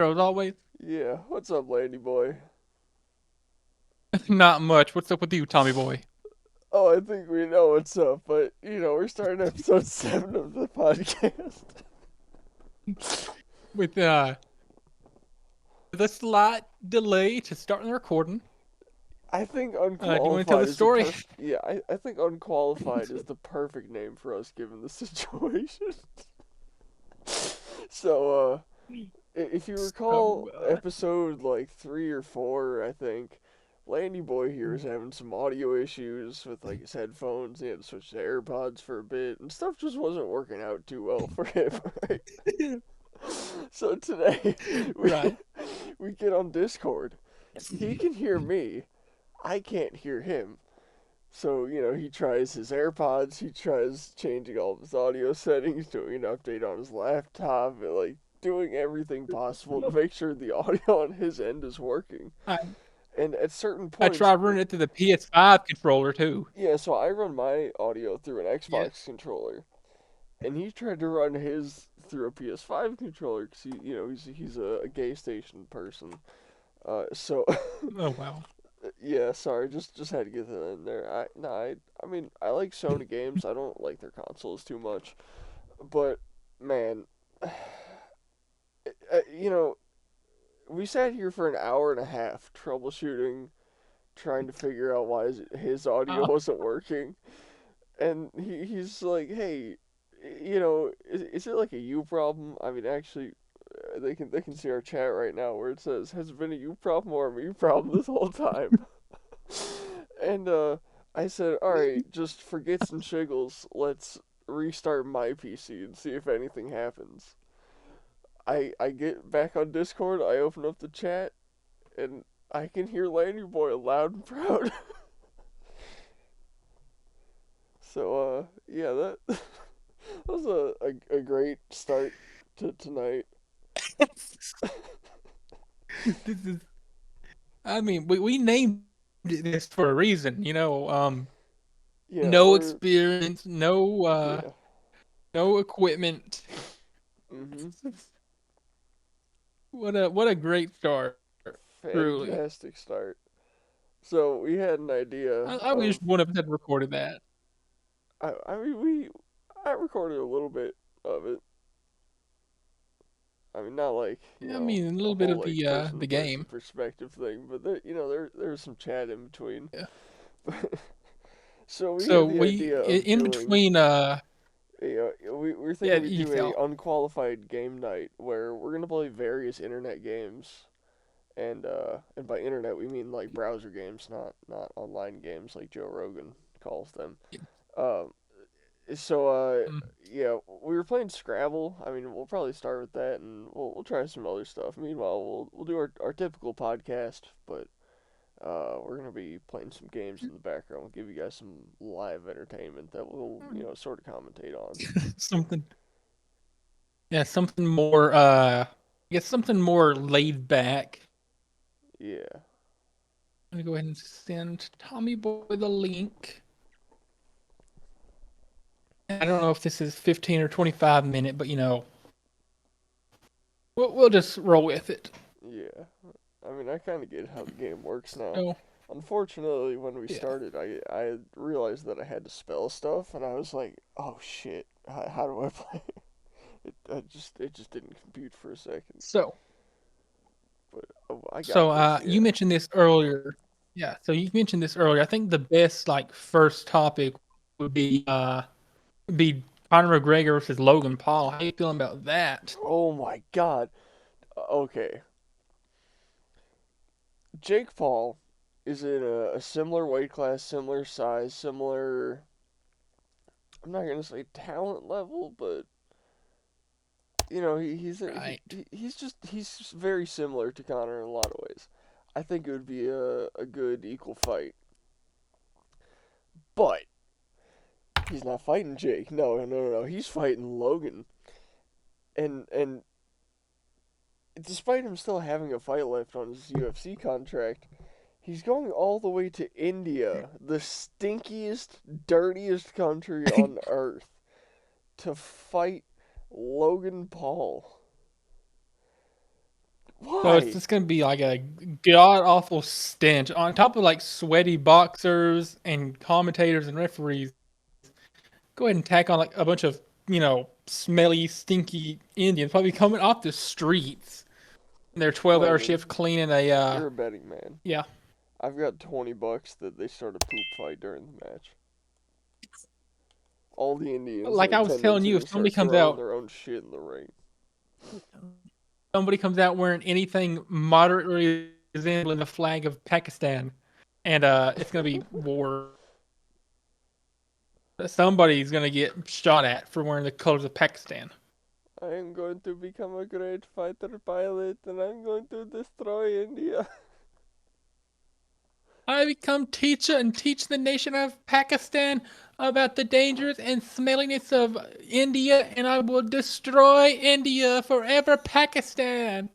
As always. Yeah, what's up, Landy boy? Not much. What's up with you, Tommy boy? Oh, I think we know what's up, but we're starting episode 7 of the podcast. With the slight delay to starting the recording. I think Do you want to tell unqualified the is a story? perfect. Yeah, I think unqualified is the perfect name for us given the situation. So, if you recall So, episode like 3 or 4, I think Landy boy here is having some audio issues with like his headphones. He had to switch to AirPods for a bit, and stuff just wasn't working out too well for him. Right? So today we right. we get on Discord. He can hear me. I can't hear him. So, he tries his AirPods, he tries changing all of his audio settings, doing an update on his laptop, and, like doing everything possible to make sure the audio on his end is working. I And at certain I points, tried running it through the PS5 controller too. yeah, so I run my audio through an Yeah. Xbox controller, and he tried to run his through a PS5 controller because he's a gay station person. So Oh wow. yeah, sorry, just had to get that in there. I mean I like Sony games. I don't like their consoles too much, but man, you know, we sat here for an hour and a half troubleshooting, trying to figure out why his audio Uh, wasn't working, and he's like, hey, is it like a you problem? I mean, actually, they can see our chat right now where it says, has it been a you problem or a me problem this whole time? And I said, all right, just for gits and shiggles, let's restart my PC and see if anything happens. I get back on Discord, I open up the chat, and I can hear Landy Boy loud and proud. So yeah, that that was a great start to tonight. this is. I mean, we named this for a reason. Yeah, No we're experience, yeah. no equipment. Mhm. What a great start. Truly. Fantastic start. So we had an idea I wish of one of us had recorded that. I mean I recorded a little bit of it. I mean not like, I mean, a a little bit whole of like person to the person game. perspective thing, but there's some chat in between. Yeah. So we So had the we idea of in doing between we're yeah, thinking we'd you do a tell. unqualified game night where we're gonna play various internet games, and by internet we mean like browser games, not online games like Joe Rogan calls them. Um, so Mm. yeah, we were playing Scrabble. I mean, we'll probably start with that, and we'll try some other stuff. Meanwhile, we'll do our typical podcast, but we're gonna be playing some games in the background. We'll give you guys some live entertainment that we'll sort of commentate on. Something yeah, something more I guess something more laid back. Yeah. I'm gonna go ahead and send Tommy Boy the link. I don't know if this is 15 or 25 minute, but we'll just roll with it. Yeah, I mean, I kind of get how the game works now. So Unfortunately, when we yeah. started, I realized that I had to spell stuff, and I was like, "Oh shit, how do I play?" It just didn't compute for a second. So But oh, I so got this. you Yeah, mentioned this earlier. Yeah, so you mentioned this earlier. I think the best like first topic would be Conor McGregor versus Logan Paul. How you feeling about that? Oh my god. Okay, Jake Paul is in a similar weight class, similar size, similar. I'm not gonna say talent level, but Right. he's very similar to Connor in a lot of ways. I think it would be a good equal fight, but he's not fighting Jake. No, no, no, no. He's fighting Logan, and despite him still having a fight left on his UFC contract, he's going all the way to India, the stinkiest, dirtiest country on earth, to fight Logan Paul. So it's Why? just gonna be like a god awful stench on top of like sweaty boxers and commentators and referees. Go ahead and tack on like a bunch of smelly, stinky Indians probably coming off the streets in their 12-hour Landon, shift cleaning a you're a betting man. yeah. I've got $20 that they start a poop fight during the match. All the Indians in Like I was attendance telling are you, gonna if somebody start comes throwing out their own shit in the ring. wearing anything moderately resembling the flag of Pakistan, and it's gonna be war. Somebody's gonna get shot at for wearing the colors of Pakistan. I am going to become a great fighter pilot and I'm going to destroy India. I become teacher and teach the nation of Pakistan about the dangers and smelliness of India, and I will destroy India forever, Pakistan.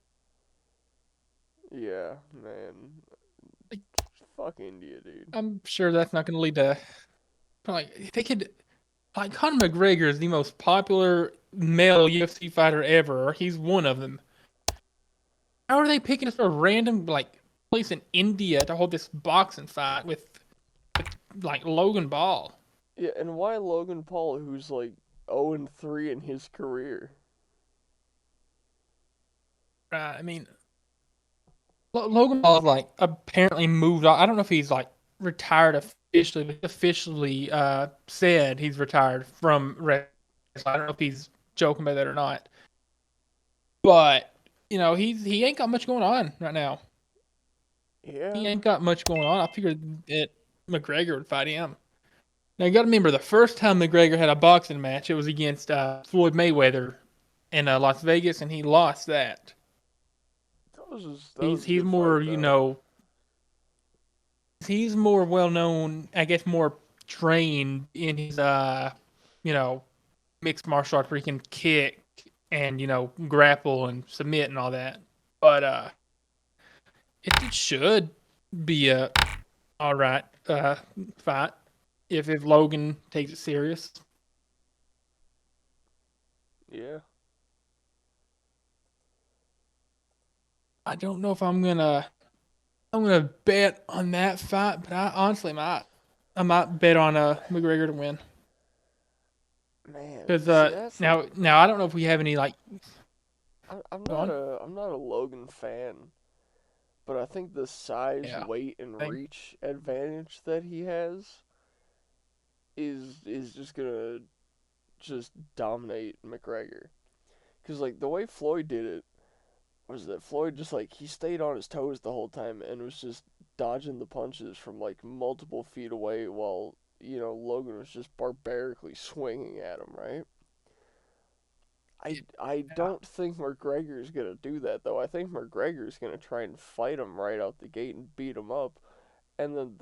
Yeah, man. Fuck India, dude. I'm sure that's not going to lead to like they could like Conor McGregor is the most popular male UFC fighter ever. Or he's one of them. How are they picking us a random like place in India to hold this boxing fight with like Logan Paul? Yeah, and why Logan Paul, who's like 0-3 in his career? I mean, Logan Paul like apparently moved on. I don't know if he's like retired officially, but he officially said he's retired from wrestling. I don't know if he's joking about that or not. But he ain't got much going on right now. He Yeah. ain't got much going on. I figured that McGregor would fight him. Now you got to remember the first time McGregor had a boxing match, it was against Floyd Mayweather in Las Vegas, and he lost that. That was He's a he's good fight more though. he's more well known, I guess, more trained in his you know mixed martial arts where he can kick and grapple and submit and all that. But it should be a all right fight if Logan takes it serious. Yeah. I don't know if I'm gonna bet on that fight, but I honestly might. I might bet on McGregor to win Man, because see that's the now I don't know if we have any like go on. I'm not a Logan fan, but I think the size, Yeah, weight, and thing. reach advantage that he has is just gonna just dominate McGregor. Cause like the way Floyd did it was that Floyd just like he stayed on his toes the whole time and was just dodging the punches from like multiple feet away while Logan was just barbarically swinging at him, right? I Yeah, don't think McGregor's gonna do that though. I think McGregor's gonna try and fight him right out the gate and beat him up, and then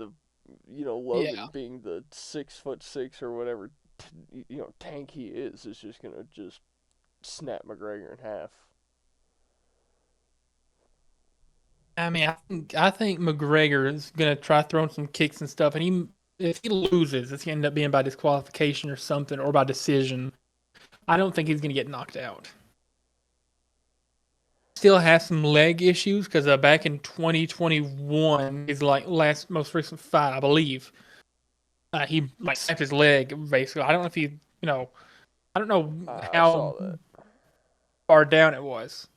Logan yeah. being the 6'6" or whatever tank he is just gonna just snap McGregor in half. I mean, I think McGregor is gonna try throwing some kicks and stuff, and if he loses, it's gonna end up being by disqualification or something, or by decision. I don't think he's gonna get knocked out. Still has some leg issues because back in 2021, his like last most recent fight, I believe, he like snapped his leg basically. I don't know if he, you know, I don't know I how saw that. far down it was.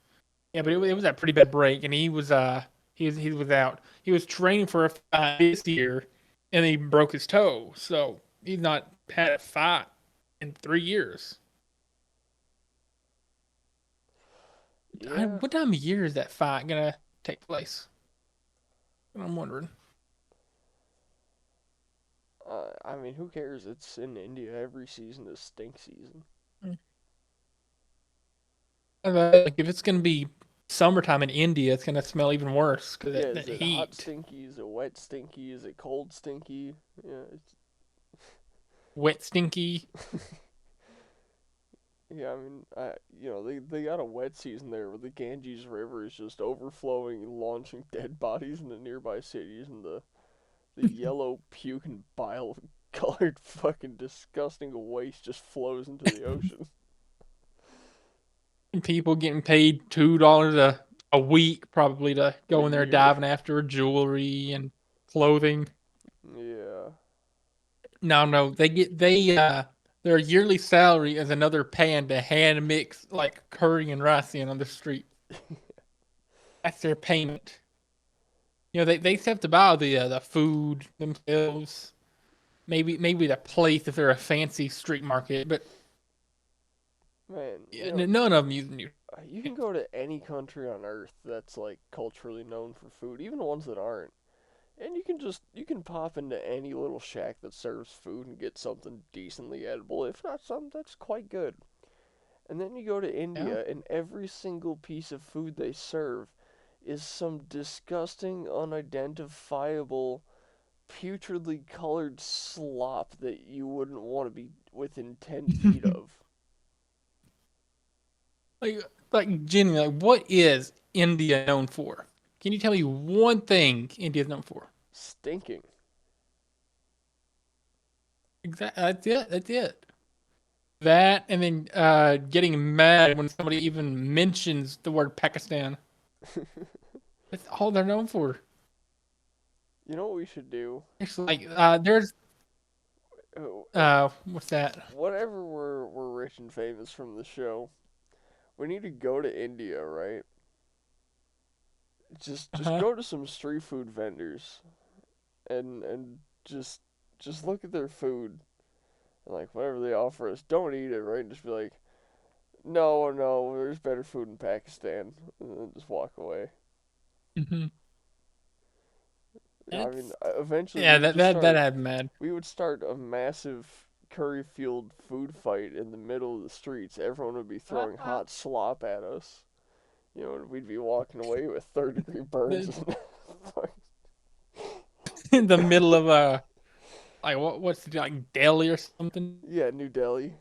Yeah, but it Yeah. was a pretty bad break, and he was out. He was training for a fight this year, and he broke his toe. So he's not had a fight in 3 years. Yeah. What time of year is that fight gonna take place? I'm wondering. I mean, who cares? It's in India. Every season is stink season. Like if it's gonna be summertime in India, it's gonna smell even worse because Yeah, that is it hot heat. stinky? Is it wet stinky? Is it cold stinky? Yeah, Wet, stinky. yeah. I mean, they got a wet season there where the Ganges River is just overflowing, launching dead bodies into nearby cities, and the yellow puke and bile colored fucking disgusting waste just flows into the ocean. People getting paid $2 a a week probably to A go in there year. diving after jewelry and clothing. Yeah. No, no, their yearly salary is another pan to hand mix like curry and rice in on the street. That's their payment. They still have to buy the food themselves. Maybe the place if they're a fancy street market, but Man, yeah, none of them use new. you can go to any country on earth that's like culturally known for food, even the ones that aren't. And you can pop into any little shack that serves food and get something decently edible, if not something that's quite good. And then you go to Yeah. India and every single piece of food they serve is some disgusting, unidentifiable, putridly colored slop that you wouldn't want to be within 10 feet of. like like genuinely, like what is India known for? Can you tell me one thing India's known for? Stinking. Exactly. That's it. That's it. That and then getting mad when somebody even mentions the word Pakistan. That's all they're known for. You know what we should do? It's like there's If what's that? whatever we're rich and famous from the show, we need to go to India, right? Just Uh-huh. go to some street food vendors and just look at their food and like whatever they offer us, don't eat it, right? And just be like, no, no, there's better food in Pakistan, and then just walk away. Hmm. I mean, It's eventually yeah, that had mad. we would start a massive curry-fueled food fight in the middle of the streets. Everyone would be throwing hot slop at us. You know, and we'd be walking away with third-degree burns. The, in the middle of like what's the like Delhi or something? Yeah, New Delhi.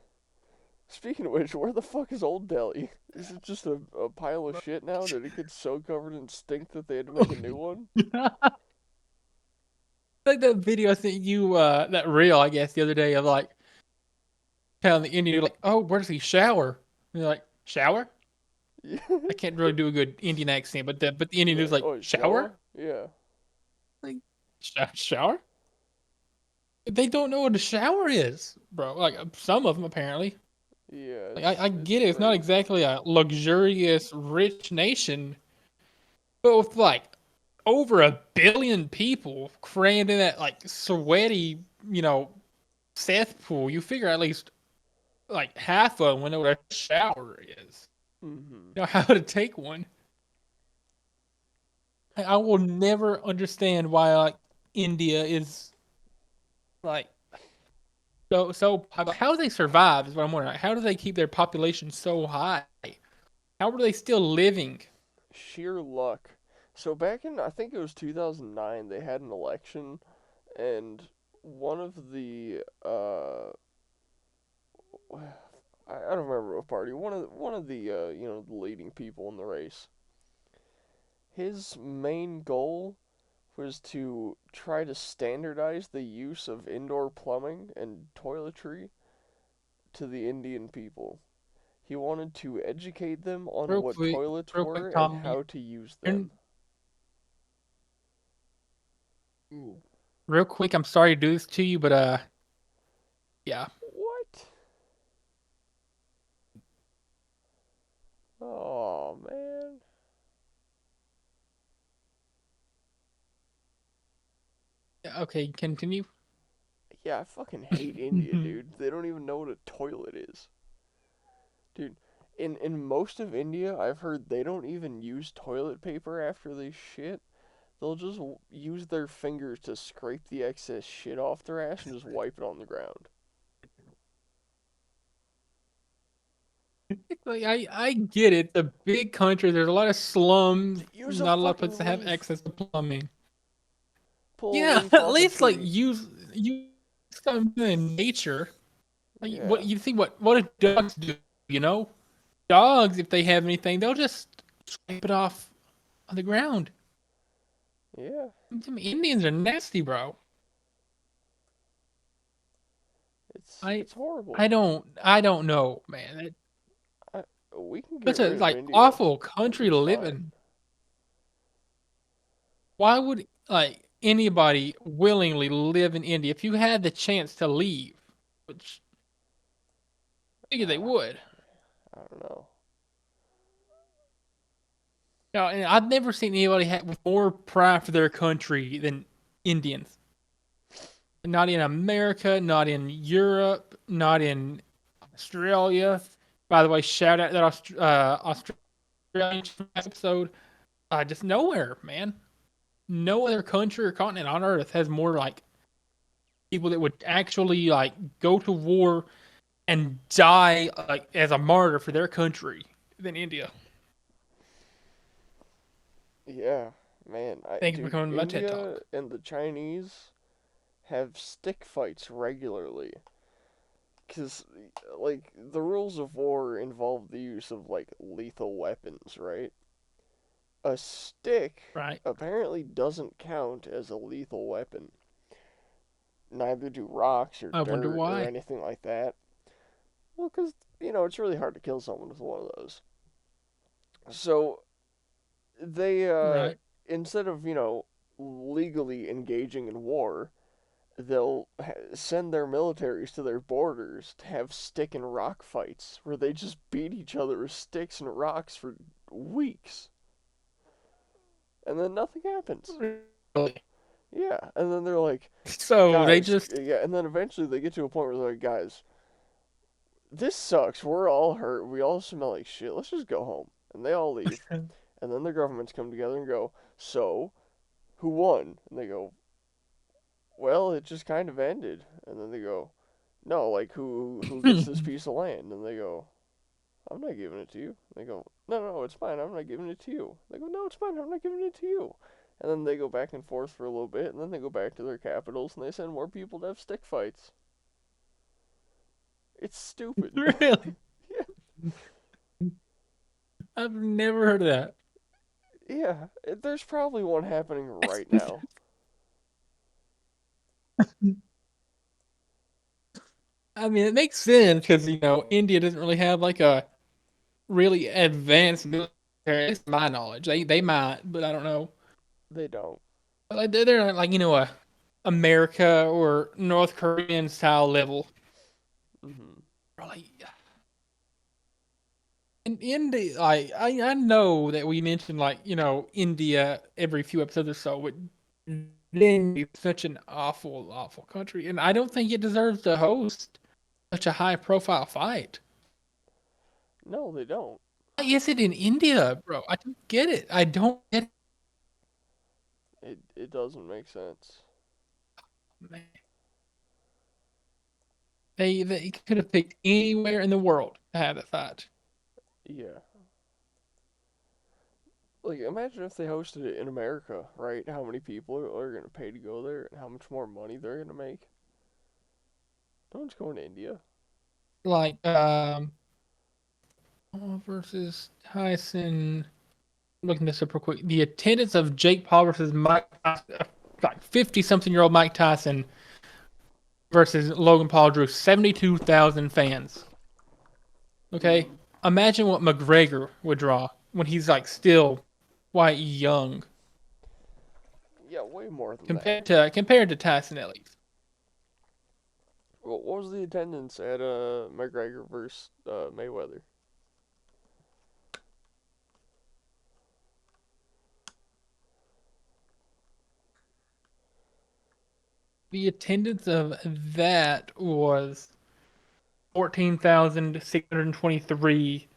Speaking of which, where the fuck is Old Delhi? Is it just a pile of shit now? Did it get so covered in stink that they had to make a new one? Like that video I sent you, that reel, I guess, the other day of like telling the Indian, like, oh, where does he shower? And you're like, shower? Yeah. I can't really do a good Indian accent, but the Indian Yeah. dude's like, Oh, shower? shower? Yeah. Like, shower? They don't know what a shower is, bro. Like some of them apparently. Yeah, Like I it's get it. It's not crazy. exactly a luxurious, rich nation, but with like over 1 billion people crammed in that like sweaty, cesspool, you figure at least like half of them know what a shower is. Mm-hmm. You know how to take one. I will never understand why like India is like so. How do they survive? Is what I'm wondering. How do they keep their population so high? How are they still living? Sheer luck. So back in, I think it was 2009, they had an election, and one of the I don't remember what party. One of the the leading people in the race. His main goal was to try to standardize the use of indoor plumbing and toiletry to the Indian people. He wanted to educate them on Real what quick, toilets real were quick, and Tom. how to use You're, them. real quick, I'm sorry to do this to you, but yeah. What? Oh man. Okay, continue. Yeah, I fucking hate India, dude. They don't even know what a toilet is. Dude, in most of India, I've heard they don't even use toilet paper after they shit. They'll just use their fingers to scrape the excess shit off their ass and just wipe it on the ground. Like I get it. The big country, there's a lot of slums, Use a not a lot of places fucking that have leaf. access to plumbing. Pull a Yeah, leaf at off a least like tree. use something in nature. Like what Yeah. you think what do dogs do, you know? Dogs, if they have anything, they'll just scrape it off on the ground. Yeah. Them Indians are nasty, bro. I It's horrible. I don't know, man. I, we can get Such a rid of like India. awful It'll country be to live fine. in. Why would like anybody willingly live in India if you had the chance to leave? Which I figure they Ah, would. I don't know. No, and I've never seen anybody have more pride for their country than Indians. Not in America, not in Europe, not in Australia. By the way, shout out that Australian episode. Just nowhere, man. No other country or continent on Earth has more like people that would actually like go to war and die like as a martyr for their country than India. Yeah, man. Thank you for Dude, coming to my TED India talk. and the Chinese have stick fights regularly. Because, like, the rules of war involve the use of, like, lethal weapons, right? A stick Right? apparently doesn't count as a lethal weapon. Neither do rocks or I wonder dirt or why. anything like that. Well, because, it's really hard to kill someone with one of those. So, they, Right? instead of, legally engaging in war, they'll send their militaries to their borders to have stick and rock fights where they just beat each other with sticks and rocks for weeks. And then nothing happens. Really? Yeah, and then they're like, So they guys, just yeah, and then eventually they get to a point where they're like, guys, this sucks. We're all hurt. We all smell like shit. Let's just go home. And they all leave. And then the governments come together and go, so, who won? And they go, well, it just kind of ended. And then they go, no, like who gets this piece of land? And they go, I'm not giving it to you. They go, no, no, it's fine. I'm not giving it to you. They go, no, it's fine. I'm not giving it to you. And then they go back and forth for a little bit, and then they go back to their capitals, and they send more people to have stick fights. It's stupid. really. Yeah, I've never heard of that. yeah. There's probably one happening right now. I mean, it makes sense because India doesn't really have like a really advanced military. At least to my knowledge, they might, but I don't know. They don't. But like, they're not like a America or North Korean style level. Hmm. Really, in India, like I know that we mentioned like India every few episodes or so, but then it's such an awful country, and I don't think it deserves to host such a high profile fight. No, they don't. Why is it in India, bro? I don't get it. I don't get It doesn't make sense. it, man. They could have picked anywhere in the world to have that fight. Yeah. Like, imagine if they hosted it in America, right? How many people are going to pay to go there, and how much more money they're going to make? No one's going to India. Like versus Tyson. Looking this up real quick. The attendance of Jake Paul versus Mike Tyson, like 50-something-year-old Mike Tyson versus Logan Paul drew 72,000 fans. Okay? Mm. Imagine what McGregor would draw when he's like still quite young Yeah, way more than that. compared to Tyson at least. What was the attendance at McGregor versus Mayweather? The attendance of that was 14,623,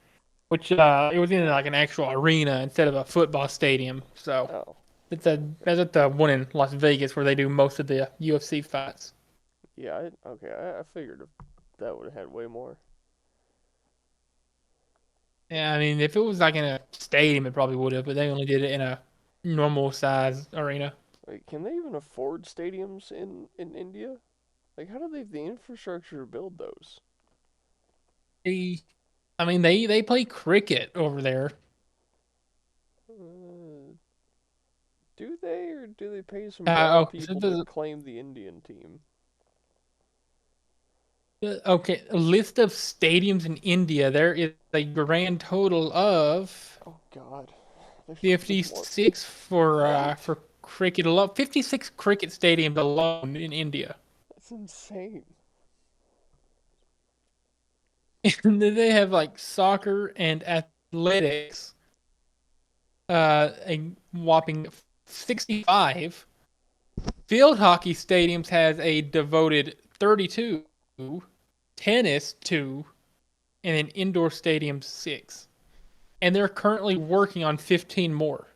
which it was in like an actual arena instead of a football stadium. So Oh, that's at the one in Las Vegas where they do most of the UFC fights. yeah. Okay, I figured that would have had way more. Yeah, I mean, if it was like in a stadium, it probably would have, but they only did it in a normal size arena. Like, can they even afford stadiums in India? Like, how do they have the infrastructure to build those? They, I mean, they play cricket over there. Uh, do they, or do they pay some brown Okay, so people to claim the Indian team? okay, a list of stadiums in India. There is a grand total of Oh God, there's more. 56 for cricket alone. 56 cricket stadiums alone in India. That's insane. And then they have like soccer and athletics, a whopping 65. Field hockey stadiums has a devoted 32, tennis 2, and then indoor stadiums 6. And they're currently working on 15 more.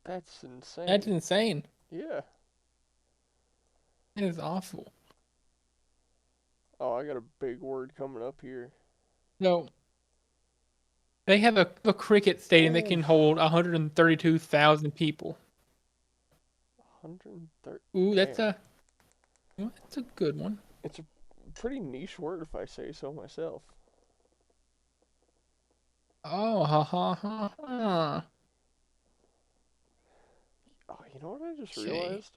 That's insane. That's insane. Yeah. That is awful. Oh, I got a big word coming up here. No, they have a cricket stadium that can Oof. hold 132,000 people. 130. Ooh, Damn. that's a good one. It's a pretty niche word if I say so myself. Oh, ha ha ha ha. Oh, you know what I just Okay. realized?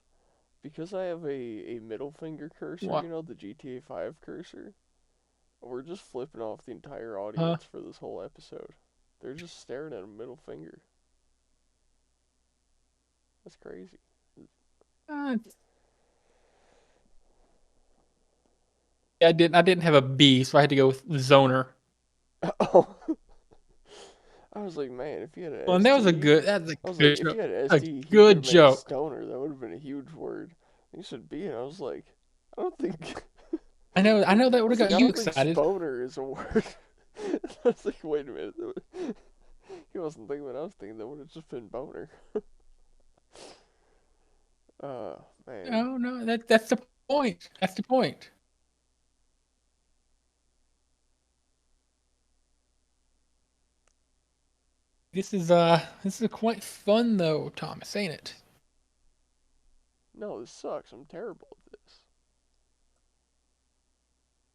Because I have a middle finger cursor, What? you know, the GTA 5 cursor, we're just flipping off the entire Huh? audience for this whole episode. They're just staring at a middle finger. That's crazy. Uh, I didn't have a B, so I had to go with zoner. Oh, I was like, man, if you had an Well, and ST, that's a I was like, good if joke. you had an A ST, he could good have made joke. stoner. That would have been a huge word. You said B, and I was like, I don't think. I know that I would have was like, got I you don't think excited. stoner is a word. I was like, wait a minute. He wasn't thinking what I was thinking. That would have just been boner. Uh, man. No, no, that's the point. That's the point. This is quite fun though, Thomas, ain't it? No, this sucks. I'm terrible at this.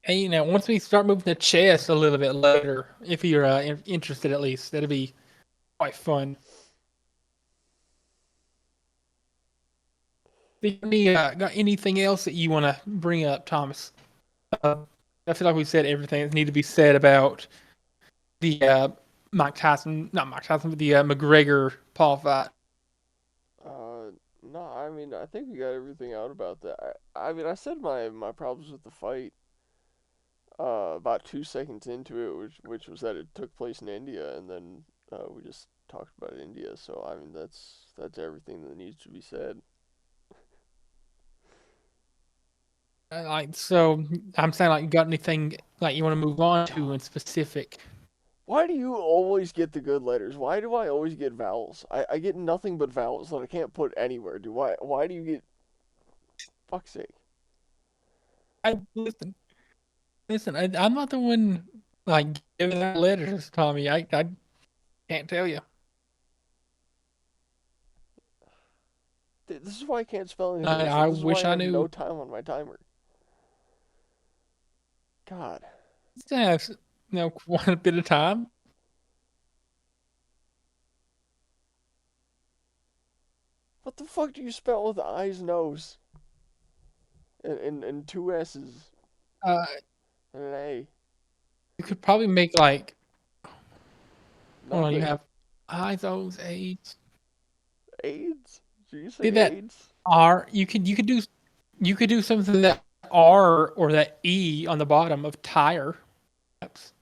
Hey, now once we start moving the chess a little bit later, if you're interested at least, that'll be quite fun. Got anything else that you want to bring up, Thomas? Uh, I feel like we said everything that needs to be said about the Mike Tyson, not Mike Tyson, but the McGregor Paul fight. No, I mean, I think we got everything out about that. I mean, I said my problems with the fight, about 2 seconds into it, which was that it took place in India, and then we just talked about India. So I mean, that's everything that needs to be said. Like so, I'm saying like you got anything like you want to move on to in specific? Why do you always get the good letters? Why do I always get vowels? I get nothing but vowels that I can't put anywhere. Why do you get fuck's sake? I listen. I'm not the one like giving out letters, Tommy. I can't tell you. This is why I can't spell any I words, and I this is why wish I I have no knew. time on my timer. God. Yes, quite a bit of time. What the fuck do you spell with eyes, nose, and two S's Uh, and an A? you could probably make like hold on. You Nothing. have eyes, O's, A's. AIDS? Did you say Did that AIDS? R? You could do something that R or that E on the bottom of tire. Perhaps.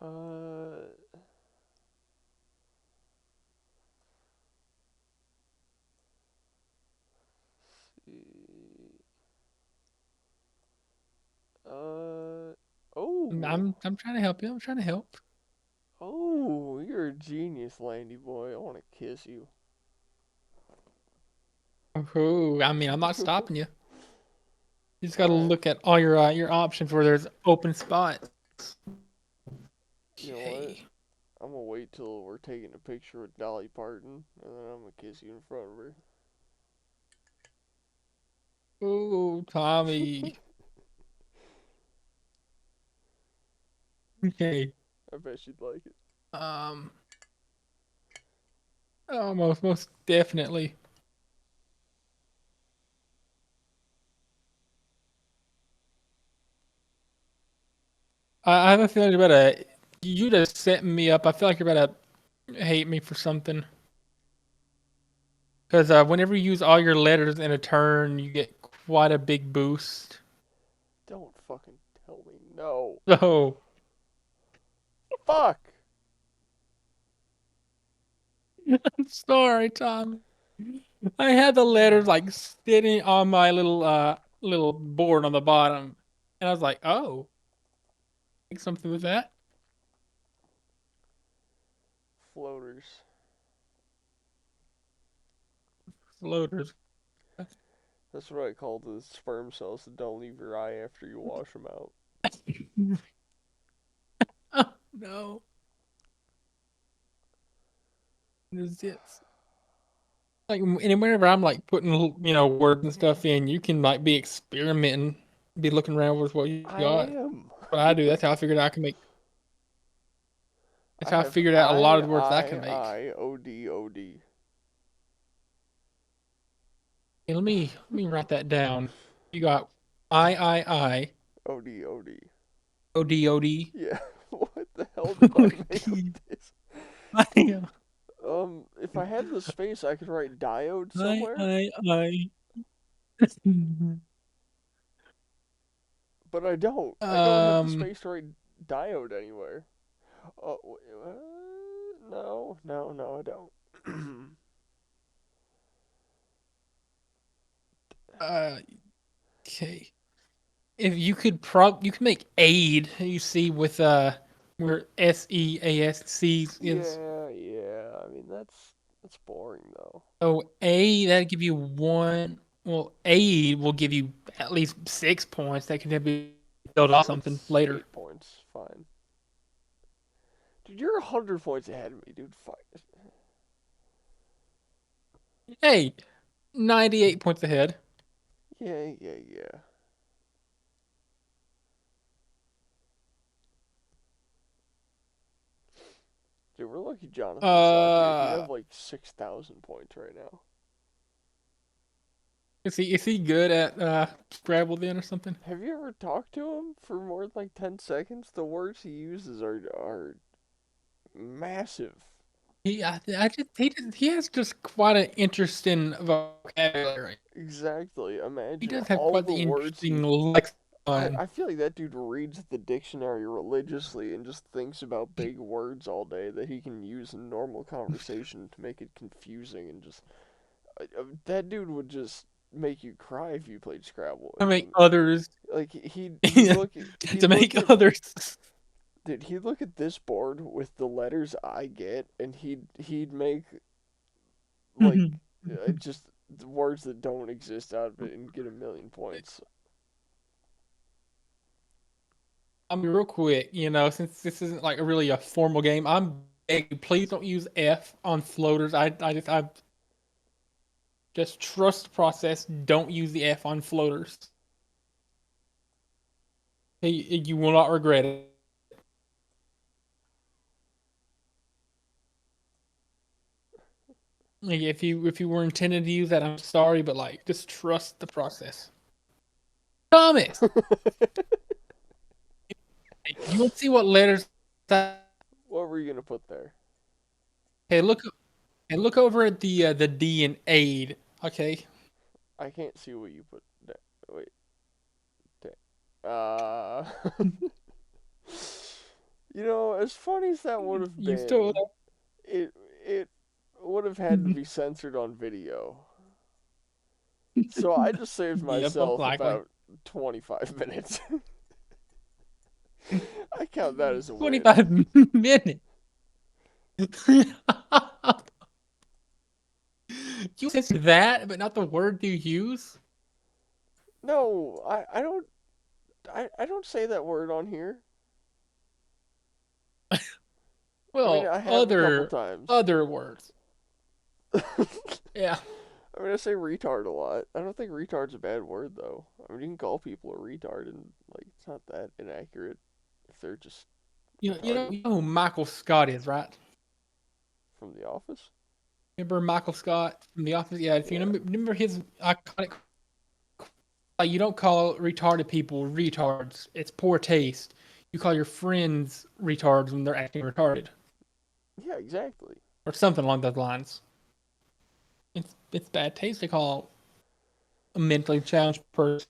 Uh. Oh. I'm trying to help you. I'm trying to help. Oh, you're a genius, Landy boy. I want to kiss you. Oh, I mean, I'm not stopping you. You just got to Alright. look at all your options where there's open spots. You know what? Okay. I'm gonna wait till we're taking a picture with Dolly Parton, and then I'm gonna kiss you in front of her. Oh, Tommy. Okay. I bet she'd like it. Um. Most definitely. I have a feeling you're about to. You just setting me up. I feel like you're about to hate me for something. Because whenever you use all your letters in a turn, you get quite a big boost. Don't fucking tell me no. So, Fuck. I'm sorry, Tom. I had the letters like sitting on my little board on the bottom, and I was like, "Oh, make something with that." Floaters. Floaters. That's what I call the sperm cells that don't leave your eye after you wash them out. Oh no, this is like, and whenever I'm like putting words and stuff in, you can like be experimenting, be looking around with what you I got. am. What I do, that's how I figured out I can make. That's I how I have figured out a lot of the words I can make. I-I-O-D-O-D. Hey, let me write that down. You got I O-D-O-D. O D O D Yeah. What the hell did I O make with D this? I If I had the space, I could write diode I somewhere, I I. but I don't. I don't have the Um. space to write diode anywhere. Oh, no, no, no, I don't. Uh. Okay. If you could you can make aid. You see with where SEASC is. Yeah, yeah. I mean, that's boring though. So A that'd give you one. Well, aid will give you at least 6 points. That can then be build off something It's later. 8 points. Fine. Dude, you're 100 points ahead of me, dude. Fuck. Hey, 98 points ahead. Yeah, yeah, yeah. Dude, we're lucky Jonathan's not here. He'd Uh, have like 6,000 points right now. is he good at Scrabble then or something? Have you ever talked to him for more than like 10 seconds? The words he uses are massive. He has just quite an interesting vocabulary. Exactly. He Imagine does have all quite the the words interesting he. lexicon. I feel like that dude reads the dictionary religiously and just thinks about big words all day that he can use in normal conversation to make it confusing and just. That dude would just make you cry if you played Scrabble To with make him. others Like he'd to look make at others. dude, he'd look at this board with the letters I get and he'd make like just the words that don't exist out of it and get 1,000,000 points. I mean, real quick, since this isn't like really a formal game, I'm begging, please don't use F on floaters. I just trust the process. Don't use the F on floaters. Hey, you will not regret it. Like, if you were intended to use that, I'm sorry, but like just trust the process. Thomas, you want to see what letters? What were you gonna put there? Hey, look over at the D in aid. Okay. I can't see what you put there. Wait. Uh as funny as that would have You still. been, it it would have had to be censored on video. So I just saved Yeah, most myself likely. about 25 minutes. I count that as a win. 25 minutes. You censored that, but not the word you use? No, I don't say that word on here. I mean, Well, I have a couple other times. other words. I Yeah. mean, I say retard a lot. I don't think retard's a bad word though. I mean, you can call people a retard and like it's not that inaccurate if they're just retarded. You know who Michael Scott is, right? From The Office? Remember Michael Scott from The Office? Yeah, if you Yeah. remember his iconic, like, you don't call retarded people retards. It's poor taste. You call your friends retards when they're acting retarded. Yeah, exactly. or something along those lines. It's bad taste to call a mentally challenged person.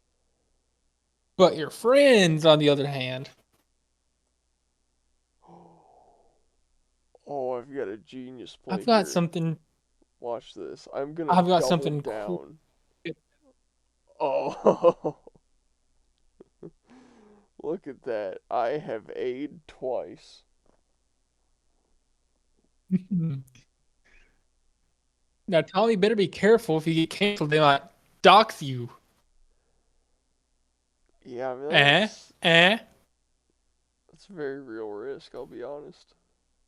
But your friends, on the other hand, Oh, I've got a genius play I've got here. something. Watch this. I'm gonna I've got double something cool. down. Oh, look at that. I have A'd twice. Now, Tommy, better be careful if you get canceled. They might dox you. Yeah, I mean Eh? Eh? that's a very real risk, I'll be honest.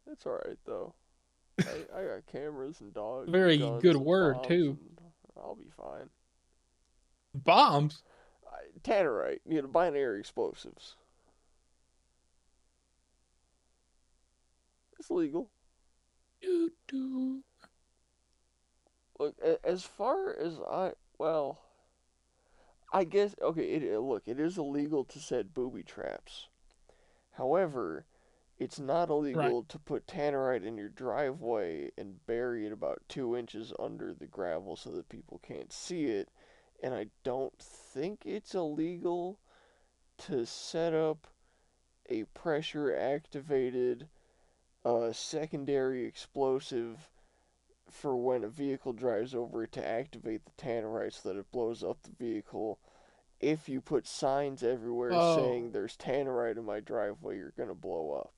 It's alright though. I got cameras and dogs and Very good guns and word, bombs too. and I'll be fine. Bombs? Tannerite, binary explosives. It's legal. Doo doo. Look, as far as well, I guess okay. Look, it is illegal to set booby traps. However, it's not Right. illegal to put tannerite in your driveway and bury it about 2 inches under the gravel so that people can't see it. And I don't think it's illegal to set up a pressure activated secondary explosive for when a vehicle drives over it to activate the tannerite so that it blows up the vehicle. If you put signs everywhere saying Oh. there's tannerite in my driveway, you're gonna blow up.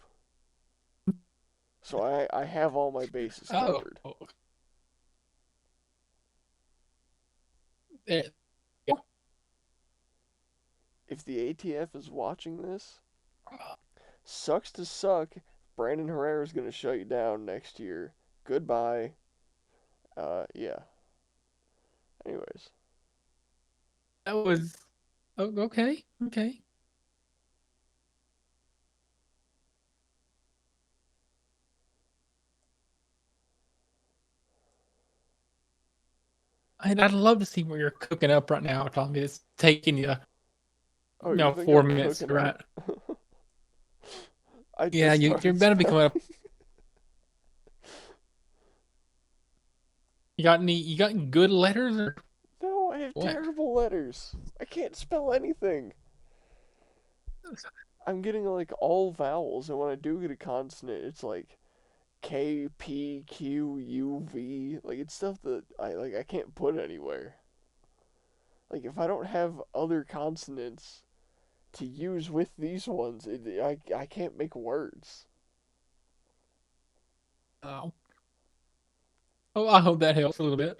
So I have all my bases Oh. covered. Eh, yeah. If the ATF is watching this, sucks to suck. Brandon Herrera is gonna shut you down next year. Goodbye. Yeah. Anyways, That was. Oh, okay. Okay. I'd love to see what you're cooking up right now, Tommy. It's taking you, oh, you think 4 I'm minutes cooking to up? write. I Yeah, just you're started better be coming spelling. up. You got any good letters or No, I have what? terrible letters. I can't spell anything. I'm getting like all vowels, and when I do get a consonant, it's like K P Q U V. Like it's stuff that I can't put anywhere. Like if I don't have other consonants to use with these ones, I can't make words. Oh, oh, I hope that helps a little bit.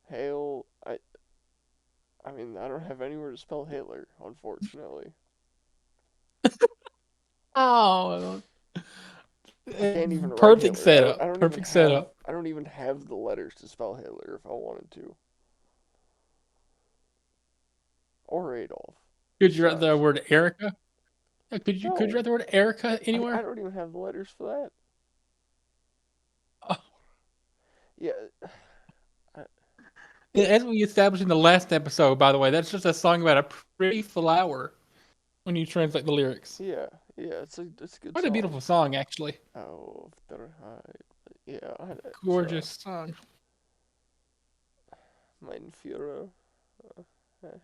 Hail, I mean I don't have anywhere to spell Hitler, unfortunately. Oh, I can't even write perfect Hitler. setup. Perfect setup. I don't even have the letters to spell Hitler if I wanted to. Or Adolf. Could you write the Sucks. word Erica? Could you No, write the word Erica I anywhere? don't even have the letters for that. Oh, Yeah, I, as we established in the last episode, by the way, that's just a song about a pretty flower when you translate the lyrics. yeah, yeah. It's a good What a song. beautiful song, actually. Oh, yeah. Gorgeous song. Mein Führer.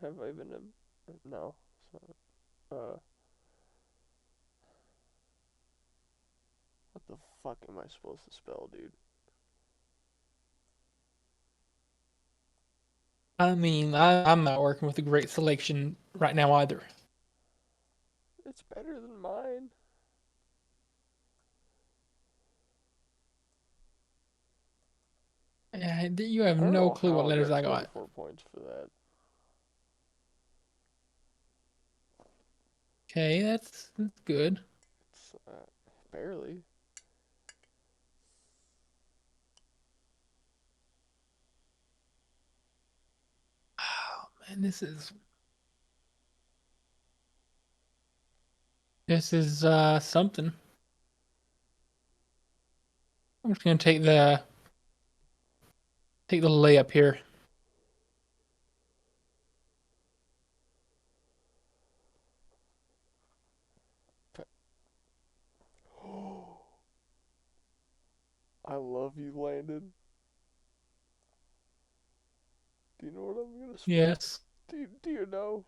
Have I been a no? Uh, what the fuck am I supposed to spell, dude? I mean, I'm not working with a great selection right now either. It's better than mine. You have I don't no know clue what how I letters got I got. 24 points for that. Okay, that's good. It's barely. Oh man, this is something. I'm just gonna take the layup here. I love you, Landon. Do you know what I'm gonna spell? Yes. Do you know?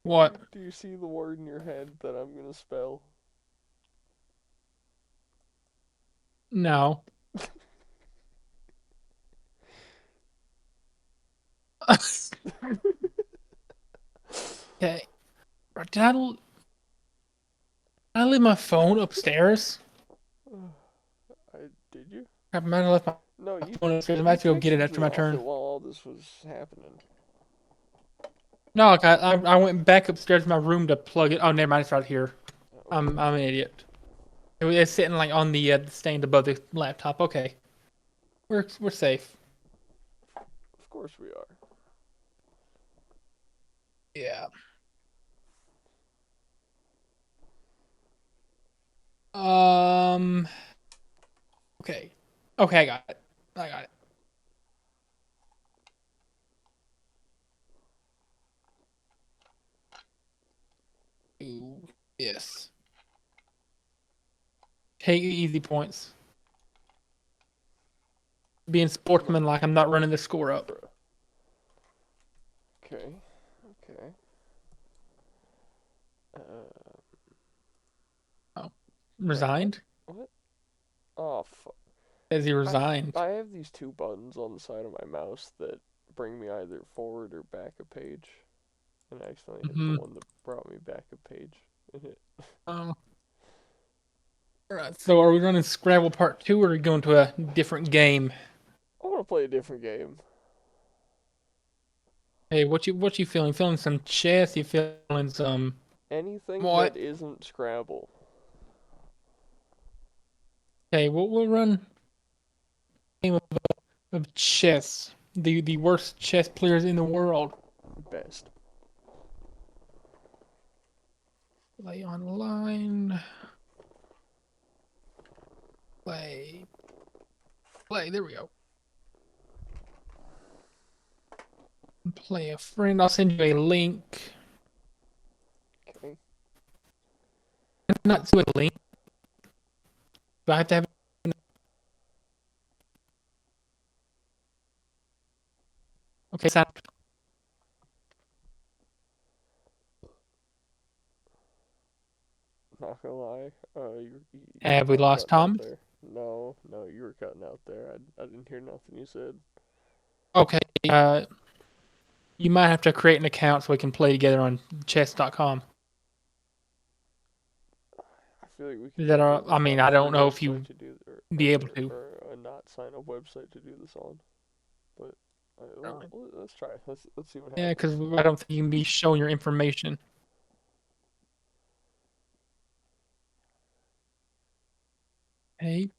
What? Do you see the word in your head that I'm gonna spell? No. Okay. I leave my phone upstairs? I did you? I might have left my No, phone upstairs. I might you have to go get it texted after me my off it turn. while all this was happening. No, like I went back upstairs to my room to plug it. Oh, never mind. It's right here. Okay. I'm an idiot. It's sitting like on the stand above the laptop. Okay, we're safe. Of course we are. Yeah. Um. Okay. Okay, I got it. I got it. Ooh, yes. Take easy points. Being No, sportsman, like I'm not running the score up. bruh. Okay. Okay. Uh, Oh, wait, what? resigned? What? Oh, fuck. Says he I resigned. I have these two buttons on the side of my mouse that bring me either forward or back a page, and I accidentally hit the Mm-hmm. one that brought me back a page. And hit. Um. All right. So, are we running Scrabble Part 2, or are we going to a different game? I want to play a different game. Hey, what you feeling? Feeling some chess? You feeling some Anything that what? isn't Scrabble. Okay, we'll run a game of chess. The worst chess players in the world. Best. Play online. Play. Play. There we go. Play a friend. I'll send you a link. Okay. Not to a link. Do I have to have? Okay, so Not gonna lie. You were have we kind of lost cutting out Tom? there. No, no, you were cutting out there. I didn't hear nothing you said. Okay. You might have to create an account so we can play together on chess.com. I feel like we could Is that all? definitely I mean, find a I free don't know if website you to do, be able to. or a not sign up website to do this on. But let's try. Let's see what Yeah, happens. because I don't think you can be showing your information. Hey,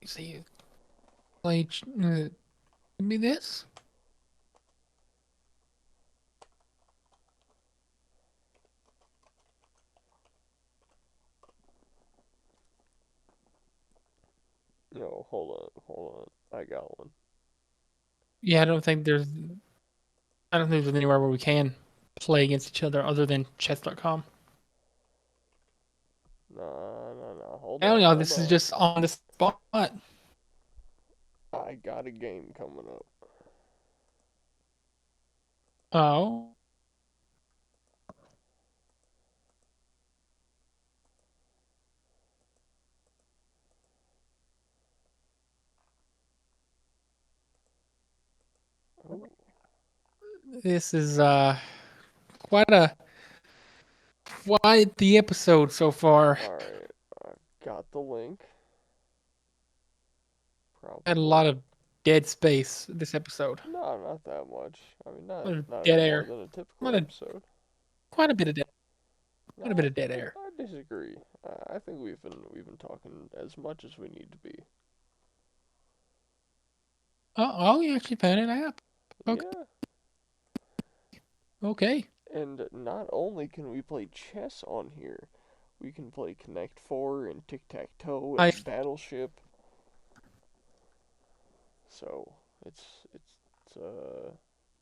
see, play. Give me this. No, hold on. I got one. Yeah, I don't think there's anywhere where we can play against each other other than chess.com. No, no, no. I don't know. Hold This is on. just on the spot. I got a game coming up. Oh, Oh, this is quite a quite the episode so far. all right. I got the link. Had a Probably. lot of dead space this episode. No, not that much. I mean, A lot of not dead any more air. than a A typical lot of episode. quite a bit of dead, No, quite a bit of dead air. I disagree. I think we've been talking as much as we need to be. Oh, you actually found an app. Okay, Yeah. okay. And not only can we play chess on here, we can play Connect Four and Tic Tac Toe I and Battleship. So it's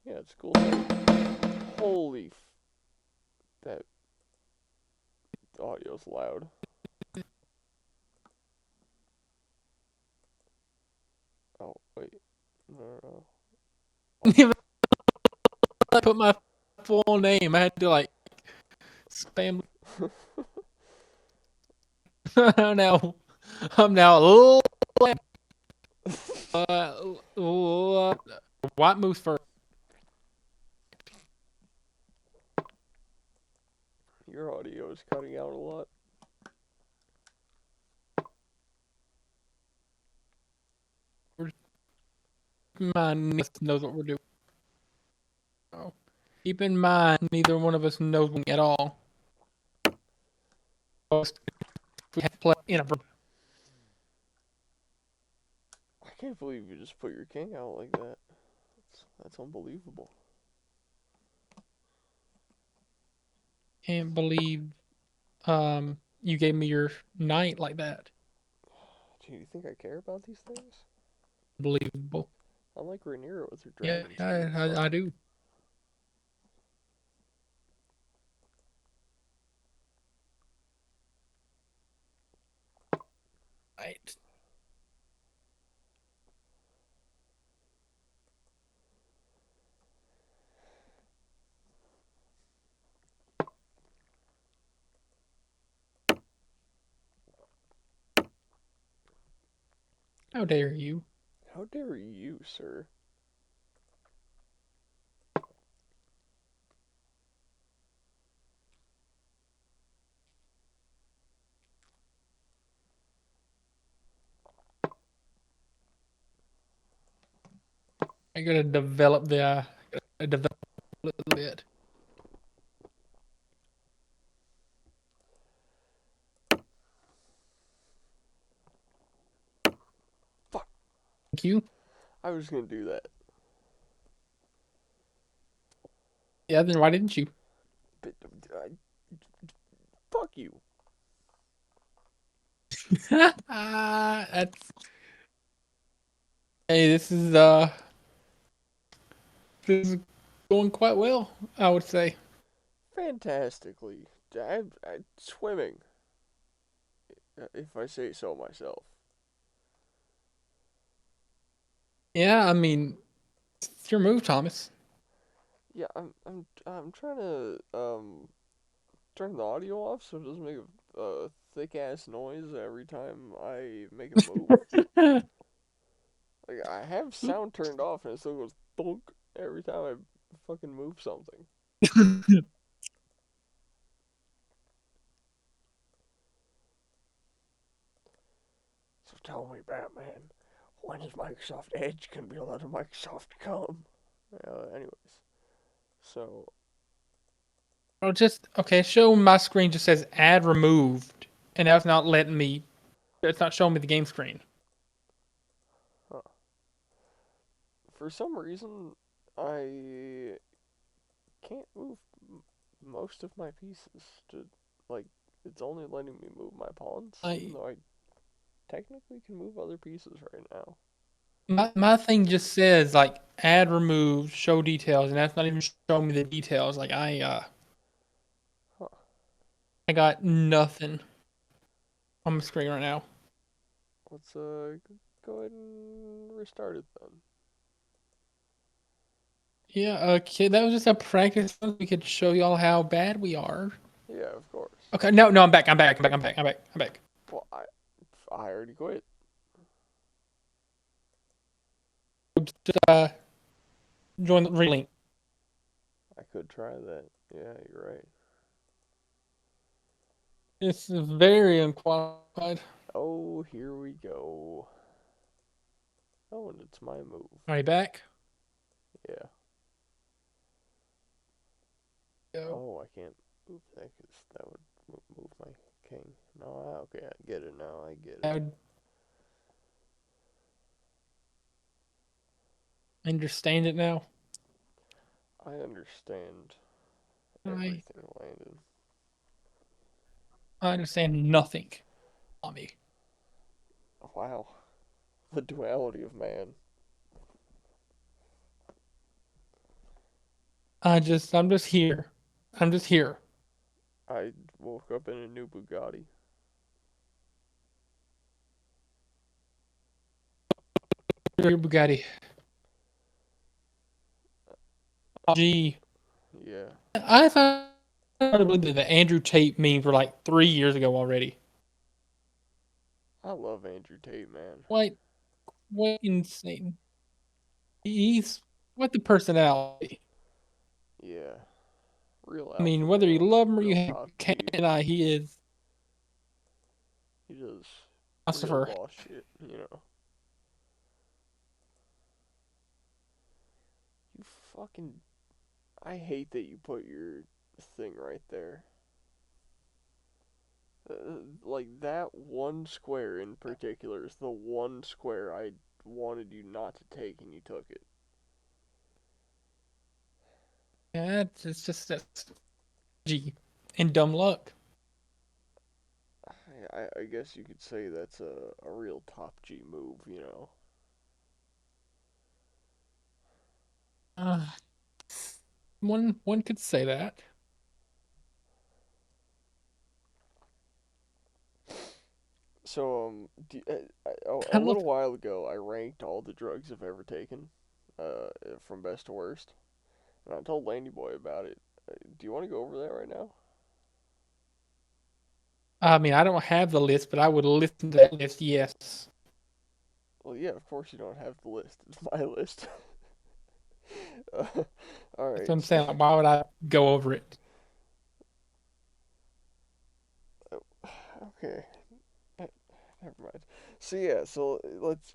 yeah, it's cool stuff. Holy that audio's loud. Wait, no, I put my full name. I had to like spam. no. Now I'm now uh, white moose first. Your audio is cutting out a lot. My niece knows what we're doing. So, keep in mind, neither one of us knows at all. We have to play in a. I can't believe you just put your king out like that. That's unbelievable. Can't believe you gave me your knight like that. Do you think I care about these things? Unbelievable. I'm like Rhaenyra with her Yeah, dragon speed. yeah, Fuck. I do. Right. How dare you? How dare you, sir? I gotta develop develop a little bit. Fuck. Thank you. I was gonna do that. Yeah, then why didn't you? But, fuck you. That's hey. This is going quite well. I would say. Fantastically. Swimming, if I say so myself. Yeah, I mean, it's your move, Thomas. Yeah, I'm trying to turn the audio off so it doesn't make a thick ass noise every time I make a move. Like I have sound turned off and it still goes thunk every time I fucking move something. So tell me, Batman, when is Microsoft Edge gonna be allowed to Microsoft come? Anyways, so Oh, just okay. Show my screen just says add removed, and now it's not letting me. It's not showing me the game screen. huh. For some reason I can't move most of my pieces. To like, it's only letting me move my pawns, even I though I technically can move other pieces right now. my thing just says like add removed, show details, and that's not even showing me the details. Like Huh. I got nothing on my screen right now. Let's go ahead and restart it then. Yeah, okay, that was just a practice run. We could show y'all how bad we are. Yeah, of course. Okay, no, I'm back. I'm back. I'm back. I'm back. I'm back. I'm back. Well, I already quit. Just join the relink. I could try that. Yeah, you're right. It's very unqualified. Oh, here we go. Oh, and it's my move. Are you back? Yeah. Go. Oh, I can't move that because that would move my king. No, okay, I get it now. I get I it. would understand it now. I understand I everything, Landon. I understand nothing on me. Wow. The duality of man. I'm just here. I'm just here. I woke up in a new Bugatti. Your Bugatti. Gee, Yeah, I thought I believe that the Andrew Tate meme for like 3 years ago already. I love Andrew Tate, man. Quite, quite insane. He's quite the personality. Yeah, real I mean, alpha whether you male, love him or you real hate top Can't G. deny he is He does real philosopher. boss shit, you know. You fucking. I hate that you put your thing right there. Like that one square in particular is the one square I wanted you not to take and you took it. Yeah, it's just that's G and dumb luck. I guess you could say that's a real top G move, you know. Uh, one could say that. So, I a love. little while ago, I ranked all the drugs I've ever taken, from best to worst, and I told Landyboy about it. Do you want to go over that right now? I mean, I don't have the list, but I would listen to that list. Yes, Well, yeah, of course you don't have the list. It's my list. uh, all that's what I'm right. saying. Like, why would I go over it? Okay. Never mind. So yeah, so let's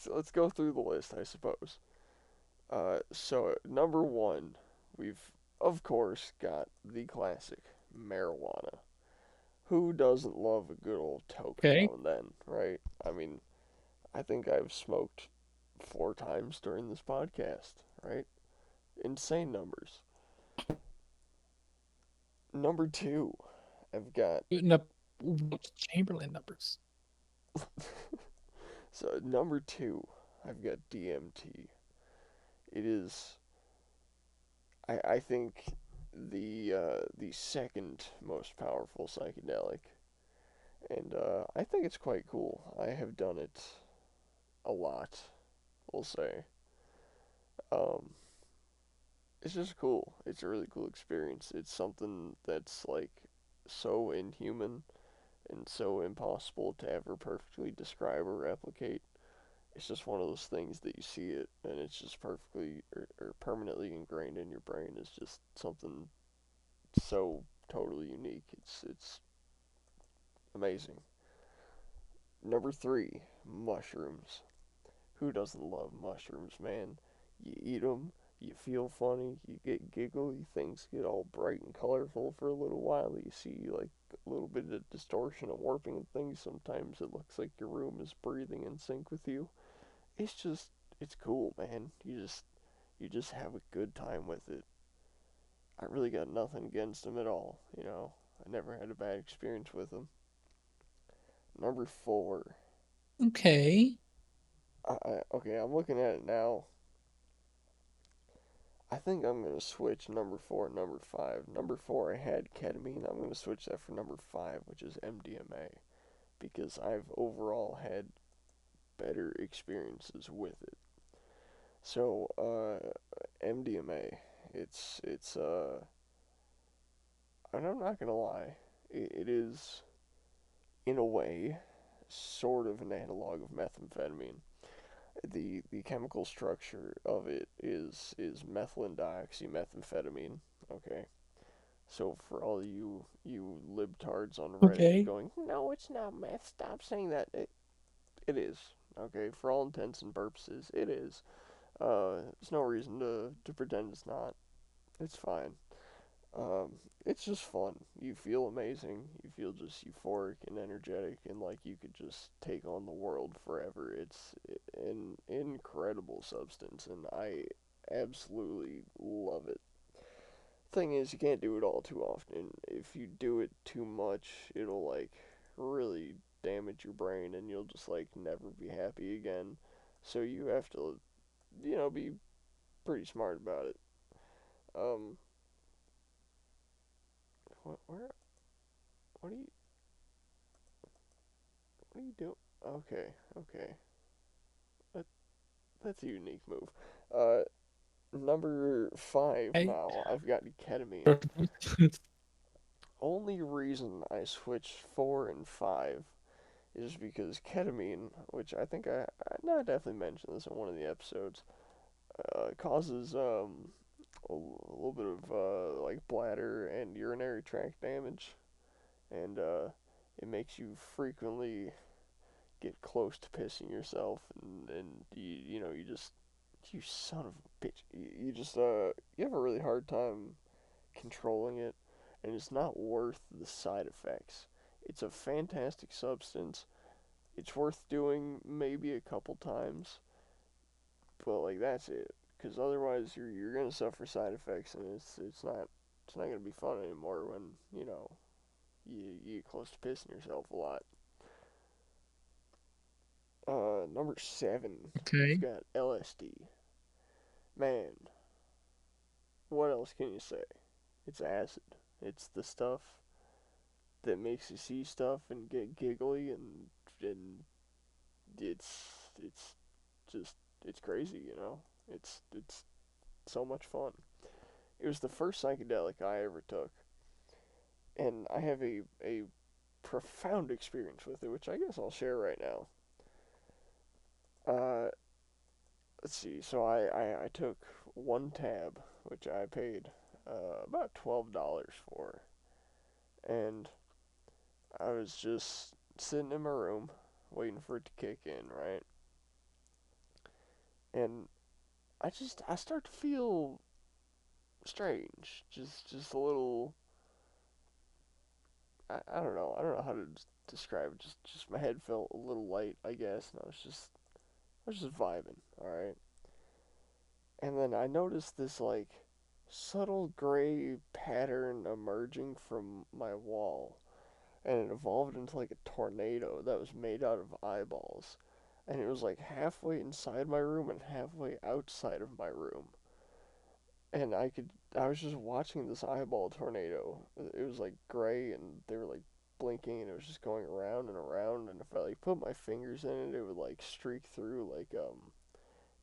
let's go through the list, I suppose. So number one, we've of course got the classic marijuana. Who doesn't love a good old toke Okay, now and then, right? I mean, I think I've smoked 4 times during this podcast, right? Insane numbers. Number two, I've got putting up Chamberlain numbers. so number two, I've got DMT. It is I think the second most powerful psychedelic, and I think it's quite cool. I have done it a lot, we'll say. Um, it's just cool. It's a really cool experience. It's something that's like so inhuman and so impossible to ever perfectly describe or replicate. It's just one of those things that you see it and it's just perfectly or permanently ingrained in your brain. It's just something so totally unique. It's amazing. Number three, mushrooms. Who doesn't love mushrooms, man? You eat them, you feel funny, you get giggly, things get all bright and colorful for a little while. You see like a little bit of distortion and warping and things. Sometimes it looks like your room is breathing in sync with you. It's just it's cool, man. You just have a good time with it. I really got nothing against them at all, you know. I never had a bad experience with them. Number four. Okay, Okay, I'm looking at it now. I think I'm gonna switch number four and number five. Number four, I had ketamine. I'm gonna switch that for number five, which is MDMA, because I've overall had better experiences with it. So, MDMA, and I'm not gonna lie, it is in a way sort of an analog of methamphetamine. The chemical structure of it is methylene dioxymethamphetamine. Okay, so for all you libtards on Reddit okay, going, no, it's not meth. Stop saying that. It is. Okay, for all intents and purposes, it is. There's no reason to pretend it's not. It's fine. It's just fun. You feel amazing. You feel just euphoric and energetic, and like you could just take on the world forever. It's an incredible substance, and I absolutely love it. Thing is, you can't do it all too often. If you do it too much, it'll like really damage your brain, and you'll just like never be happy again. So you have to, be pretty smart about it. Um, where, what are you doing? Okay, okay. That's a unique move. Uh, Number five Hey, now. I've got ketamine. okay. Only reason I switched four and five is because ketamine, which I think no, I definitely mentioned this in one of the episodes, causes a little bit of like bladder and urinary tract damage, and it makes you frequently get close to pissing yourself, and you know you just you son of a bitch, you just you have a really hard time controlling it, and it's not worth the side effects. It's a fantastic substance. It's worth doing maybe a couple times, but like that's it. Because otherwise, you're gonna suffer side effects, and it's not gonna be fun anymore when you know you get close to pissing yourself a lot. Number seven, we've got LSD. Man, what else can you say? It's acid. It's the stuff that makes you see stuff and get giggly, and it's just it's crazy, you know. It's so much fun. It was the first psychedelic I ever took, and I have a profound experience with it, which I guess I'll share right now. Uh, let's see. So I took one tab, which I paid about $12 for, and I was just sitting in my room waiting for it to kick in, right? And I start to feel strange, just a little. I don't know. I don't know how to describe it. Just my head felt a little light, I guess, and I was just vibing, all right. And then I noticed this like subtle gray pattern emerging from my wall, and it evolved into like a tornado that was made out of eyeballs, and it was like halfway inside my room and halfway outside of my room, and I was just watching this eyeball tornado. It was like gray, and they were like blinking, and it was just going around and around, and if I like put my fingers in it, it would like streak through like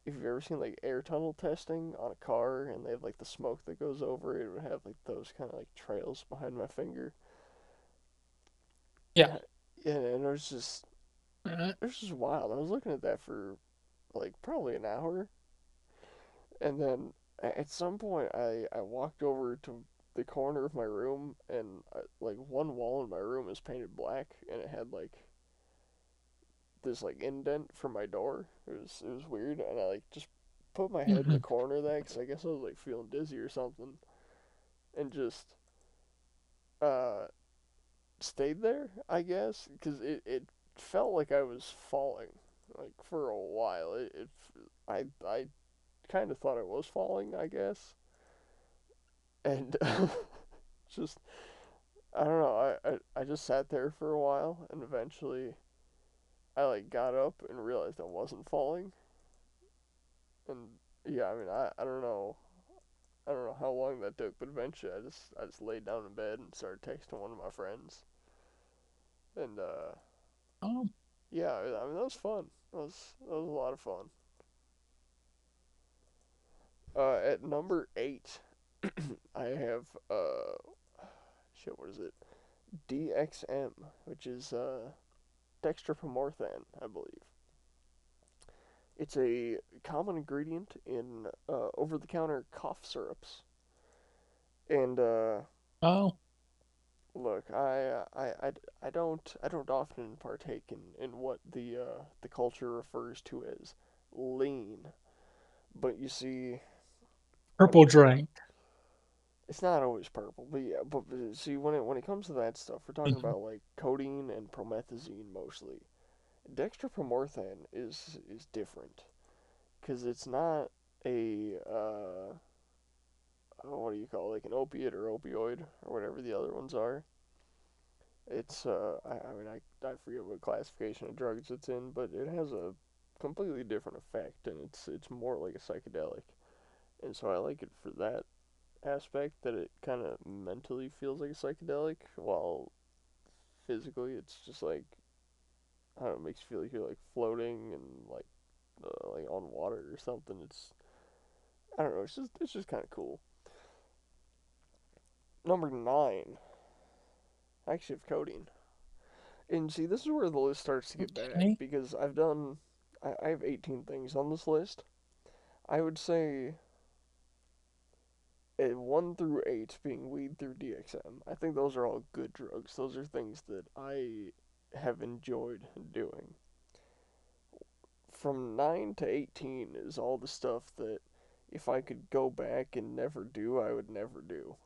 if you've ever seen like air tunnel testing on a car and they have like the smoke that goes over it, it would have like those kind of like trails behind my finger. Yeah. And and Uh, it was just wild. I was looking at that for like probably an hour, and then at some point I walked over to the corner of my room, and like one wall in my room is painted black, and it had like this like indent for my door. It was weird, and I like just put my head in the mhm. corner of that because I guess I was like feeling dizzy or something, and just uh stayed there, I guess, because it felt like I was falling like for a while. I kind of thought I was falling, I guess, and just I don't know. I just sat there for a while, and eventually I like got up and realized I wasn't falling, and yeah, I mean I don't know. I don't know how long that took, but eventually I just laid down in bed and started texting one of my friends, and Oh, yeah, I mean that was fun. That was a lot of fun. At number eight, I have shit. What is it? DXM, which is dextromorphan, I believe. It's a common ingredient in over-the-counter cough syrups. And oh, look, I don't often partake in what the culture refers to as lean, but you see, when purple drink. it's not always purple, but yeah, but see when it comes to that stuff, we're talking Mhm. about like codeine and promethazine mostly. Dextromorphan is different because it's not a what do you call it, like an opiate or opioid or whatever the other ones are. It's I mean I forget what classification of drugs it's in, but it has a completely different effect, and it's more like a psychedelic, and so I like it for that aspect, that it kind of mentally feels like a psychedelic while physically it's just like I don't know, it makes you feel like you're like floating and like like on water or something. I don't know. It's just kind of cool. Number 9, I actually have codeine. And see, this is where the list starts to get bad Okay. because I have 18 things on this list. I would say 1 through 8 being weed through DXM. I think those are all good drugs. Those are things that I have enjoyed doing. From 9 to 18 is all the stuff that if I could go back and never do, I would never do.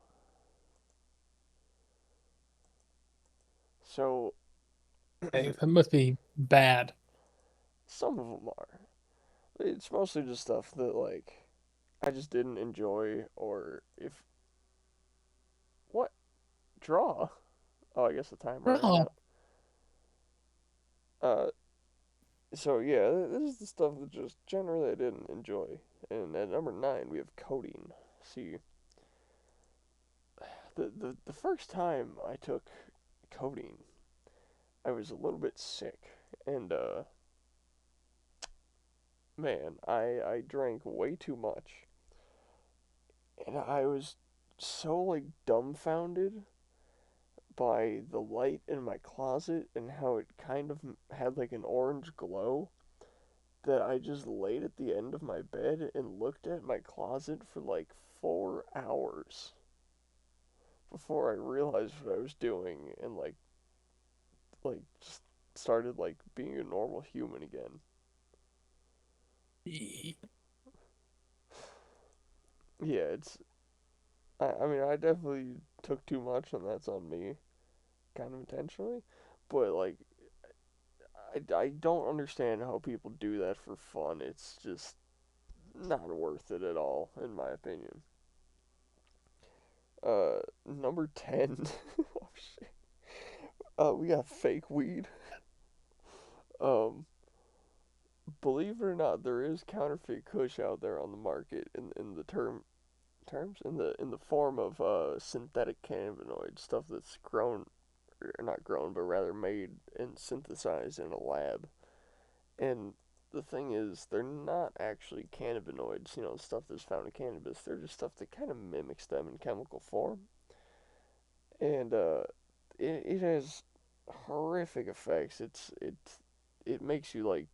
So, Hey, that must be bad. some of them are. It's mostly just stuff that, like, I just didn't enjoy, or if. What? Draw? Oh, I guess the timer ran Oh, out. Uh, so yeah, this is the stuff that just generally I didn't enjoy. And at number 9, we have codeine. See, the first time I took codeine, I was a little bit sick, and man, I drank way too much, and I was so like dumbfounded by the light in my closet and how it kind of had like an orange glow that I just laid at the end of my bed and looked at my closet for like 4 hours before I realized what I was doing and just started like being a normal human again. e- Yeah, I mean I definitely took too much and that's on me, kind of intentionally, but like I don't understand how people do that for fun. It's just not worth it at all, in my opinion. Number 10. Oh shit. We got fake weed. Um, believe it or not, there is counterfeit Kush out there on the market in the terms in the form of synthetic cannabinoids, stuff that's grown or not grown, but rather made and synthesized in a lab. And the thing is, they're not actually cannabinoids, stuff that's found in cannabis. They're just stuff that kind of mimics them in chemical form. And it has horrific effects. It makes you like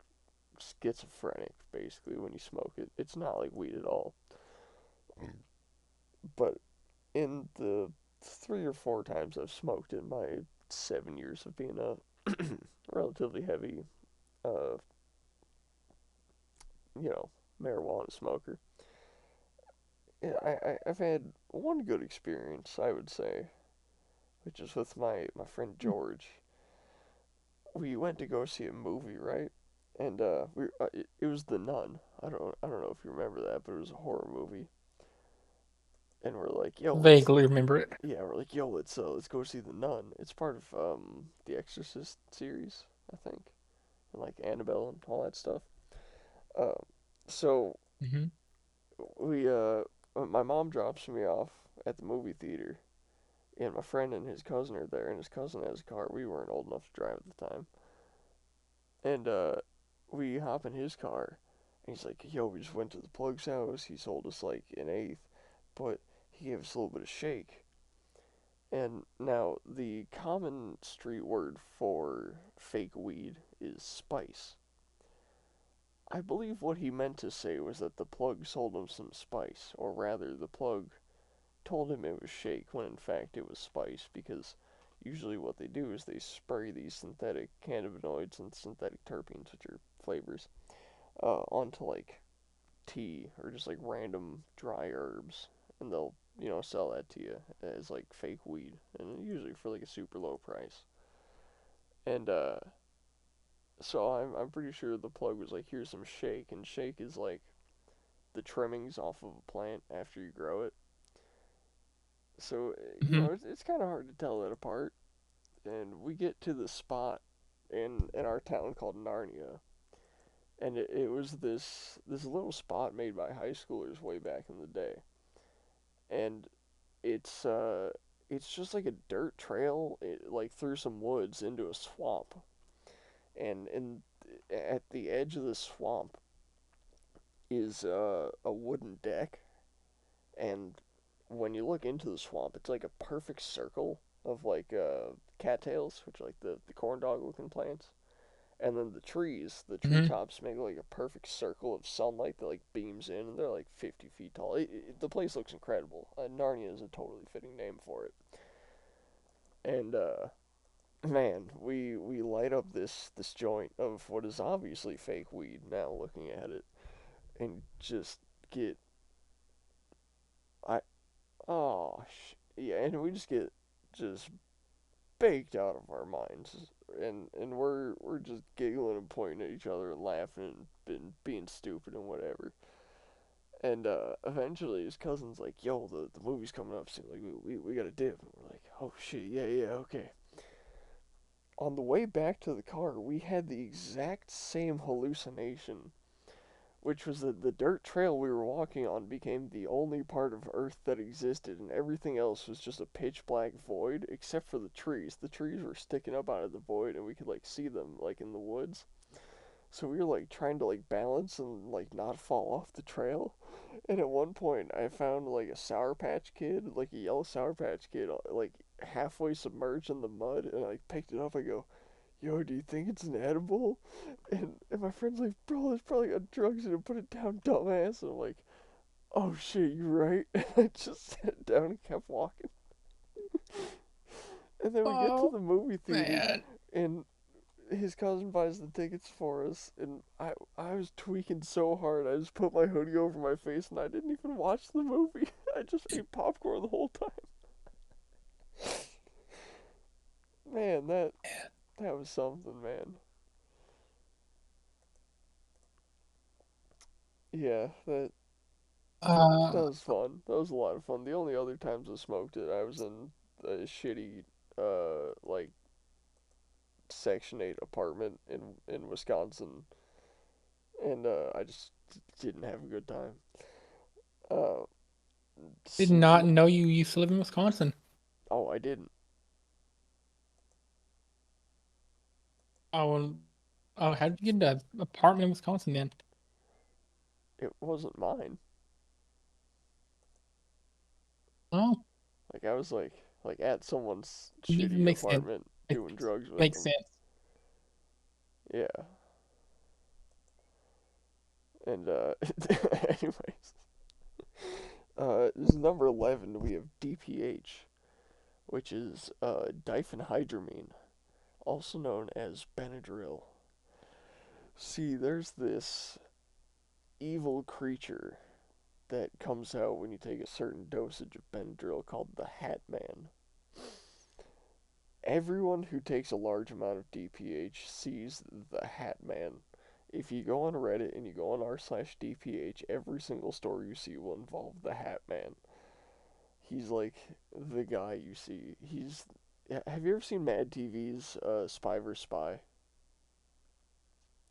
schizophrenic basically when you smoke it. It's not like weed at all. But in the 3 or 4 times I've smoked in my 7 years of being a relatively heavy, uh, you know, marijuana smoker, yeah, I've had one good experience, I would say, which is with my friend George. We went to go see a movie, right? And it was The Nun. I don't know if you remember that, but it was a horror movie. And we're like, yo, let's vaguely remember it. yeah, we're like, yo, let's go see The Nun. It's part of the Exorcist series, I think, and like Annabelle and all that stuff. Um, so Hmm. we my mom drops me off at the movie theater, and my friend and his cousin are there, and his cousin has a car. We weren't old enough to drive at the time, and we hop in his car, and he's like, "Yo, we just went to the plug's house. He sold us like an eighth, but he gave us a little bit of shake." And now the common street word for fake weed is spice. I believe what he meant to say was that the plug sold him some spice, or rather, the plug told him it was shake when in fact it was spice, because usually what they do is they spray these synthetic cannabinoids and synthetic terpenes, which are flavors, onto like tea or just like random dry herbs, and they'll sell that to you as like fake weed, and usually for like a super low price. And so I'm pretty sure the plug was like, here's some shake, and shake is like the trimmings off of a plant after you grow it. So Hmm. it's kind of hard to tell that apart. And we get to the spot in our town called Narnia, and it was this little spot made by high schoolers way back in the day, and it's it's just like a dirt trail, like through some woods into a swamp, and at the edge of the swamp is a wooden deck, and when you look into the swamp, it's like a perfect circle of like cattails, which are like the corn dog looking plants. And then the Hmm. treetops make like a perfect circle of sunlight that like beams in, and they're like 50 feet tall. The place looks incredible. Narnia is a totally fitting name for it. And man, we light up this joint of what is obviously fake weed now, looking at it, and just get I yeah, and we just get just baked out of our minds, and we're just giggling and pointing at each other and laughing and being stupid and whatever. And eventually his cousin's like, "Yo, the movie's coming up soon. Like we got to dip." And we're like, "Oh shit, yeah, okay." On the way back to the car, we had the exact same hallucination, which was that the dirt trail we were walking on became the only part of Earth that existed, and everything else was just a pitch black void, except for the trees. The trees were sticking up out of the void, and we could like see them like in the woods. So we were like trying to like balance and like not fall off the trail. And at one point, I found like a Sour Patch Kid, like a yellow Sour Patch Kid, like halfway submerged in the mud, and I like, picked it up. I go, "Yo, do you think it's an edible?" And my friend's like, "Bro, it's probably got drugs in it. Put it down, dumbass." And I'm like, "Oh shit, you're right." And I just sat down and kept walking. And then we get to Oh the movie theater, man. and his cousin buys the tickets for us, and I was tweaking so hard. I just put my hoodie over my face, and I didn't even watch the movie. I just ate popcorn the whole time. Man, that was something, man. Yeah, that Uh, was fun. That was a lot of fun. The only other times I smoked it, I was in a shitty, like Section 8 apartment in Wisconsin, and I just didn't have a good time. Uh, did some not people. know you used to live in Wisconsin. Oh, I didn't. Oh, oh, how did you get an apartment in Wisconsin then? It wasn't mine. Oh, Like I was like at someone's it shitty makes sense. apartment It doing drugs with makes them. sense. Yeah. And anyways, this is number 11. We have DPH, which is diphenhydramine, also known as Benadryl. See, there's this evil creature that comes out when you take a certain dosage of Benadryl called the Hat Man. Everyone who takes a large amount of DPH sees the Hat Man. If you go on Reddit and you go on r/DPH, every single story you see will involve the Hat Man. He's like the guy you see. Have you ever seen Mad TV's Spy vs. Spy?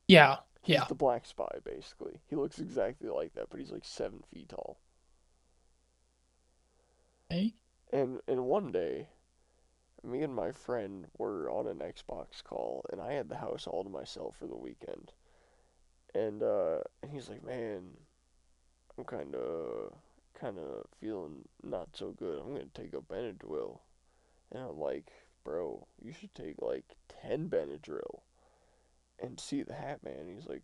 Yeah, He's yeah. the black spy, basically. He looks exactly like that, but he's like 7 feet tall. Hey, And one day, me and my friend were on an Xbox call, and I had the house all to myself for the weekend. And he's like, "Man, I'm kind of feeling not so good. I'm gonna take a Benadryl." And I'm like, "Bro, you should take like 10 Benadryl and see the Hat Man." He's like,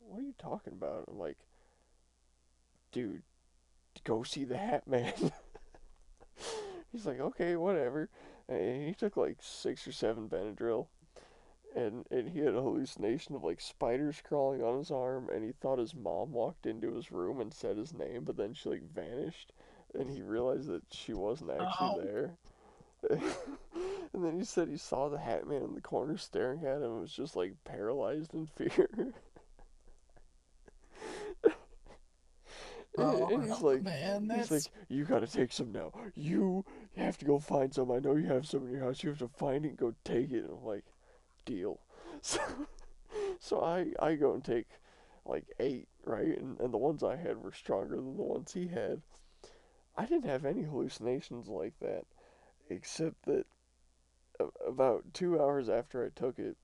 "What are you talking about?" I'm like, "Dude, go see the Hat Man." He's like, "Okay, whatever." And he took like 6 or 7 Benadryl, and he had a hallucination of like spiders crawling on his arm, and he thought his mom walked into his room and said his name, but then she like vanished, and he realized that she wasn't actually oh, there. And then he said he saw the Hat Man in the corner staring at him and was just like paralyzed in fear. oh And no, man, he's like, that's "You gotta take some now. You have to go find some. I know you have some in your house. You have to find it and go take it." And I'm like, "Deal." So, so I go and take like 8, right? And the ones I had were stronger than the ones he had. I didn't have any hallucinations like that, except that about 2 hours after I took it,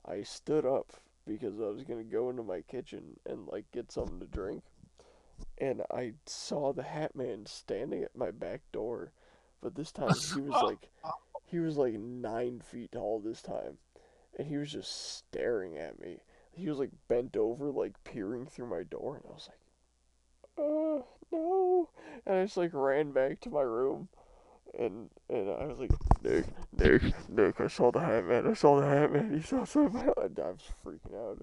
I stood up because I was gonna go into my kitchen and like get something to drink, and I saw the Hat Man standing at my back door, but this time he was like 9 feet tall this time, and he was just staring at me. He was like bent over, like peering through my door, and I was like, no, and I just like ran back to my room. And I was like, Nick, I saw the Hat Man. I saw the Hat Man. He saw something. I was freaking out.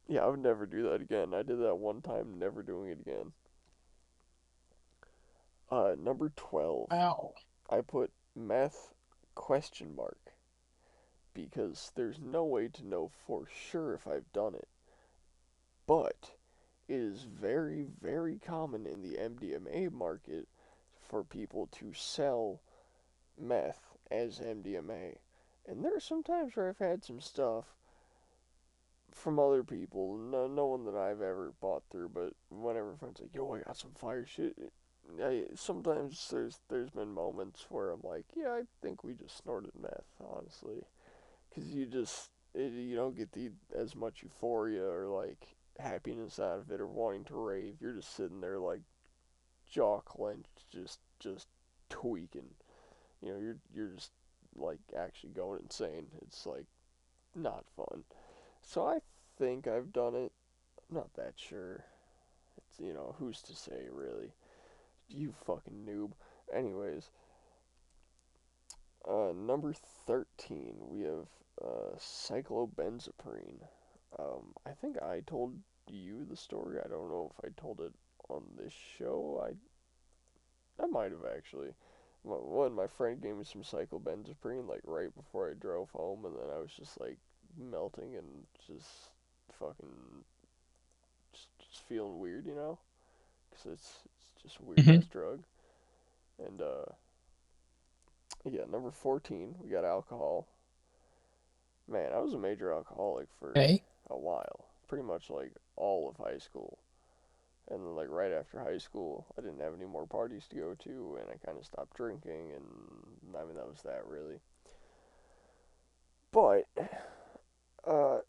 Yeah, I would never do that again. I did that one time, never doing it again. Number 12. Wow. I put meth question mark because there's no way to know for sure if I've done it. But it is very, very common in the MDMA market for people to sell meth as MDMA. And there are some times where I've had some stuff from other people, no one that I've ever bought through, but whenever friends like, yo, I got some fire shit. Sometimes there's been moments where I'm like, yeah, I think we just snorted meth, honestly, because you don't get as much euphoria or like happiness out of it or wanting to rave. You're just sitting there like jaw clenched, just tweaking. You're just like actually going insane. It's like not fun. So I think I've done it. I'm not that sure. It's who's to say really? You fucking noob. Anyways, number 13 we have cyclobenzaprine. I think I told you the story. I don't know if I told it on this show. I might have actually. When my friend gave me some cyclobenzaprine like right before I drove home, and then I was just like melting and just fucking just feeling weird, because it's just a weird Hmm. ass drug. And yeah, number 14 we got alcohol. Man, I was a major alcoholic for Okay. a while, pretty much like all of high school. And then like right after high school, I didn't have any more parties to go to, and I kind of stopped drinking, and I mean that was that really. But uh,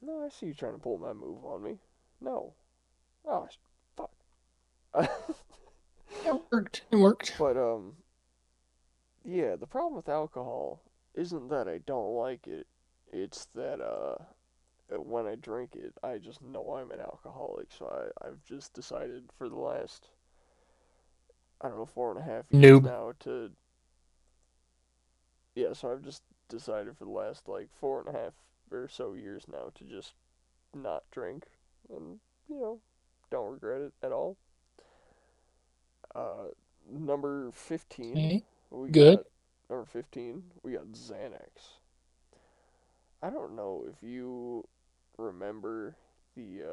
no, I see you trying to pull my move on me. No, oh fuck. It worked. It worked. But yeah, the problem with alcohol isn't that I don't like it. It's that when I drink it, I just know I'm an alcoholic. So I've just decided for the last, I don't know, 4.5 years Noob. now to, yeah, so I've just decided for the last like 4.5 or so years now to just not drink, and you know, don't regret it at all. Uh, number 15, Okay. we Good. got number 15, we got Xanax. I don't know if you remember the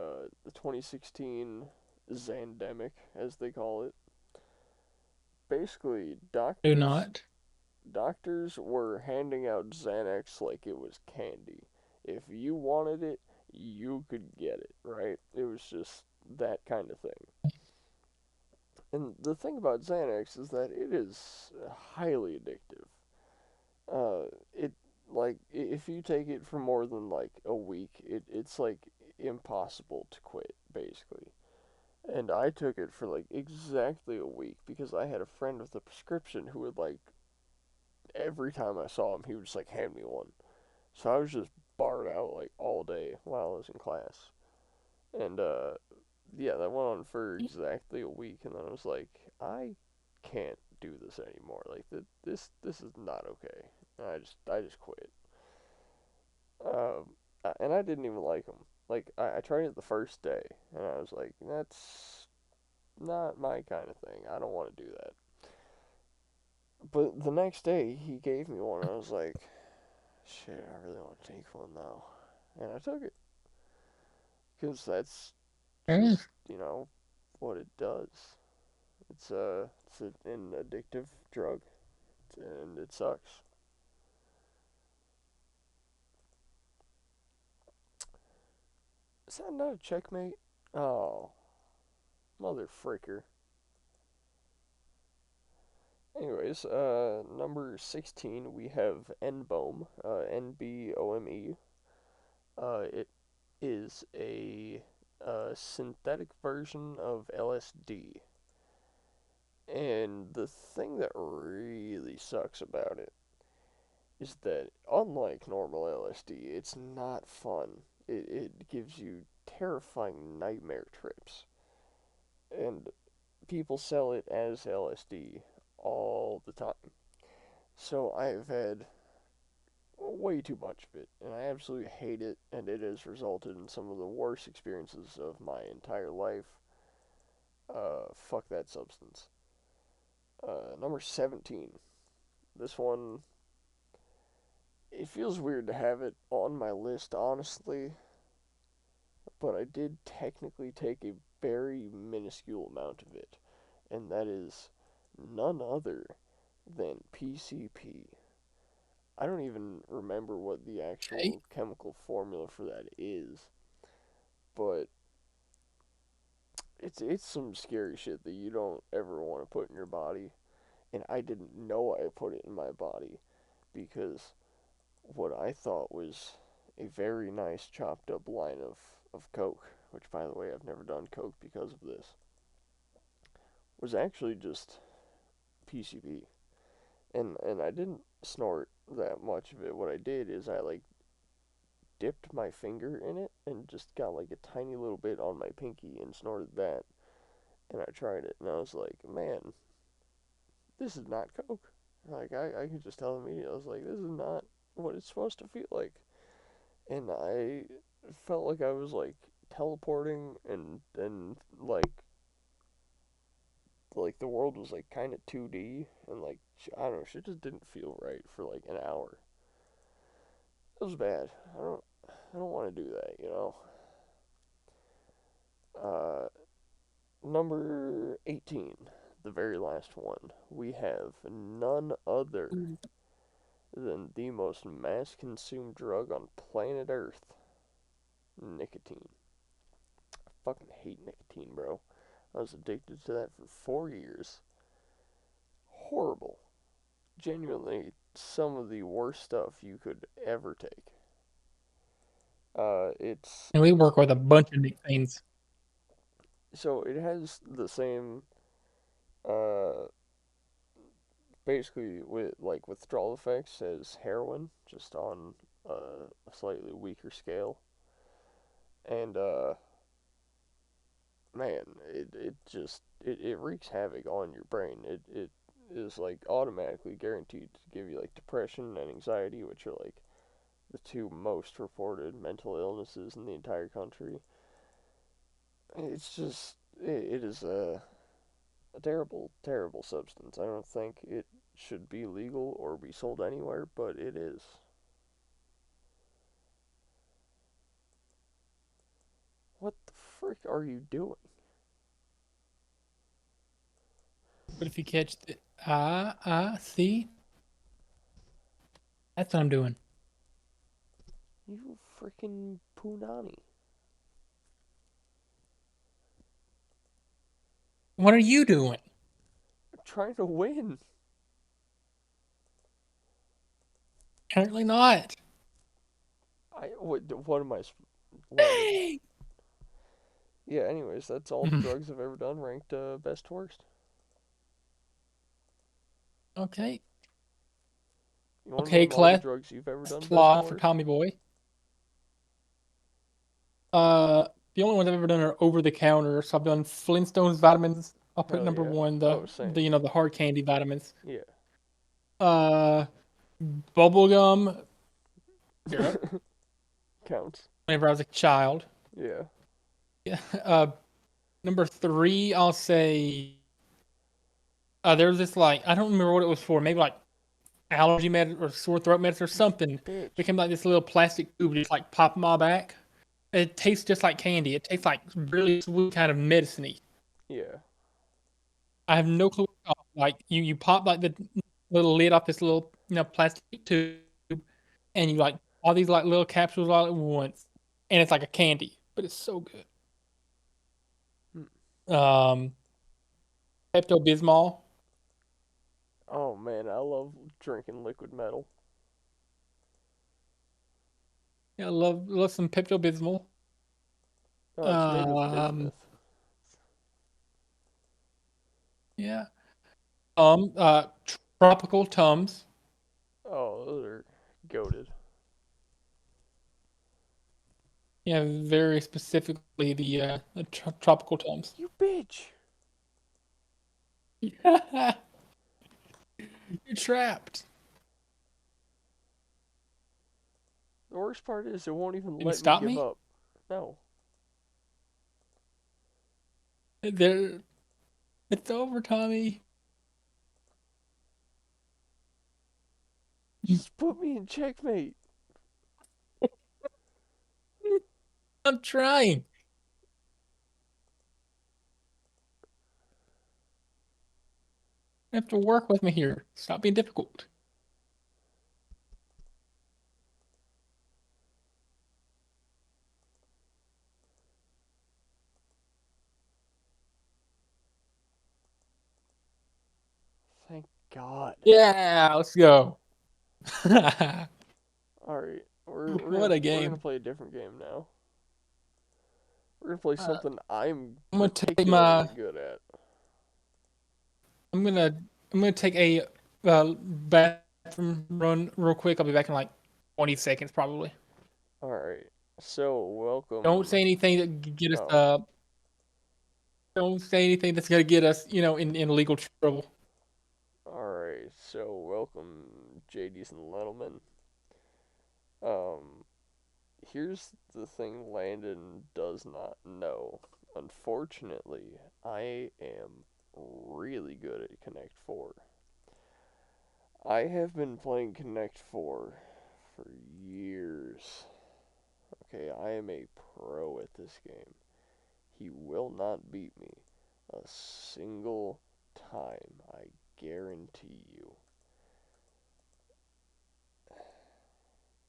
2016 Zandemic, as they call it. Basically, Do doctors not. doctors were handing out Xanax like it was candy. If you wanted it, you could get it, right? It was just that kind of thing. And the thing about Xanax is that it is highly addictive. It like if you take it for more than like a week, it's like impossible to quit basically. And I took it for like exactly a week because I had a friend with a prescription who would like every time I saw him, he would just like hand me one. So I was just barred out like all day while I was in class. And yeah, that went on for exactly a week, and then I was like, I can't do this anymore. Like this is not okay. And I just quit. And I didn't even like them. Like I tried it the first day, and I was like, that's not my kind of thing. I don't want to do that. But the next day, he gave me one, and I was like, shit, I really want to take one now. And I took it. Because that's There it just, is. what it does. It's an addictive drug, and it sucks. Is that not a checkmate? Oh, mother fricker. Anyways, number 16, we have Nbome, Nbome. It is a synthetic version of LSD. And the thing that really sucks about it is that, unlike normal LSD, it's not fun. It gives you terrifying nightmare trips. And people sell it as LSD all the time. So I've had way too much of it, and I absolutely hate it, and it has resulted in some of the worst experiences of my entire life. Fuck that substance. Number 17. This one, it feels weird to have it on my list, honestly, but I did technically take a very minuscule amount of it, and that is none other than PCP. I don't even remember what the Okay. actual chemical formula for that is, but it's some scary shit that you don't ever want to put in your body. And I didn't know I put it in my body because what I thought was a very nice chopped up line of coke, which by the way I've never done coke because of this, was actually just PCB. And I didn't snort that much of it. What I did is I like dipped my finger in it and just got like a tiny little bit on my pinky and snorted that. And I tried it and I was like, man, this is not coke. Like I could just tell immediately. I was like, this is not what it's supposed to feel like. And I felt like I was like teleporting and like the world was like kind of 2D and like I don't know, shit just didn't feel right for like an hour. It was bad. I don't want to do that, you know. Uh, Number 18, the very last one. We have none other Ooh. than the most mass-consumed drug on planet Earth, nicotine. I fucking hate nicotine, bro. I was addicted to that for 4 years. Horrible. Genuinely, some of the worst stuff you could ever take. It's And we work with a bunch of nicknames. so it has the same, uh, basically with like withdrawal effects as heroin, just on a slightly weaker scale. And man, it wreaks havoc on your brain. It is like automatically guaranteed to give you like depression and anxiety, which are like the two most reported mental illnesses in the entire country. It's just it is a terrible, terrible substance. I don't think it should be legal or be sold anywhere, but it is. What the frick are you doing? But if you catch the see, that's what I'm doing. You freaking punani. What are you doing? I'm trying to win. Apparently not. What am I? What? Hey. Yeah. Anyways, that's all the drugs I've ever done ranked best worst. Okay. You want to Okay, name all the class drugs you've ever done best and plot for worst? Tommy Boy. The only ones I've ever done are over the counter. So I've done Flintstones vitamins. I'll put Hell number yeah. one, Oh, the same. the hard candy vitamins. Yeah. Uh, Bubblegum syrup. Counts. Whenever I was a child. Yeah. Yeah. Number three, I'll say. There was this like I don't remember what it was for. Maybe like allergy med or sore throat medicine or something. Bitch. Became like this little plastic tube, just like pop my back. It tastes just like candy. It tastes like really sweet kind of medicine-y. Yeah. I have no clue what it's called. Like you pop like the little lid off this little plastic tube, and you like all these like little capsules all at once, and it's like a candy, but it's so good. Hmm. Um, Pepto Bismol. Oh man, I love drinking liquid metal. Yeah, I love some Pepto Bismol. Oh, it's made with Um, bismuth. yeah. Tropical Tums. Oh, those are goated. Yeah, very specifically the tropical Tums. You bitch! You're trapped. The worst part is it won't even Can you let me stop give me? up. No. There, it's over, Tommy. Just put me in checkmate. I'm trying. You have to work with me here. Stop being difficult. Thank God. Yeah, let's go. All right, we're What gonna a we're gonna game. play a different game now. We're gonna play Uh, something I'm I'm gonna take my. particularly good at. I'm gonna. I'm gonna take a bathroom run real quick. I'll be back in like 20 seconds probably. All right. So Don't welcome. say anything that could get us. Oh, Don't say anything that's gonna get us, in legal trouble. all right. So welcome, JD's and Lettleman. Um, Here's the thing Landon does not know. Unfortunately, I am really good at Connect 4. I have been playing Connect 4 for years. Okay, I am a pro at this game. He will not beat me a single time, I guarantee you.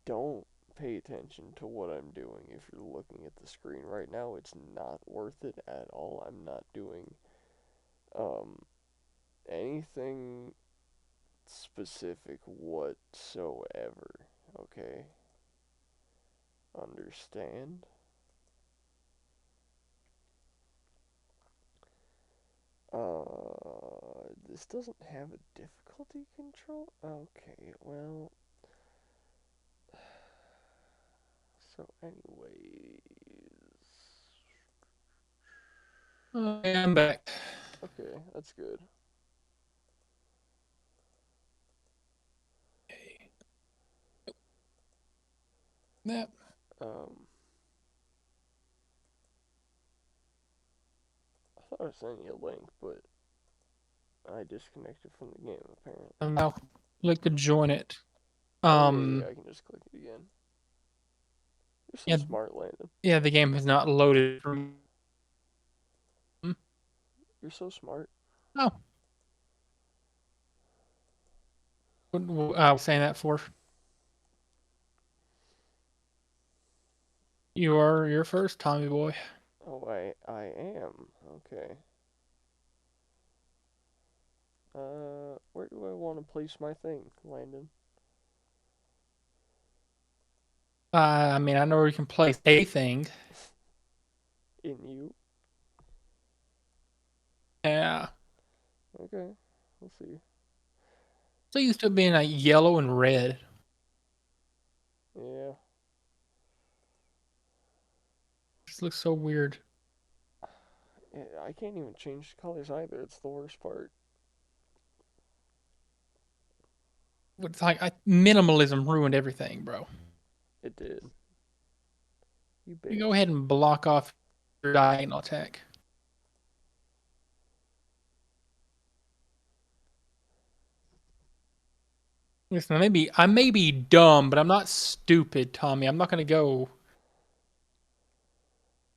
Don't pay attention to what I'm doing if you're looking at the screen right now. It's not worth it at all. I'm not doing um, anything specific whatsoever. Okay? Understand? This doesn't have a difficulty control? Okay, well. So, anyways. Okay, I'm back. Okay, that's good. Okay. Yep. Um, I thought I sent you a link, but I disconnected from the game apparently. I'm now click to join it. Oh yeah, yeah, Um, I can just click it again. You're so yeah, smart, Landon. yeah, the game has not loaded for me. You're so smart. Oh, what I was saying that for. You're first, Tommy boy. Oh, I am. Okay. Where do I want to place my thing, Landon? I mean, I know where you can place a thing. In you? Yeah. Okay. We'll see. So used to being like yellow and red. Yeah. This looks so weird. I can't even change the colors either. It's the worst part. It's like minimalism ruined everything, bro. It did. You You go bitch. ahead and block off your diagonal attack. Listen, I may be dumb, but I'm not stupid, Tommy. I'm not gonna go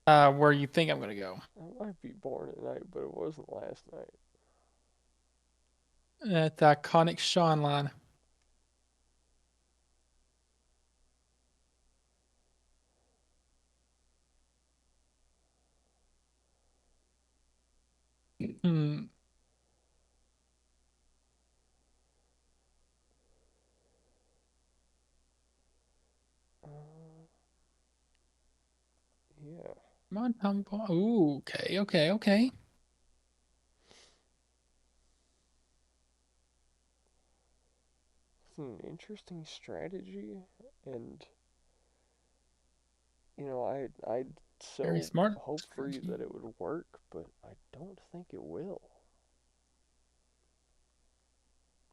where you think I'm gonna go. I might be born at night, but it wasn't last night. At the iconic Sean line. Hmm. Come on, Tommy Boy. Ooh, okay, okay, okay. It's an interesting strategy, and I'd Very so smart hope for you strategy. that it would work, but I don't think it will.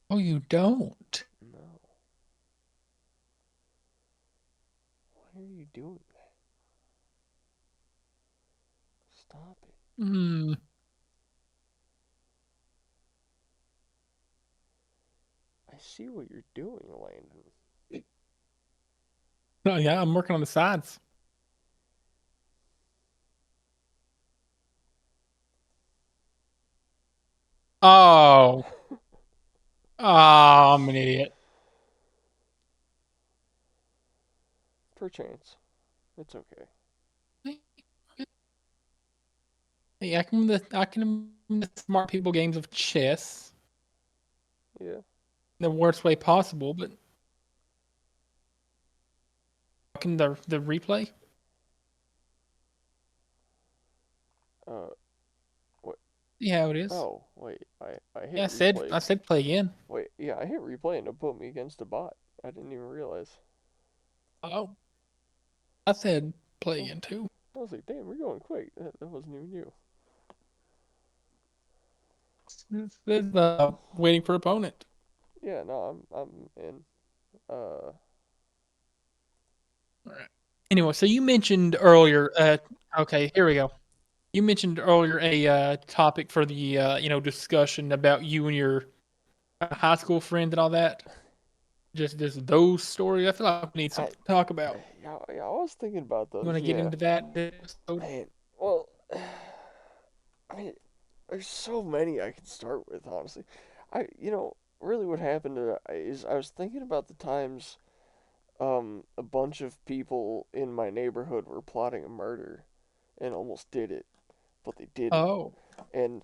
Oh, you don't. No. Why are you doing that? Stop it. Hmm. I see what you're doing, Landon. Oh, yeah, I'm working on the sides. Oh, oh, I'm an idiot. Perchance. It's okay. Hey, I can win the smart people games of chess Yeah. in the worst way possible, but can the replay? Uh, what? Yeah, it is. Oh, wait. I Yeah, hit replay. I said play again. Wait, yeah, I hit replay and it put me against a bot. I didn't even realize. Oh, I said play Oh, again too. I was like, damn, we're going quick. That wasn't even you. This is waiting for opponent. Yeah, no, I'm in. Uh, All right. Anyway, so you mentioned earlier. Okay, here we go. You mentioned earlier a topic for the discussion about you and your high school friend and all that. Just those stories. I feel like we need I, something to talk about. yeah, I was thinking about You want those. to get Yeah, into that episode? man. Well, I mean, there's so many I could start with, honestly. Really what happened is I was thinking about the times a bunch of people in my neighborhood were plotting a murder and almost did it, but they didn't. Oh, And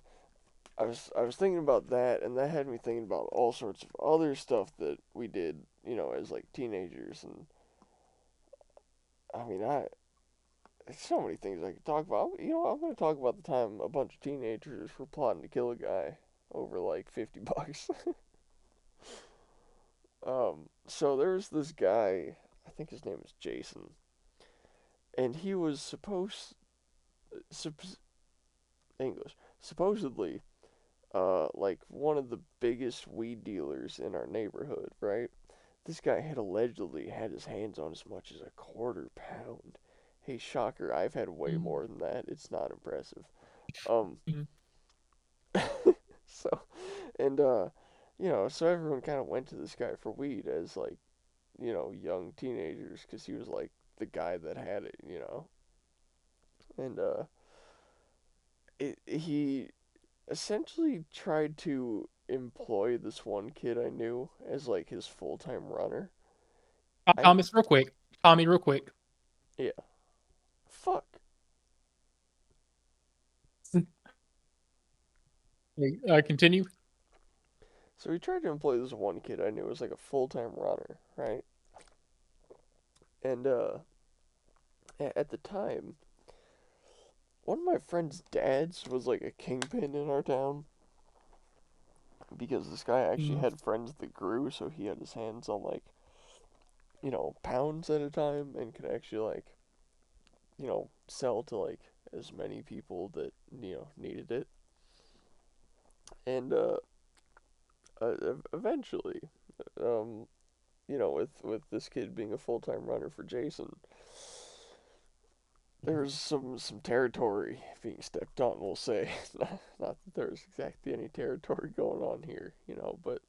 I was thinking about that, and that had me thinking about all sorts of other stuff that we did, as like teenagers. And I mean, there's so many things I could talk about. I'm gonna talk about the time a bunch of teenagers were plotting to kill a guy over like $50. So there's this guy, I think his name is Jason, and he was supp- English, supposedly, like one of the biggest weed dealers in our neighborhood, right? This guy had allegedly had his hands on as much as a quarter pound. Hey, shocker, I've had way mm, more than that. It's not impressive. Um, mm, so, and, so everyone kind of went to this guy for weed as, like, young teenagers because he was, like, the guy that had it. And, he essentially tried to employ this one kid I knew as, like, his full-time runner. I, Thomas, real quick. Tommy, real quick. yeah, fuck. Continue. So he tried to employ this one kid I knew as, like, a full-time runner, right? And, at the time, one of my friend's dads was, like, a kingpin in our town because this guy actually Mm, had friends that grew, so he had his hands on, like, pounds at a time and could actually, like, sell to, like, as many people that, needed it. And, eventually, um, with this kid being a full-time runner for Jason, there's some territory being stepped on, we'll say. Not that there's exactly any territory going on here, but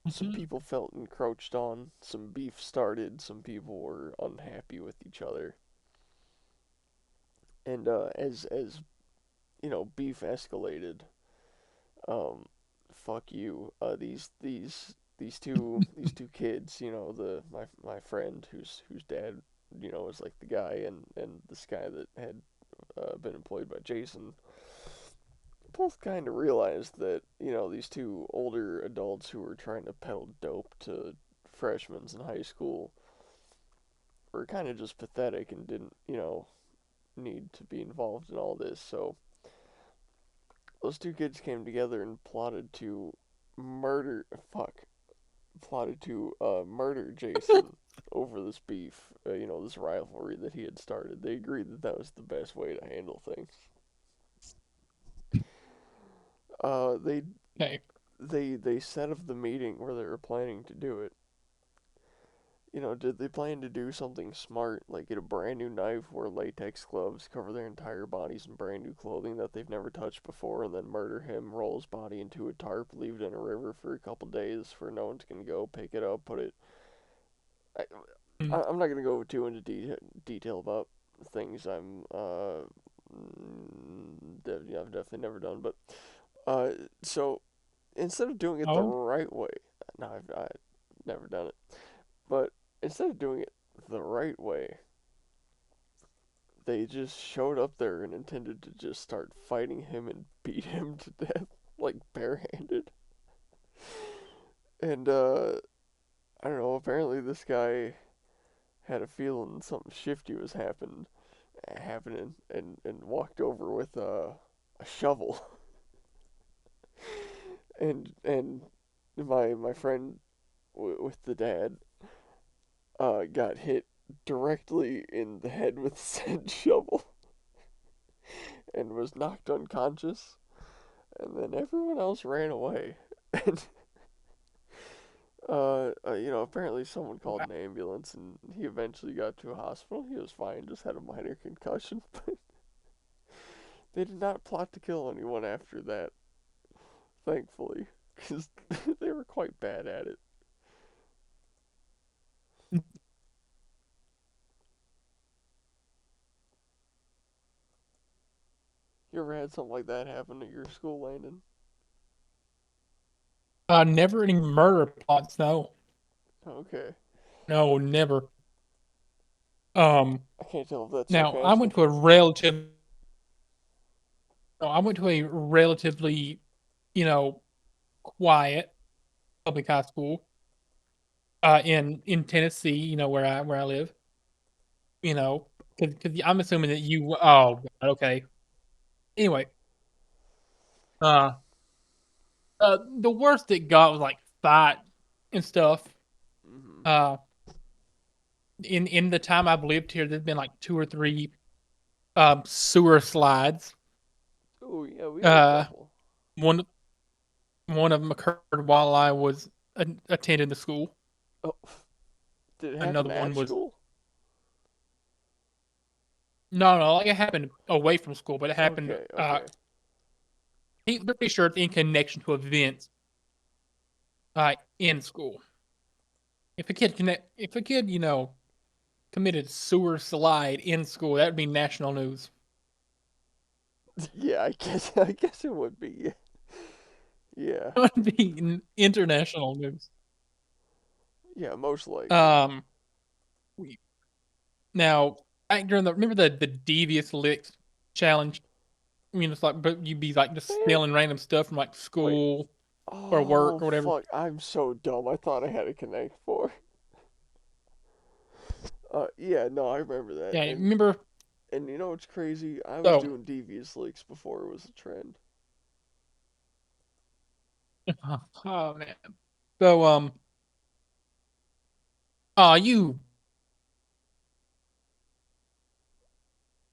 some mhm, people felt encroached on, some beef started, some people were unhappy with each other. And as beef escalated, um, fuck you. These two kids, my friend whose dad, was like the guy, and this guy that had been employed by Jason, both kind of realized that these two older adults who were trying to peddle dope to freshmen in high school were kind of just pathetic and didn't need to be involved in all this. So those two kids came together and plotted to murder. Fuck. Plotted to murder Jason over this beef. This rivalry that he had started. They agreed that that was the best way to handle things. Uh, they Okay. they set up the meeting where they were planning to do it. Did they plan to do something smart, like get a brand new knife, wear latex gloves, cover their entire bodies in brand new clothing that they've never touched before, and then murder him, roll his body into a tarp, leave it in a river for a couple days where no one's gonna go pick it up, put it. I, Mm. I'm not gonna go too into detail about things I've definitely never done, but so instead of doing it the Oh. right way, no, I've never done it. But instead of doing it the right way, they just showed up there and intended to just start fighting him and beat him to death, like barehanded. And I don't know. Apparently, this guy had a feeling something shifty was happening, and walked over with a shovel. And my friend with the dad got hit directly in the head with said shovel and was knocked unconscious. And then everyone else ran away. And apparently someone called Wow. an ambulance, and he eventually got to a hospital. He was fine, just had a minor concussion. But they did not plot to kill anyone after that, thankfully, because they were quite bad at it. You ever had something like that happen at your school, Landon? Never any murder plots. No, Okay. no, never. Um, I can't tell if that's Now I went sarcastic. to a relative. No, I went to a relatively, you know, quiet public high school. In Tennessee. Where I live. Because I'm assuming that you. Oh, God, okay. Anyway, uh, the worst it got was like fight and stuff. Hmm. Uh, in the time I've lived here, there's been like two or three sewer slides. Oh, yeah, we had a Uh, couple. one one of them occurred while I was attending the school. Oh, did it happen Another at one was school? no, like it happened away from school, but it happened. Okay, okay. They're pretty sure it's in connection to events in school. If a kid, committed sewer slide in school, that would be national news. Yeah, I guess it would be. Yeah. It would be international news. Yeah, most likely. Um, we- Now, back during remember the devious licks challenge? I mean, it's like, but you'd be like just Man, stealing random stuff from like wait. school or Oh, work or whatever. fuck. I'm so dumb. I thought I had a Connect 4. Yeah, no, I remember that. Yeah, And remember? and you know what's crazy? I was So, doing devious leaks before it was a trend. oh man. So, you,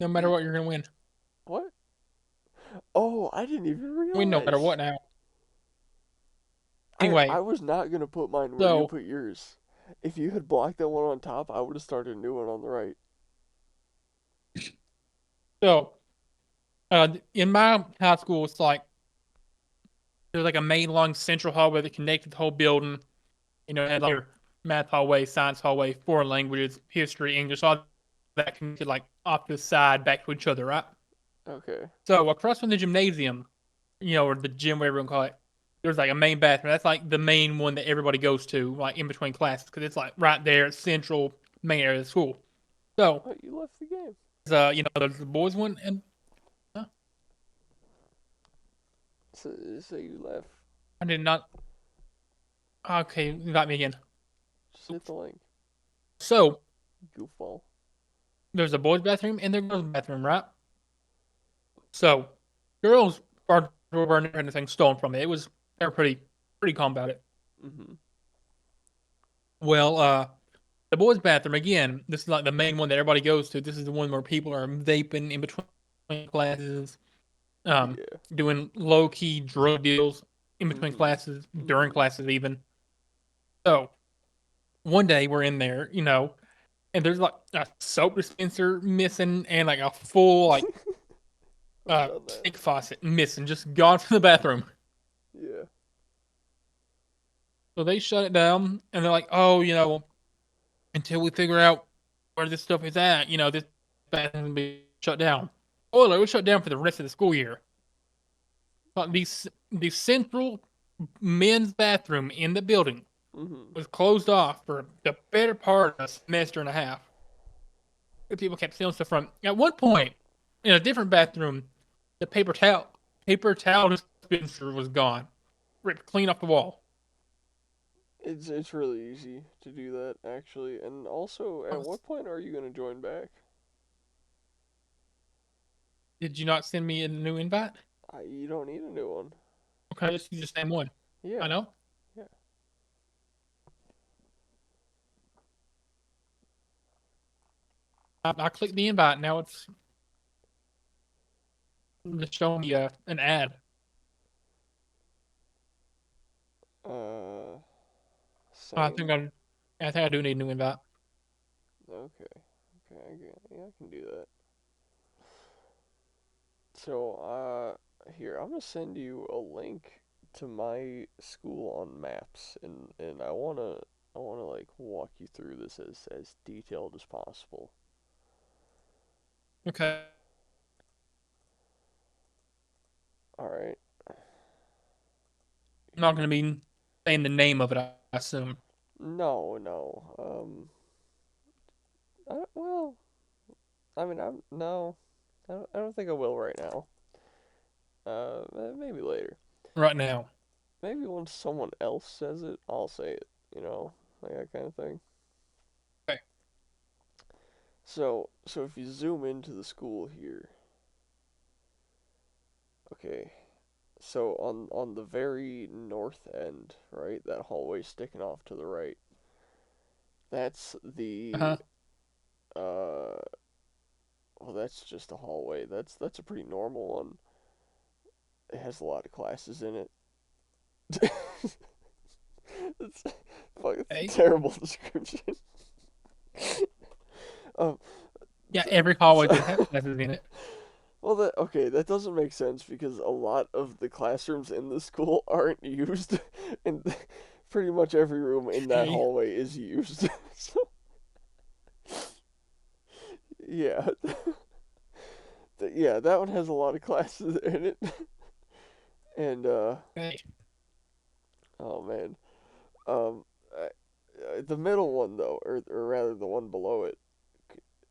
no matter Y- what, you're gonna win. What? Oh, I didn't even Win no matter realize. what now. I Anyway, was not gonna put mine where you so, put yours. If you had blocked that one on top, I would have started a new one on the right. so, in my high school, it's like there's like a main long central hallway that connected the whole building. It had like your math hallway, science hallway, foreign languages, history, English, all that connected like off to the side back to each other, right? Okay. So across from the gymnasium, or the gym, whatever you want to call it, there's like a main bathroom. That's like the main one that everybody goes to, like in between classes, because it's like right there, it's central main area of the school. So, Oh, you left the game. there's the boys one, and uh, So you left. I did not. Okay, invite me again. Just hit the link. So, Goofball. there's a boys' bathroom and there's a girls' bathroom, right? So, girls are were never anything stolen from it. It was they were pretty calm about it. Mm-hmm. Well, the boys' bathroom again. This is like the main one that everybody goes to. This is the one where people are vaping in between classes, um, Yeah. doing low key drug deals in between Mm-hmm. classes, during Mm-hmm. classes even. So one day we're in there, and there's like a soap dispenser missing and like a full like I've done that. sink faucet missing, just gone from the bathroom. Yeah. So they shut it down and they're like, oh, until we figure out where this stuff is at, this bathroom will be shut down. Oh, it was shut down for the rest of the school year. But the central men's bathroom in the building Mm-hmm. was closed off for the better part of a semester and a half. People kept stealing stuff from. At one point, in a different bathroom, the paper towel dispenser was gone, ripped clean off the wall. It's really easy to do that actually. And also, at what point are you gonna join back? Did you not send me a new invite? You don't need a new one. Okay, let's use the same one. I Yeah. know. Yeah. I clicked the invite. Now it's showing me an ad. Uh, I think same. I do need a new invite. Okay. Okay. Yeah, I can do that. So, here I'm gonna send you a link to my school on Maps, and I wanna like walk you through this as detailed as possible. Okay. All right. I'm not Here. going to be saying the name of it, I assume. No, no. Well, I mean, I'm no. I don't think I will right now. Maybe later. Right now. Maybe when someone else says it, I'll say it. Like that kind of thing. Okay. So if you zoom into the school here, okay. So on the very north end, right, that hallway sticking off to the right, that's the Uh-huh. uh well, that's just a hallway. That's a pretty normal one. It has a lot of classes in it. It's it's a Okay. terrible description. Um, Yeah, so, every hallway so that has classes in it. well, that doesn't make sense because a lot of the classrooms in the school aren't used, and pretty much every room in that Okay. hallway is used. So yeah, yeah, that one has a lot of classes in it, and Okay. oh man, um, the middle one though, or rather the one below it,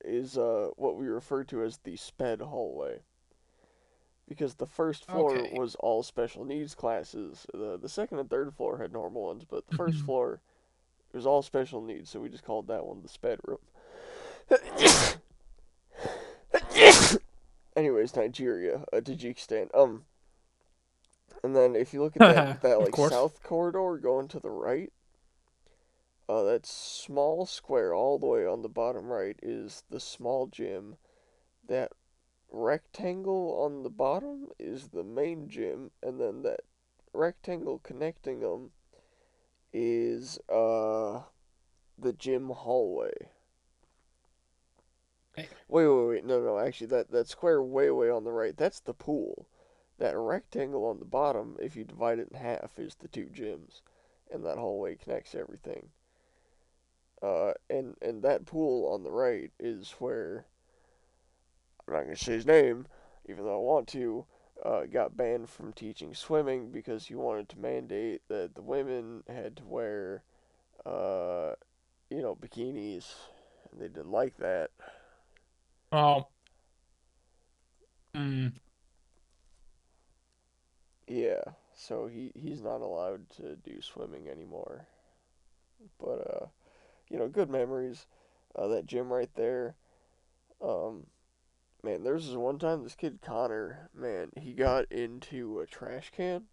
is what we refer to as the sped hallway. Because the first floor Okay. was all special needs classes. The second and third floor had normal ones, but the first Mhm. floor was all special needs, so we just called that one the sped room. Anyways, Nigeria, Tajikistan. And then if you look at that Of like course. south corridor going to the right, that small square all the way on the bottom right is the small gym. That rectangle on the bottom is the main gym, and then that rectangle connecting them is the gym hallway. Okay. Wait. No. Actually, that square way on the right, that's the pool. That rectangle on the bottom, if you divide it in half, is the two gyms, and that hallway connects everything. And that pool on the right is where I'm not gonna say his name, even though I want to. Got banned from teaching swimming because he wanted to mandate that the women had to wear, uh, bikinis, and they didn't like that. Oh. Mm. Yeah, so he's not allowed to do swimming anymore. But good memories. That gym right there. Um, Man, there was this one time this kid Connor, man, he got into a trash can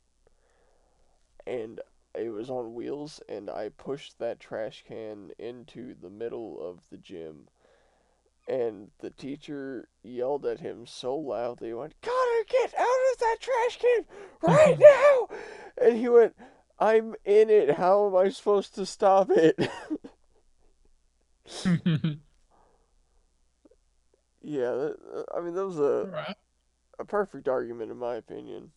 and it was on wheels, and I pushed that trash can into the middle of the gym. And the teacher yelled at him so loudly, he went, Connor, get out of that trash can right now! And he went, I'm in it. How am I supposed to stop it? Yeah, I mean, that was Right. a perfect argument, in my opinion.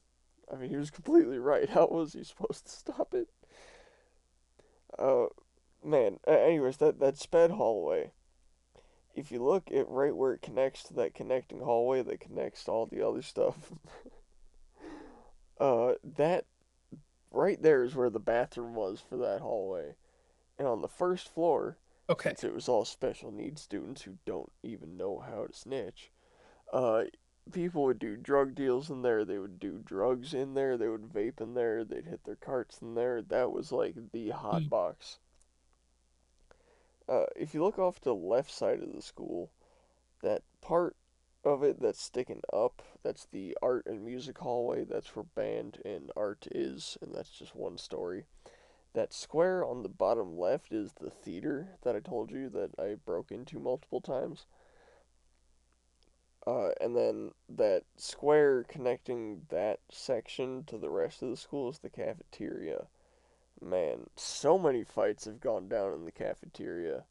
I mean, he was completely right. How was he supposed to stop it? Uh, Man. Anyways, that sped hallway. If you look at right where it connects to that connecting hallway that connects to all the other stuff, that right there is where the bathroom was for that hallway. And on the first floor, Okay. since it was all special needs students who don't even know how to snitch, uh, people would do drug deals in there. They would do drugs in there. They would vape in there. They'd hit their carts in there. That was like the hot box. If you look off to the left side of the school, that part of it that's sticking up, that's the art and music hallway. That's where band and art is, and that's just one story. That square on the bottom left is the theater that I told you that I broke into multiple times. And then that square connecting that section to the rest of the school is the cafeteria. Man, so many fights have gone down in the cafeteria.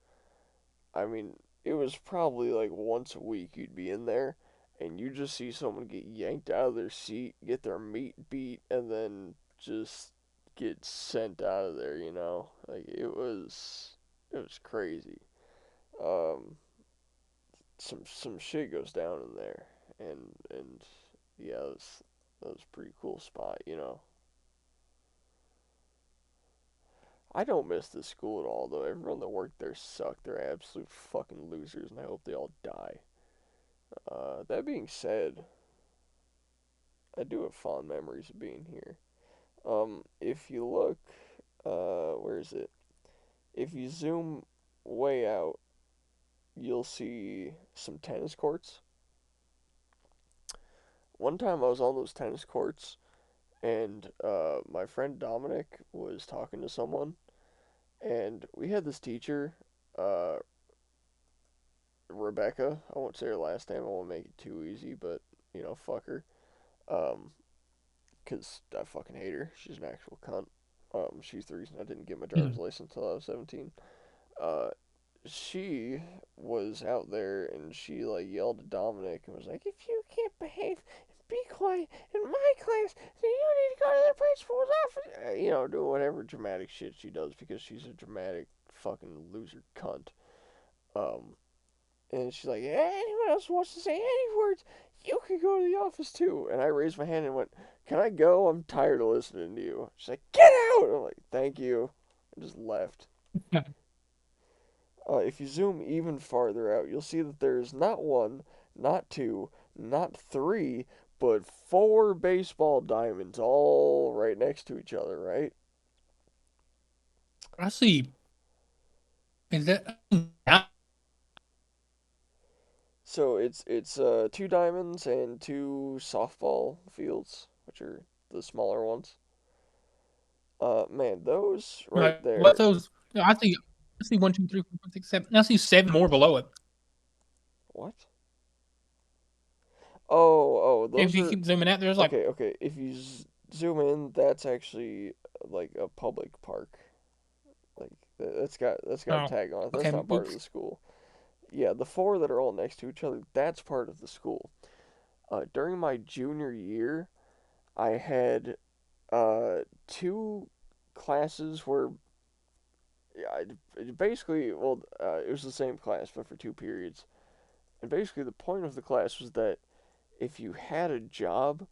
I mean, it was probably like once a week you'd be in there and you just see someone get yanked out of their seat, get their meat beat, and then just get sent out of there, you know? Like it was crazy. Um some shit goes down in there, and yeah, that was a pretty cool spot, you know. I don't miss this school at all though. Everyone that worked there sucked. They're absolute fucking losers, and I hope they all die. That being said, I do have fond memories of being here. If you look, where is it? If you zoom way out, you'll see some tennis courts. One time I was on those tennis courts, and my friend Dominic was talking to someone, and we had this teacher, uh, Rebecca. I won't say her last name. I won't make it too easy, but fuck her. Um, 'Cause I fucking hate her. She's an actual cunt. She's the reason I didn't get my driver's license until I was 17. Uh, she was out there and she like yelled at Dominic and was like, "If you can't behave and be quiet in my class, then you need to go to the principal's office." Doing whatever dramatic shit she does because she's a dramatic fucking loser cunt. Um, and she's like, anyone else wants to say any words, you can go to the office too. And I raised my hand and went, can I go? I'm tired of listening to you. She's like, get out! I'm like, thank you. And just left. If you zoom even farther out, you'll see that there's not one, not two, not three, but four baseball diamonds all right next to each other, right? I see. Is that So it's two diamonds and two softball fields, which are the smaller ones. Man, those right like what there. those? No, I see one, two, three, four, five, six, seven. I see seven more below it. What? Oh, If those you are keep zooming out, there's like okay. Okay, if you zoom in, that's actually like a public park. Like that's got a oh, tag on it. That's okay, not part of oops. the school. Yeah, the four that are all next to each other, that's part of the school. During my junior year, I had two classes where yeah, basically, well, it was the same class but for two periods. And basically, the point of the class was that if you had a job,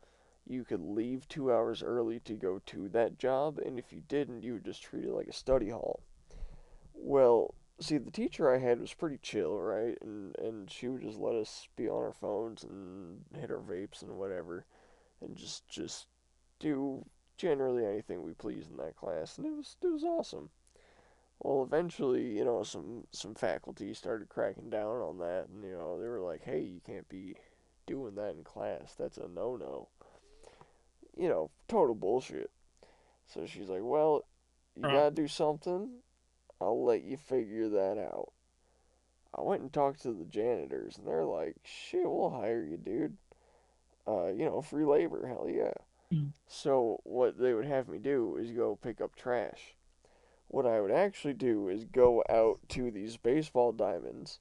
you could leave 2 hours early to go to that job, and if you didn't, you would just treat it like a study hall. Well, see, the teacher I had was pretty chill, right? And she would just let us be on our phones and hit our vapes and whatever, and just do generally anything we please in that class, and it was awesome. Well, eventually, some faculty started cracking down on that, and they were like, "Hey, you can't be doing that in class. That's a no-no." Total bullshit. So she's like, "Well, you Right. gotta do something. I'll let you figure that out." I went and talked to the janitors, and they're like, "Shit, we'll hire you, dude. Free labor, hell yeah." Mm. So what they would have me do is go pick up trash. What I would actually do is go out to these baseball diamonds,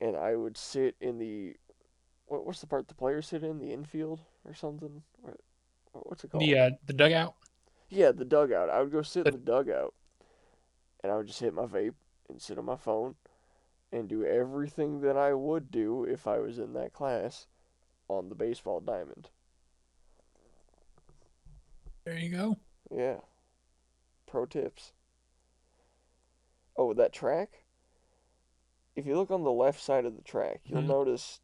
and I would sit in the what's the part the players sit in, the infield or something? What's it called? The dugout. Yeah, the dugout. I would go sit in The, the dugout, and I would just hit my vape and sit on my phone and do everything that I would do if I was in that class on the baseball diamond. there you go. Yeah, pro tips. Oh, that track? If you look on the left side of the track, you'll Hmm. notice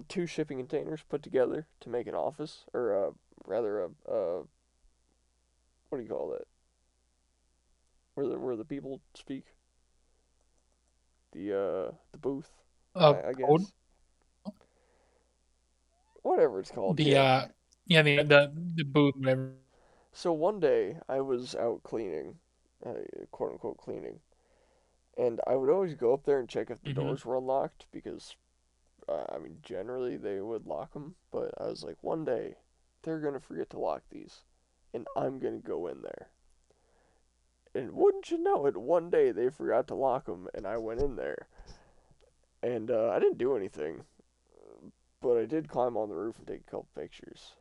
two shipping containers put together to make an office, or rather what do you call that? Where the people speak, the booth, I Hold guess, whatever it's called. the Yeah. yeah the booth whatever. So one day I was out cleaning, quote unquote cleaning, and I would always go up there and check if the Hmm. doors were unlocked because I mean generally they would lock them, but I was like one day they're gonna forget to lock these, and I'm gonna go in there. And wouldn't you know it, one day they forgot to lock them, and I went in there, and I didn't do anything, but I did climb on the roof and take a couple pictures,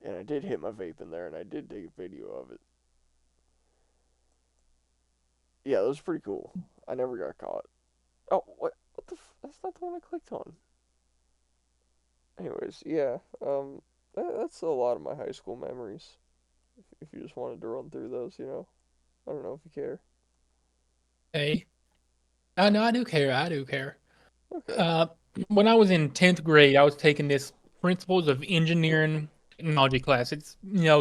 and I did hit my vape in there, and I did take a video of it. Yeah, that was pretty cool. I never got caught. Oh, what? What the? That's not the one I clicked on. Anyways, yeah. That's a lot of my high school memories. If you just wanted to run through those. I don't know if you care. Hey, I know I do care. I do care. Okay. Uh, when I was in 10th grade, I was taking this Principles of Engineering Technology class. It's,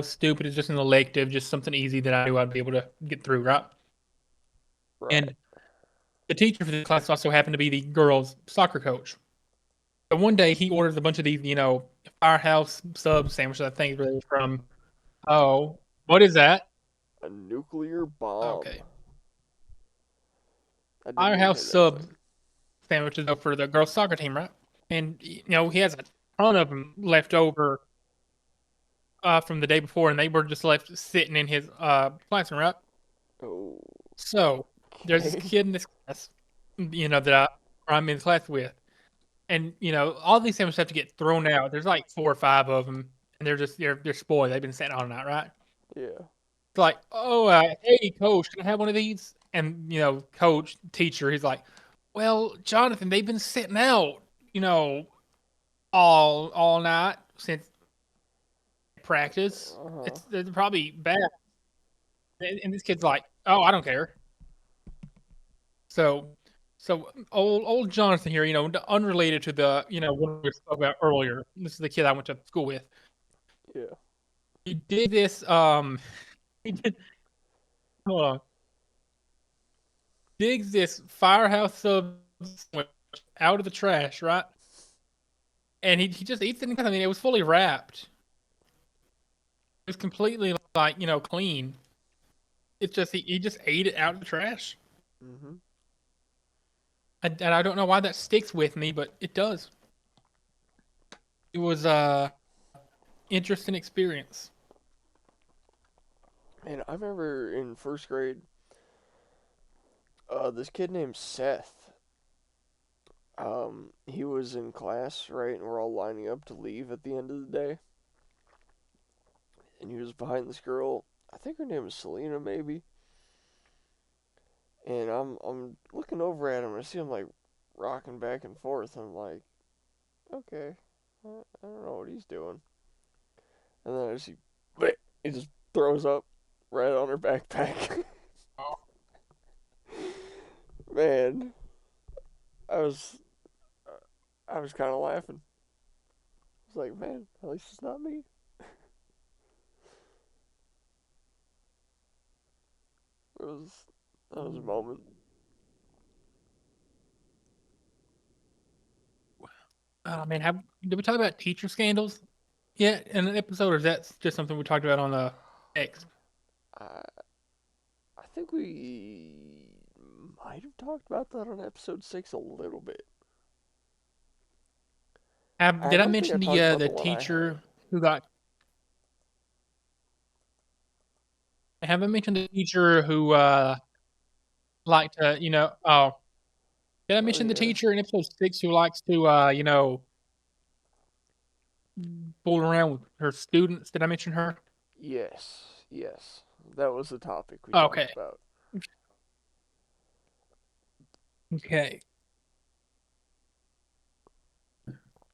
stupid. It's just an elective, just something easy that I knew I'd be able to get through, right? Right. And the teacher for this class also happened to be the girls' soccer coach. So one day he orders a bunch of these, firehouse sub sandwiches. I think they're from, oh, what is that? A nuclear bomb. Okay. I didn't even Firehouse hear that sub thing. sandwiches though for the girls' soccer team, right? And, he has a ton of them left over from the day before, and they were just left sitting in his classroom, right? Oh, So there's this okay. kid in this class, that I'm in class with, and all these sandwiches have to get thrown out. There's like 4 or 5 of them, and they're spoiled. They've been sitting all night, right? Yeah. It's like, oh, hey, coach, can I have one of these? And coach, teacher, he's like, well, Jonathan, they've been sitting out, you know, all night since practice. Uh huh. They're probably bad. And this kid's like, oh, I don't care. So, so old Jonathan here, unrelated to the, one we spoke about earlier. This is the kid I went to school with. Yeah. He did this. He did. Hold on. Digs this firehouse sub sandwich out of the trash, right? And he just eats it. I mean, it was fully wrapped. It was completely like clean. It's just he just ate it out of the trash. Mhm. And I don't know why that sticks with me, but it does. It was interesting experience. And I remember in first grade, this kid named Seth. He was in class, right, and we're all lining up to leave at the end of the day, and he was behind this girl. I think her name was Selena, maybe. And I'm looking over at him, and I see him like rocking back and forth. I'm like, okay, I don't know what he's doing. And then I see, bleh, he just throws up right on her backpack. Man, I was I was kind of laughing. I was like, man, at least it's not me. That was a moment. Oh man, did we talk about teacher scandals yet in an episode, or is that just something we talked about on the X? I I think we might have talked about that on episode 6 a little bit. I Did I don't think I mention talked about the the one I had. teacher who got? Have I mentioned the teacher who liked to, Oh, did I Oh mention the yeah. teacher in episode 6 who likes to, fool around with her students? Did I mention her? Yes. Yes. That was the topic we Okay. talked about. Okay.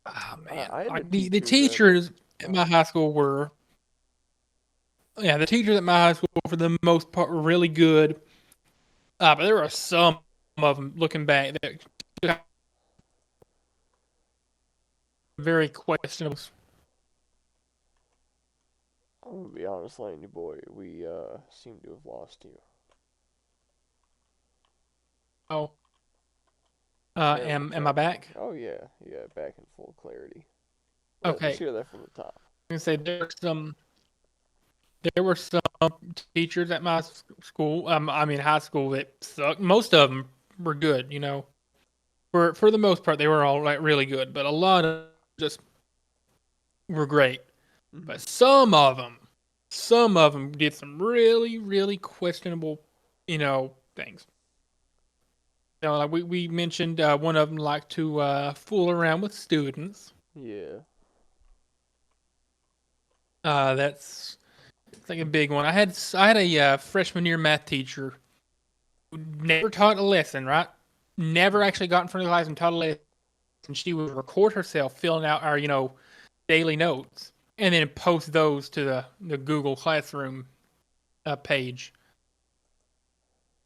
Oh man, I had a like the teacher that. teachers at my Oh. high school were, yeah, the teachers at my high school for the most part were really good. But there are some of them looking back that are very questionable. I'm gonna be honest, Landy boy. We seem to have lost you. Oh, There we am I go. back? Oh yeah, yeah, back in full clarity. Let's Okay, hear that from the top. I can say there were some teachers at my school. I mean high school that sucked. Most of them were good. For the most part, they were all like really good, but a lot of them just were great. Hmm. But some of them did some really, really questionable, things. Like we mentioned, one of them liked to fool around with students. Yeah. That's it's like a big one. I had a freshman year math teacher who never taught a lesson, right? Never Hmm. actually got in front of the class and taught a lesson. She would record herself filling out our, daily notes and then post those to the Google Classroom page.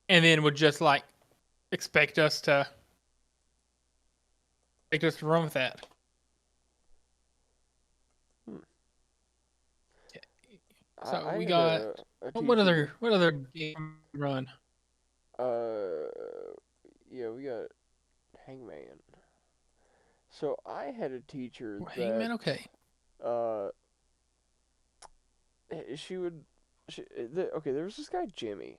And then would just like expect us to run with that. Hmm. So I we had got a what teacher. other game run? Uh, yeah, we got Hangman. So I had a teacher that Hangman, okay. uh she would okay, there was this guy Jimmy.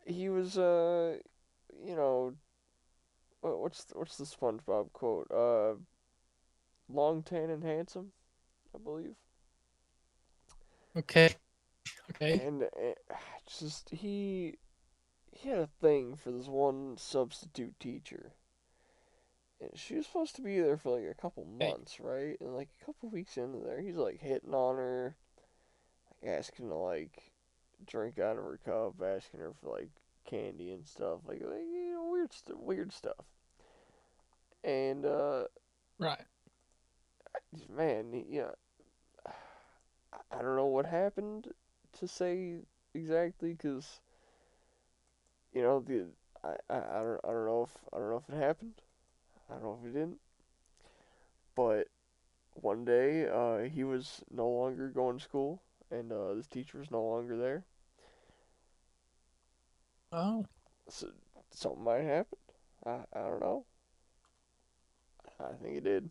He was you know what's the SpongeBob quote? Long, tan, and handsome, I believe. Okay. Okay. And just he had a thing for this one substitute teacher. And she was supposed to be there for like a couple Okay. months, right? And like a couple weeks into there, he's like hitting on her, like asking to like drink out of her cup, asking her for like candy and stuff, like weird stuff. And Right. man, I don't know what happened to say exactly, cause the I don't know if it happened. I don't know if it didn't. But one day, he was no longer going to school, and this teacher was no longer there. Oh. So something might happen. I don't know. I think it did.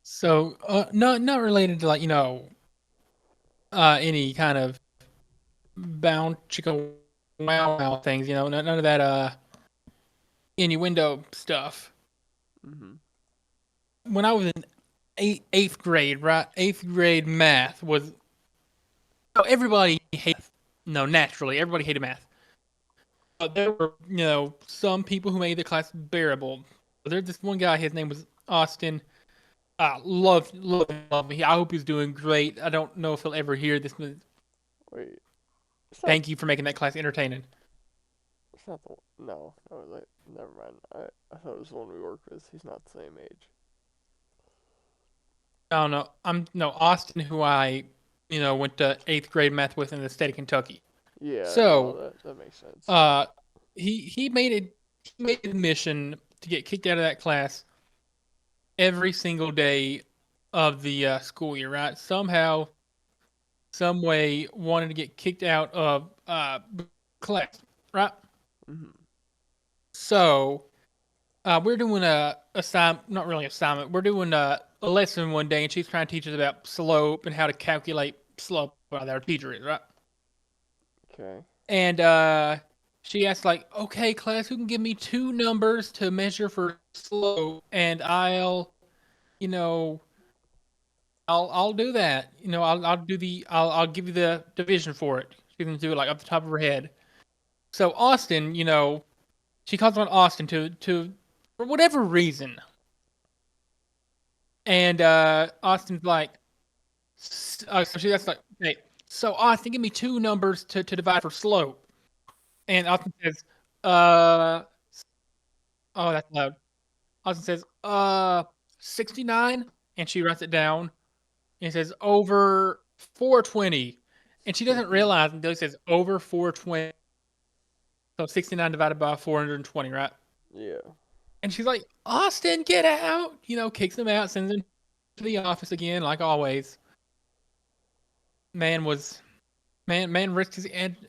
So, not related to like any kind of bound chicken wow things. None of that innuendo stuff. Mhm. When I was in eighth grade, right? Eighth grade math was everybody hated. No, naturally, everybody hated math. But there were some people who made the class bearable. There's this one guy. His name was Austin. Love him. I hope he's doing great. I don't know if he'll ever hear this. Wait, it's not. Thank you for making that class entertaining. It's not the one. No, no. Never mind. I thought it was the one we work with. He's not the same age. Oh no, I'm no Austin, who I went to eighth grade math with in the state of Kentucky. Yeah, no, So, that makes sense. uh, he made a mission to get kicked out of that class every single day of the school year, right? Somehow, some way, wanted to get kicked out of class, right? Mhm. So we're doing a assignment, not really assignment. We're doing a lesson one day, and she's trying to teach us about slope and how to calculate slope. While our teacher is right, Okay. and she asked like, "Okay, class, who can give me two numbers to measure for slope, and you know, I'll do that. I'll give you the division for it. She can do it like off the top of her head." So Austin, she calls on Austin to for whatever reason, and Austin's like, so she that's like, hey, so Austin, give me two numbers to divide for slope, and Austin says, uh, oh that's loud. Austin says, 69, and she writes it down. And it says over 420. And she doesn't realize until he says over 420. So 69 divided by 420, right? Yeah. And she's like, Austin, get out. Kicks him out, sends him to the office again, like always. Man was man risked his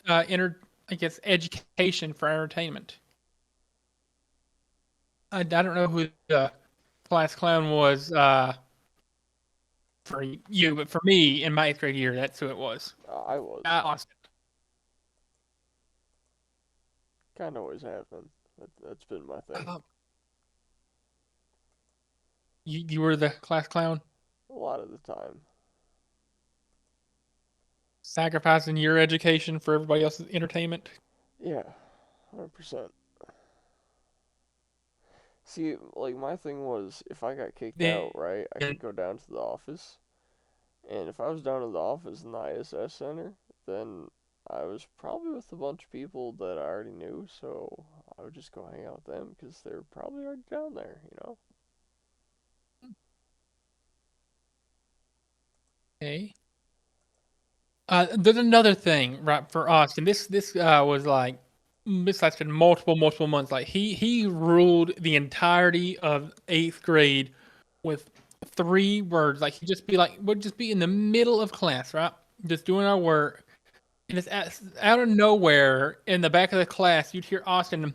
I guess education for entertainment. I don't know who the class clown was for you, but for me in my eighth grade year, that's who it was. I was. Austin. Kind of always have been. That's been my thing. Uh, you were the class clown, A lot of the time. sacrificing your education for everybody else's entertainment. Yeah. 100%. See, like my thing was if I got kicked Then out, right, I could go down to the office. And if I was down at the office in the ISS center, then I was probably with a bunch of people that I already knew, so I would just go hang out with them because they're probably already down there, you know? okay. There's another thing, right, for us, and this was like this lasted multiple months. Like he ruled the entirety of eighth grade with three words. Like he'd just be like, we'd just be in the middle of class, right, just doing our work, and it's out of nowhere in the back of the class, you'd hear Austin,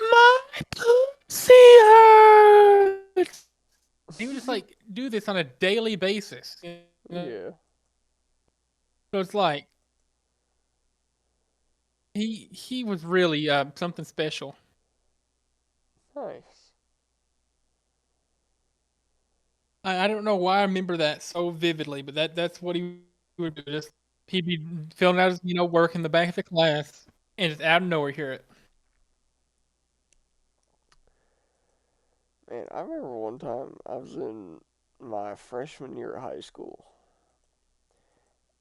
my pussy hurts. He would just like do this on a daily basis. Yeah. So it's like he was really something special. Nice. I don't know why I remember that so vividly, but that's what he would do. Just he'd be filling out his work in the back of the class, and just out of nowhere hear it. Man, I remember one time I was in my freshman year of high school,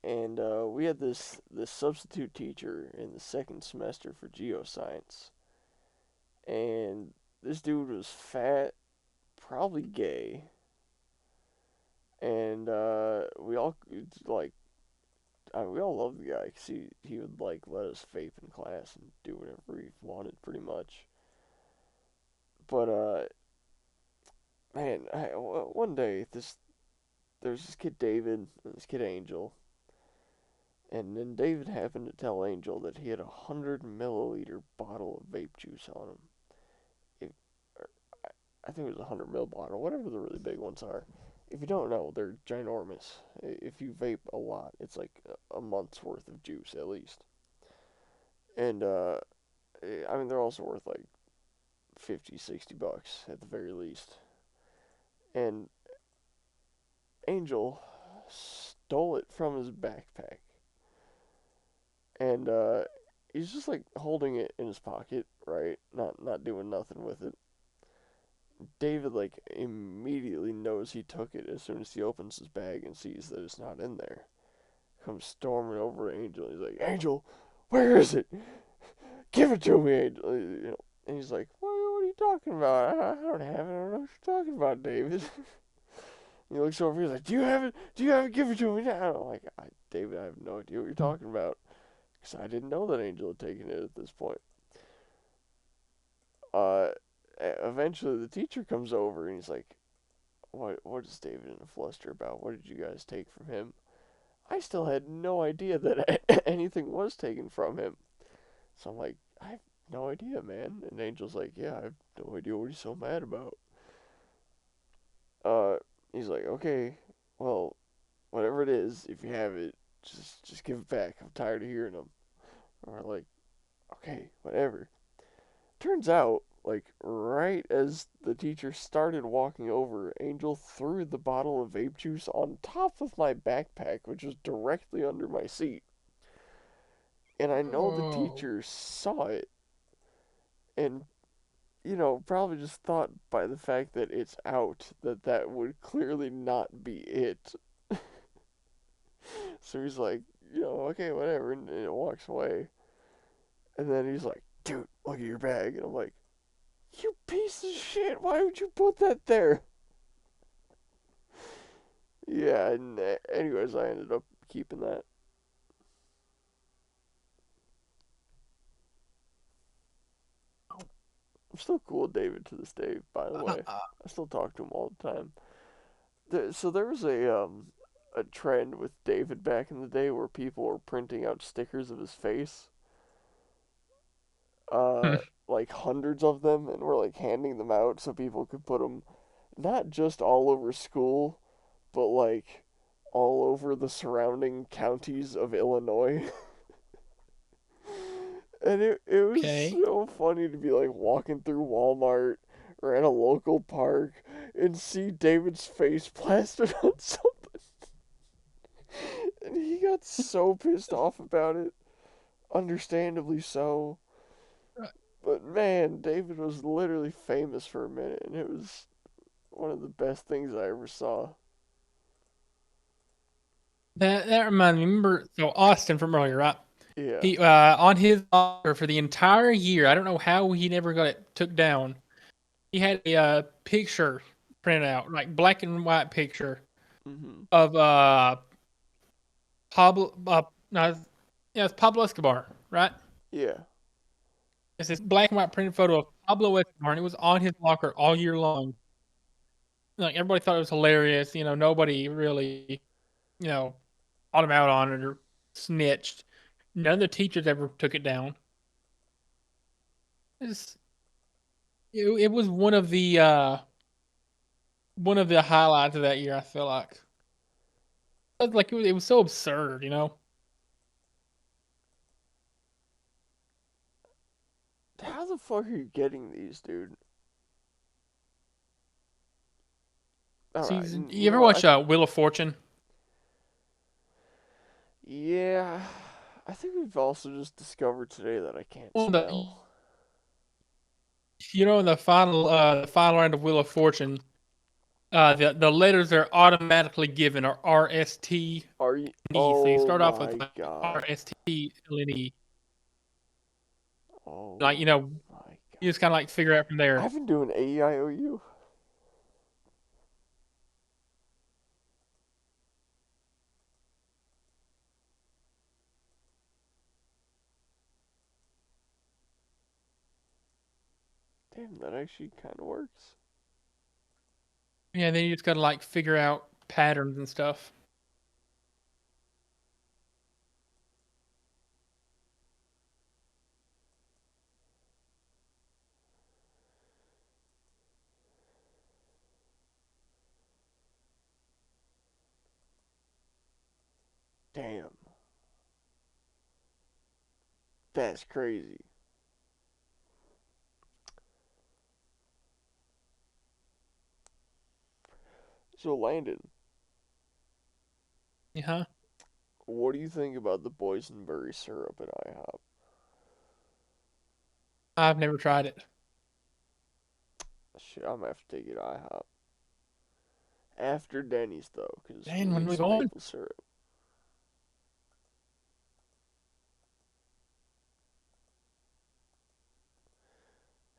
and we had this substitute teacher in the second semester for geoscience, and this dude was fat, probably gay, and we all like we all loved the guy because he would like let us vape in class and do whatever he wanted pretty much. But man, one day there's this kid David and this kid Angel, and then David happened to tell Angel that he had 100 milliliter bottle of vape juice on him. It, I think it was 100 ml bottle, whatever the really big ones are. If you don't know, they're ginormous. If you vape a lot, it's like a month's worth of juice at least. And I mean they're also worth like 50, $60 at the very least. And Angel stole it from his backpack, and he's just like holding it in his pocket, right? Not doing nothing with it. David like immediately knows he took it as soon as he opens his bag and sees that it's not in there. Comes storming over to Angel. He's like, Angel, where is it? Give it to me, Angel. And he's like, what are you talking about? I don't have it. I don't know what you're talking about, David. He looks over. He's like, "Do you have it? Do you have it? Give it to me now." I'm like, David, I have no idea what you're talking about, because I didn't know that Angel had taken it at this point. Uh, Eventually the teacher comes over and he's like, what is David in a fluster about? What did you guys take from him? I still had no idea that anything was taken from him. So I'm like, I have no idea, man. And Angel's like, yeah, I have no idea what he's so mad about. Uh, he's like, okay, well, whatever it is, if you have it, just give it back. I'm tired of hearing them. And we're like, okay, whatever. Turns out, like, right as the teacher started walking over, Angel threw the bottle of vape juice on top of my backpack, which was directly under my seat. And I know the Oh. teacher saw it and, probably just thought by the fact that it's out that that would clearly not be it. So he's like, okay, whatever, and it walks away. And then he's like, dude, look at your bag. And I'm like, you piece of shit, why would you put that there? Yeah, and anyways, I ended up keeping that. I'm still cool with David to this day, by the way. I still talk to him all the time. So there was a trend with David back in the day where people were printing out stickers of his face, uh, like hundreds of them, and were like handing them out so people could put them not just all over school, but like all over the surrounding counties of Illinois. And it was Okay. so funny to be like walking through Walmart or at a local park and see David's face plastered on something. And he got so pissed off about it. Understandably so. But man, David was literally famous for a minute, and it was one of the best things I ever saw. That reminds me. Remember, so Austin from earlier, right? Yeah. He on his locker for the entire year. I don't know how he never got it took down. He had a picture printed out, like black and white picture Mhm. of Pablo. No, yeah, it's Pablo Escobar, right? Yeah. It's this black and white printed photo of Pablo Escobar, and it was on his locker all year long. Like everybody thought it was hilarious. Nobody really, you know, called him out on it or snitched. None of the teachers ever took it down. It's, it was one of the highlights of that year. I feel like it was so absurd. How the fuck are you getting these, dude? All See, right. you You ever know what? watch Wheel of Fortune? Yeah. I think we've also just discovered today that I can't Well, spell. in the final round of Wheel of Fortune, the letters are automatically given are R S T Are you? and E. So you Oh start off with my like R god. S T L N E. Like Oh my you just god. kind of like figure out from there. I've been doing AEIOU. Damn, that actually kind of works. Yeah, then you just gotta like figure out patterns and stuff. Damn, that's crazy. So, Landon, Yeah, what do you think about the boysenberry syrup at IHOP? I've never tried it. Shit, I'm gonna have to take it to IHOP. After Denny's, though, because we Man, when need we some going? maple syrup.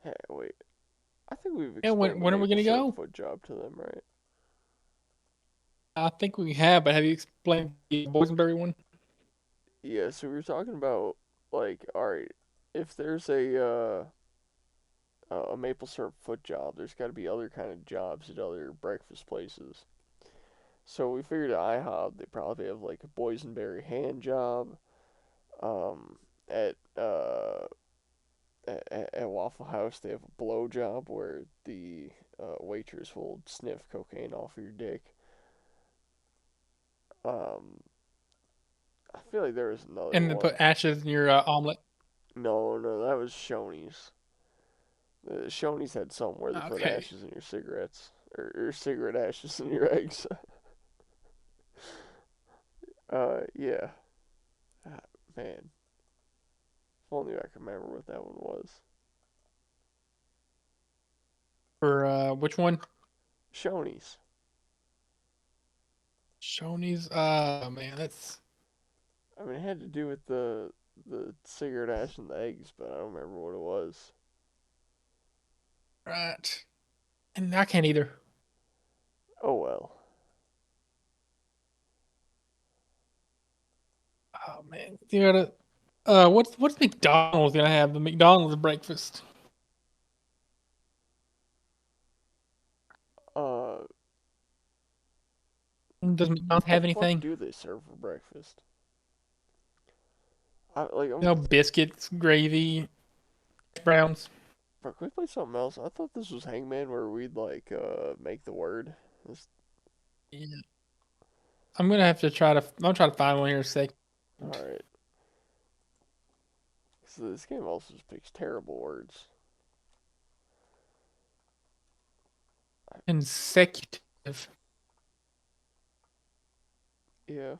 Hey, wait. I think we've Yeah, explained the when are we maple gonna syrup go? foot job to them, right? I think we have, but have you explained the boysenberry one? Yeah, so we were talking about, like, alright, if there's a a maple syrup foot job. There's got to be other kind of jobs at other breakfast places. So we figured at IHOP they probably have like a boysenberry hand job. Um, at at Waffle House they have a blow job where the waitress will sniff cocaine off of your dick. Um, I feel like there was another And then one. put ashes in your omelet. No, no, that was Shoney's. Shoney's had something where they put Okay. ashes in your cigarettes or cigarette ashes in your eggs. Yeah. Ah, man, if only I could remember what that one was. For which one? Shoney's. Shoney's. Man, that's I mean, it had to do with the cigarette ash and the eggs, but I don't remember what it was. right. And I can't either. Oh well. Oh man, you gotta. What's McDonald's gonna have? The McDonald's breakfast. Uh, Does McDonald's what the have fuck anything? do they serve for breakfast? I'm. You know, biscuits, gravy, browns. Bro, can we play something else? I thought this was Hangman where we'd like make the word. This, Yeah. I'm gonna have to try to. I'll try to find one here in a second. all right. So this game also just picks terrible words. Consecutive. Yeah,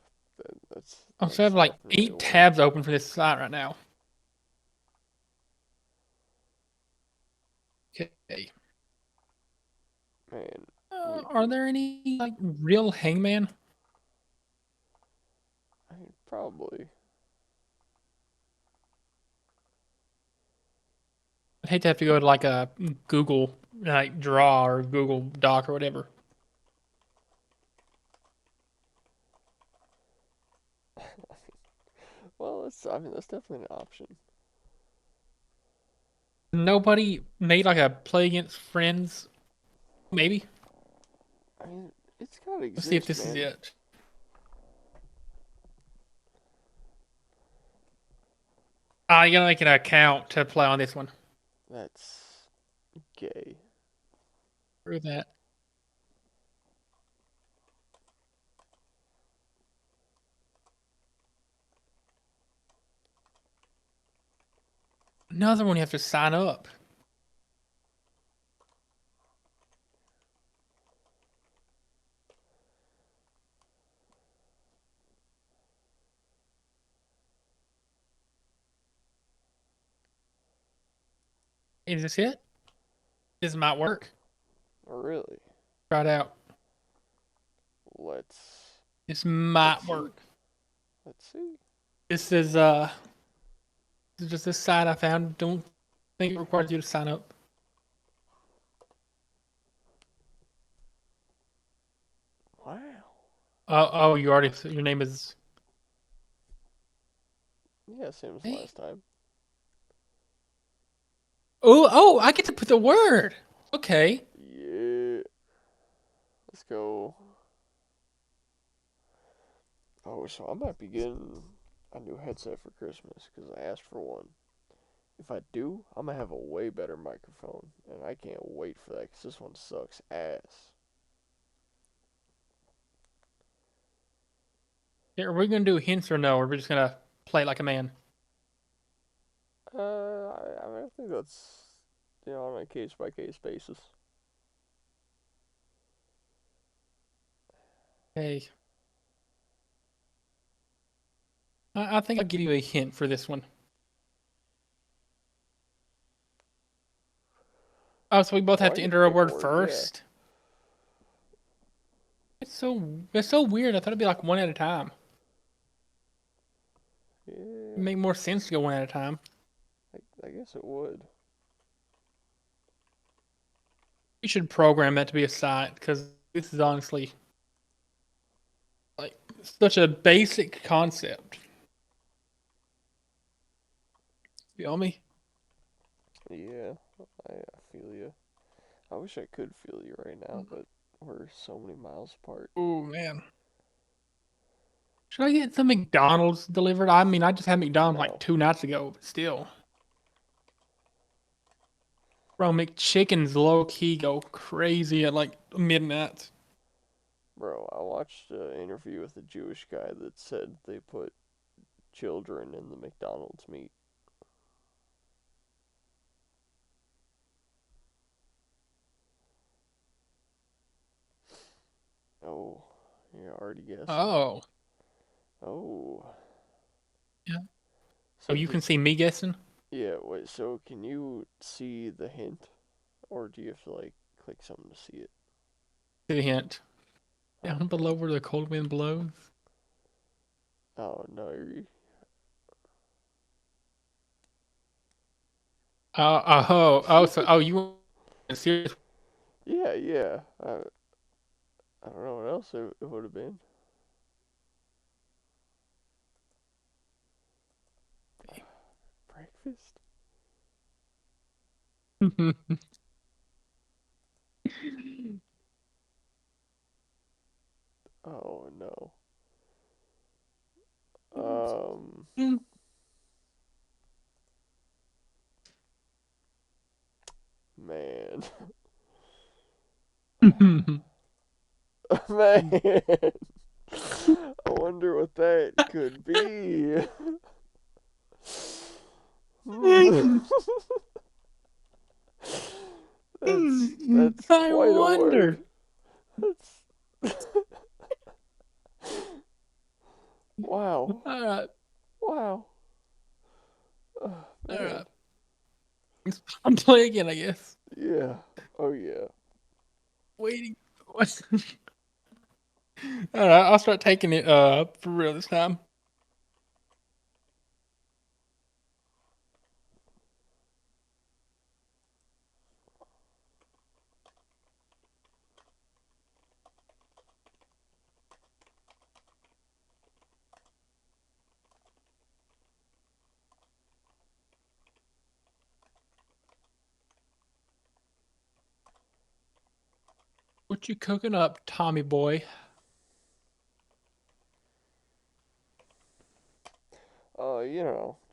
that's I also that's have like definitely a 8 word. tabs open for this site right now. Okay. Man, we Are there any like real hangman? I mean, probably. I'd hate to have to go to like a Google like Draw or Google Doc or whatever. Well, I mean that's definitely an option. Nobody made like a play against friends. Maybe. I mean, it's gotta Let's see if exist, this is man. it. You gotta make an account to play on this one. That's gay. Through that. Another one you have to sign up. Is this it? This might work. Really? Try it out. Let's This let's might see. work. Let's see. This is just this site I found. Don't think it requires you to sign up. Wow. Oh, you already your name is Yeah, same as hey. last time. Oh, I get to put the word. Okay. Yeah. Let's go. Oh, so I might be getting a new headset for Christmas because I asked for one. If I do, I'm gonna have a way better microphone, and I can't wait for that because this one sucks ass. Yeah, are we gonna do hints or no? Or are we just gonna play like a man? I mean, I think that's on a case by case basis. Hey, I think I'll give you a hint for this one. Oh, so we both Oh, have I to get to enter a pick a word word. Yeah, first. It's so weird. I thought it'd be like one at a time. It'd yeah. make more sense to go one at a time. I guess it would. We should program that to be a site because this is honestly like such a basic concept. You feel me? Yeah. I feel you. I wish I could feel you right now, but we're so many miles apart. Oh man. Should I get some McDonald's delivered? I mean, I just had McDonald's like No, 2 nights ago, but still. Bro, McChickens low key go crazy at like midnight. bro. I watched an interview with a Jewish guy that said they put children in the McDonald's meat. Oh, you're already guessing. Oh. Oh, Yeah. Oh, so you can can see me guessing? yeah. Wait, so can you see the hint, or do you have to like click something to see it? The hint. Down Okay. below where the cold wind blows. Oh no, you're, You serious? yeah, yeah. I don't know what else it would have been. Breakfast? Oh no. Um, man. Man. I wonder what that could be. Hmm. That's I quite a wonder. word. That's wow. All right, Wow. Oh, all man. right. I'm playing again, I guess. Yeah. Oh yeah. Waiting. What? All right, I'll start taking it for real this time. What you cooking up, Tommy boy?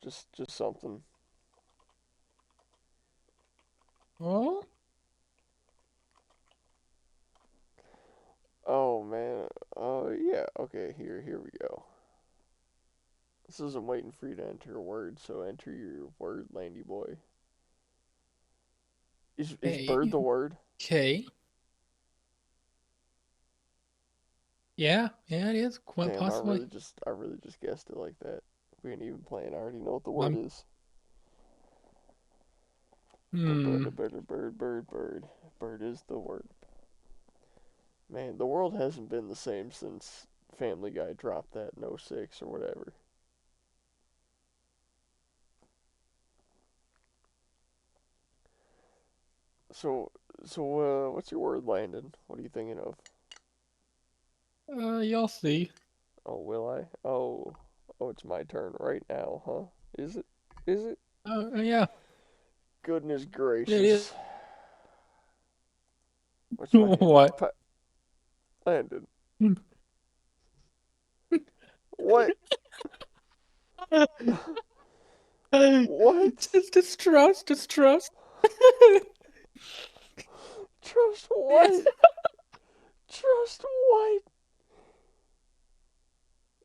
Just something. Oh, Oh man. Yeah. Okay. Here we go. This isn't waiting for you to enter a word, so enter your word, landy boy. Is hey, bird the word? okay. Yeah, yeah, it is quite Damn, possibly. I really just guessed it like that. We ain't even playing. I already know what the Well, word is. A bird, hmm. a bird, a bird, bird, bird. Bird is the word. Man, the world hasn't been the same since Family Guy dropped that in '06 or whatever. So, what's your word, Landon? What are you thinking of? Y'all see. Oh, will I? Oh, it's my turn right now, huh? Is it? Is it? Yeah, Goodness it is. gracious. What's my hint? What? Landon. What? What? Just distrust. Trust Yes. what? Trust what?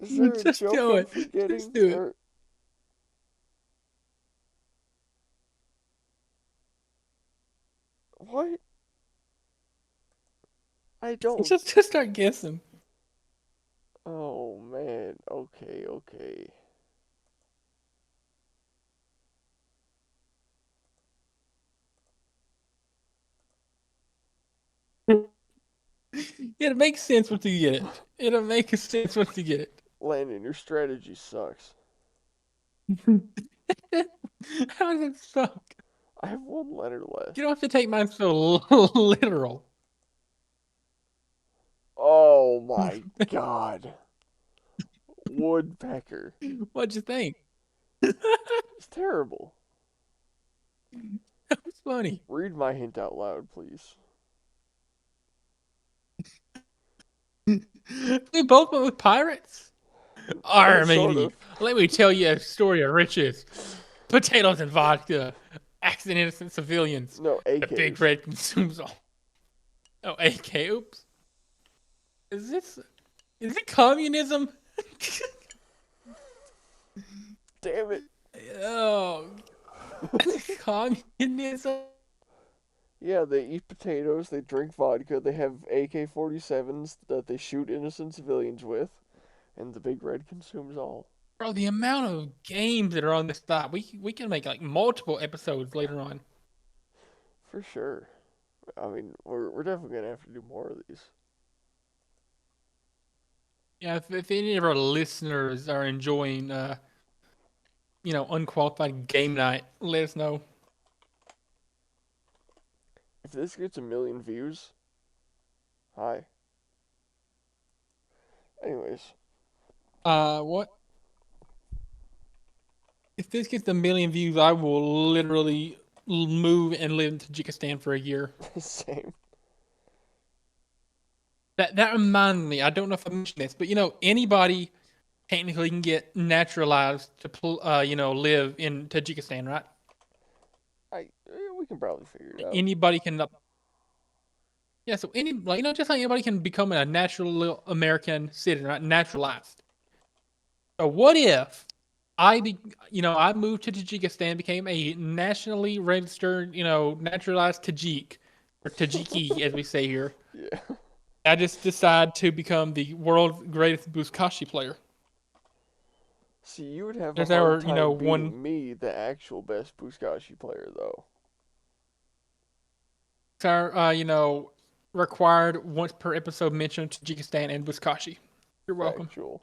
Is there a Just joke do I'm it. Just forgetting? do it. Or what? I don't. Just start guessing. Oh man. Okay, okay. It'll make sense once you get it. It'll make sense once you get Landon, your strategy sucks. it. How does it suck? I have one letter You left. don't have to take mine so literal. Oh my god. Woodpecker. What'd you think? It's terrible. That was funny. Read my hint out loud, please. We both went with pirates. Arr, Sort matey. of. Let me tell you a story of riches. Potatoes and vodka. Accident innocent civilians. No, The big AKs. red consumes all. Oh, AK. Oops. Is this? Is it communism? Damn it. Oh, communism. Yeah, they eat potatoes, they drink vodka, they have AK-47s that they shoot innocent civilians with, and the big red consumes all. Bro, the amount of games that are on this stop, we can make like multiple episodes later on. For sure. I mean, we're definitely gonna have to do more of these. Yeah, if any of our listeners are enjoying, unqualified game night, let us know. If this gets a million views, hi. Anyways, What if this gets a million views? I will literally move and live in Tajikistan for a year. same. That reminds me. I don't know if I mentioned this, but anybody technically can get naturalized to live in Tajikistan, right? We can probably figure it out. Anybody can. Yeah, so just like anybody can become a natural American citizen, right? Naturalized. So what if I moved to Tajikistan, became a nationally registered, naturalized Tajik, or Tajiki as we say here. Yeah. I just decide to become the world's greatest Buzkashi player. See, you would have a There's hard our, time one. beating me, the actual best Buzkashi player, though. It's our, required once per episode mention of Tajikistan and Buzkashi. You're welcome. Factual.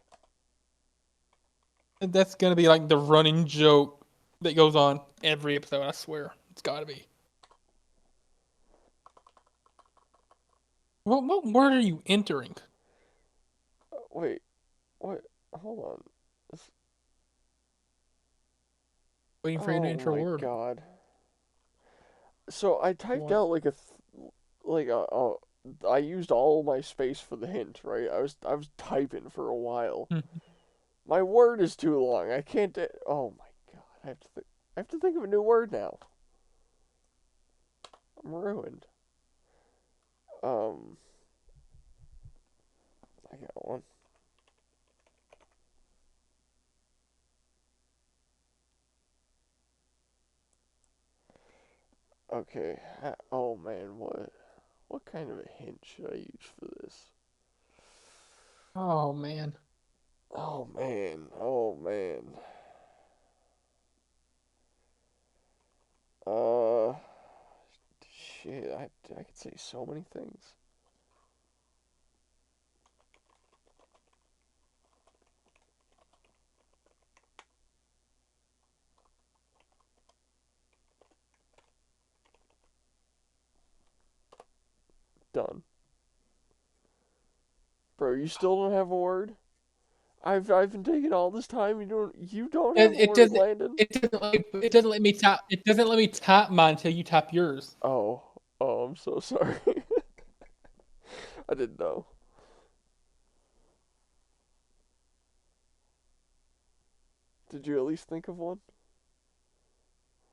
And that's gonna be like the running joke that goes on every episode. I swear, it's got to be. What word are you entering? Wait, what? Hold on. This- Waiting for you to Oh enter a my word. god. So I typed What? out like a I used all my space for the hint, right? I was typing for a while. Hmm. My word is too long. I can't. Oh my god! I have to think of a new word now. I'm ruined. Um, I got one. Okay. Oh man, what kind of a hint should I use for this? Oh man. Oh man. Oh man. Uh, shit. I could say so many things. Done. Bro, you still don't have a word? I've been taking all this time. You don't have It, a it word, doesn't. Landon? It doesn't let me tap. It doesn't let me tap mine until you tap yours. Oh, oh, I'm so sorry. I didn't know. Did you at least think of one?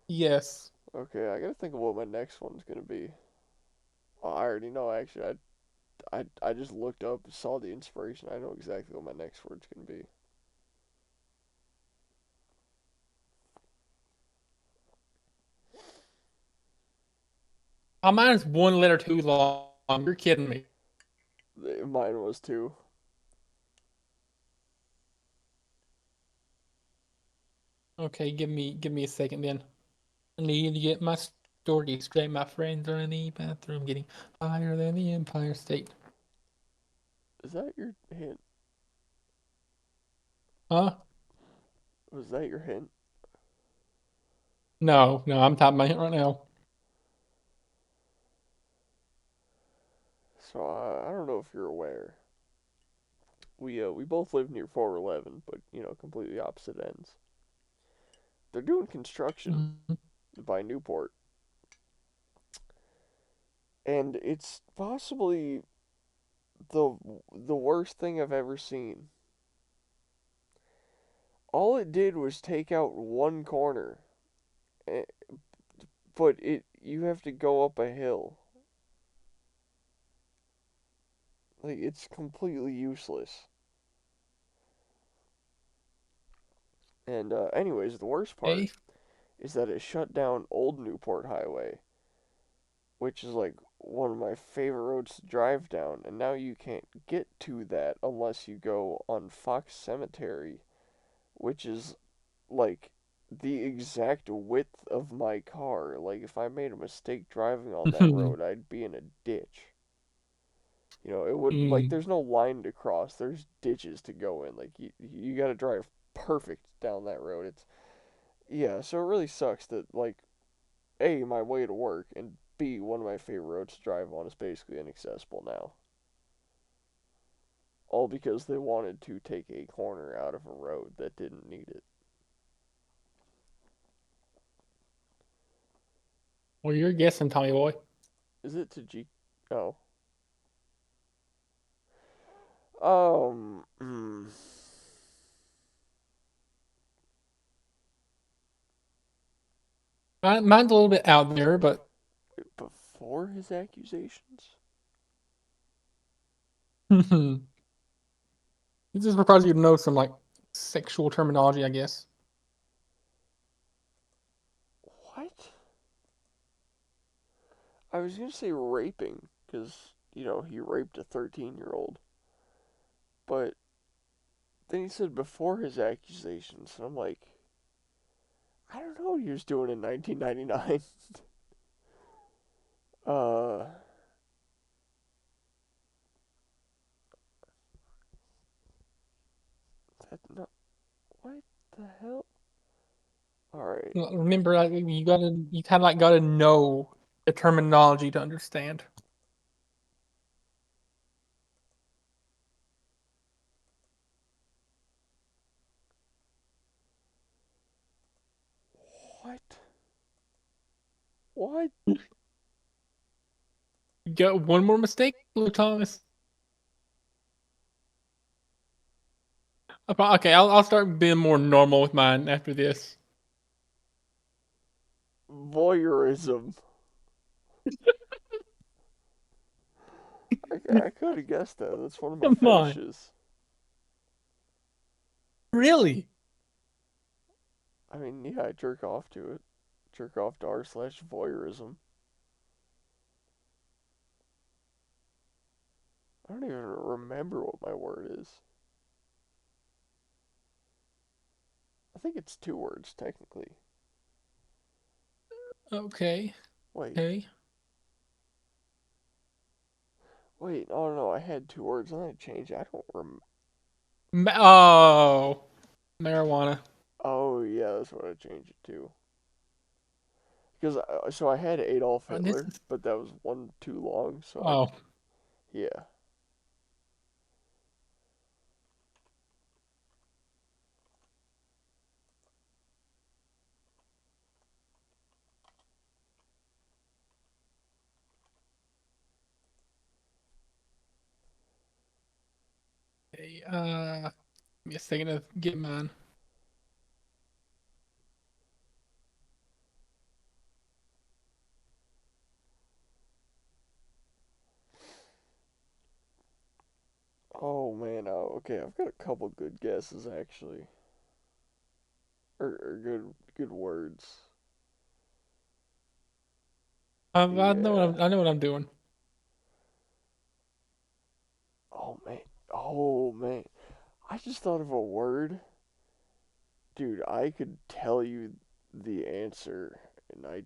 Yes. Okay, I gotta think of what my next one's gonna be. Oh, I already know. Actually, I just looked up, saw the inspiration. I know exactly what my next word's gonna be. Mine is one letter too long. You're kidding me. Mine was too. Okay, give me a second then. I need to get my story straight. My friends are in the bathroom getting higher than the Empire State. Is that your hint? Huh? Was that your hint? No, no, I'm tapping my head right now. So I don't know if you're aware. We both live near 411, but completely opposite ends. They're doing construction Mhm. by Newport. and it's possibly the the worst thing I've ever seen. All it did was take out one corner, eh, but it you have to go up a hill. Like it's completely useless. And anyways, the worst part Hey, is that it shut down Old Newport Highway, which is like one of my favorite roads to drive down, and now you can't get to that unless you go on Fox Cemetery, which is like the exact width of my car. Like if I made a mistake driving on that road, I'd be in a ditch. You know, it would like Mm. there's no line to cross. There's ditches to go in. Like you got to drive perfect down that road. It's yeah, so it really sucks that like A, my way to work, and B, one of my favorite roads to drive on is basically inaccessible now. All because they wanted to take a corner out of a road that didn't need it. Well, you're guessing, Tommy boy. Is it Tajiki? Oh. Hmm. Mine's a little bit out there, but Before his accusations? this just requires you to know some like sexual terminology, I guess. What? I was gonna say raping, because, you know, he raped a 13-year-old. But then he said before his accusations, and I'm like, I don't know what he was doing in 1999. uh, that not, what the hell? Alright. Remember, like, you kind of like gotta know the terminology to understand. What? What? You got one more mistake, Blue Thomas. Okay, I'll start being more normal with mine after this. Voyeurism. I could have guessed that. That's one of my Come on, fetishes. really? I mean, yeah, I jerk off to it. Jerk off to r/voyeurism. I don't even remember what my word is. I think it's two words, technically. Okay, Wait, okay. wait, oh no, I had two words and I changed it. I don't Oh, marijuana. Oh, yeah, that's what I changed it to. Because, so I had Adolf This Hitler, is but that was one too long, so oh. yeah. Okay, give me a second to get mine. Oh man, oh, okay, I've got a couple good guesses actually. Or good words. Yeah. I know what I'm doing. Oh man. Oh man. I just thought of a word. Dude, I could tell you the answer and I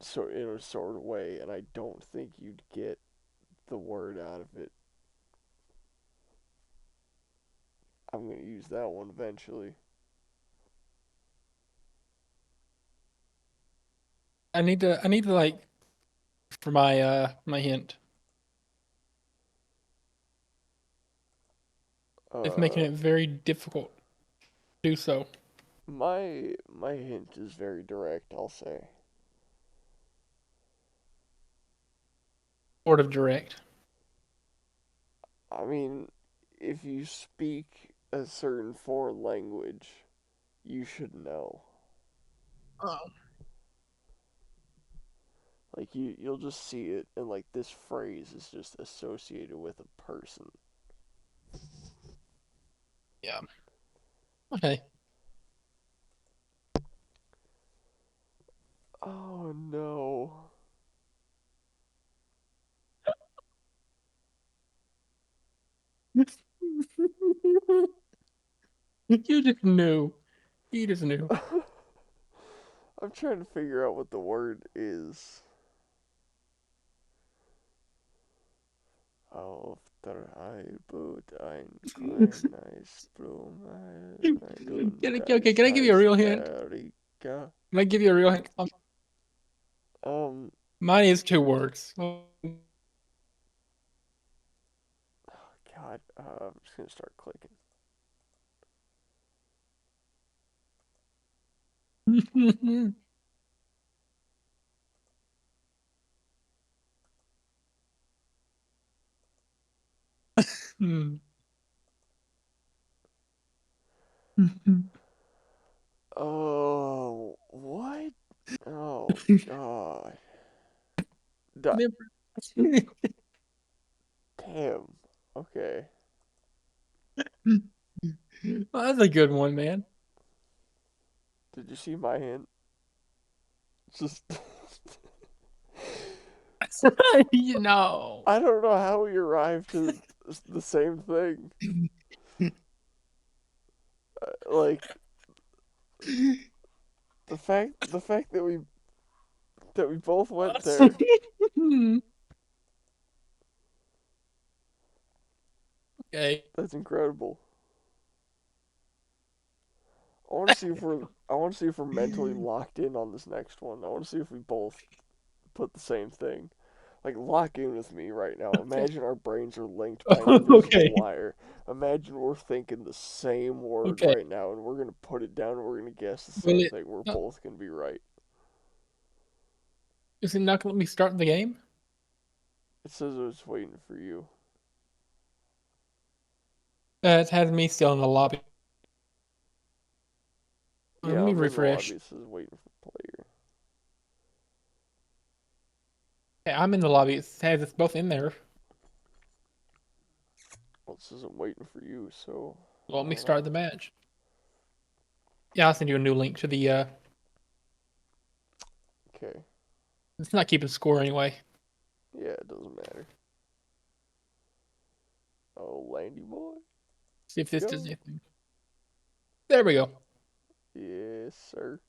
so in a sort of way and I don't think you'd get the word out of it. I'm gonna use that one eventually. I need to like for my hint. It's making Uh it very difficult to do so. my hint is very direct, I'll say. sort of direct. I mean, if you speak a certain foreign language, you should know. Oh. Like you'll just see it, and like this phrase is just associated with a person. Yeah. Okay. Oh no. You just knew. You just knew. I'm trying to figure out what the word is. Auf der Heilboot ein kleines Blumen, Okay, das can I give you a heißt real hint? Erika. Can I give you a real hint? Um, Mine is 2 words. God, I'm just gonna start clicking. Oh, what? Oh, God. Damn. Okay. Well, that's a good one, man. Did you see my hint? Just. You know. I don't know how we arrived to the same thing. Like the fact that we both went there. Okay. That's incredible. I want to see if we're mentally locked in on this next one. I want to see if we both put the same thing. Like lock in with me right now. Okay. Imagine our brains are linked by an invisible Okay. wire. Imagine we're thinking the same word Okay. right now and we're gonna put it down and we're gonna guess the Will same it thing. We're not, both gonna be right. is it not gonna let me start the game? It says it was waiting for you. It has me still in the lobby. Let Yeah, me I'm in the refresh. lobby. It says waiting for player. Okay, I'm in the lobby. It says it's both in there. Well, it says I'm waiting for you, so Well, I let me don't start know. the match. Yeah, I'll send you a new link to the Okay. it's not keeping score anyway. Yeah, it doesn't matter. Oh, landy boy, See if this does go. anything. There we go. Yes, sir.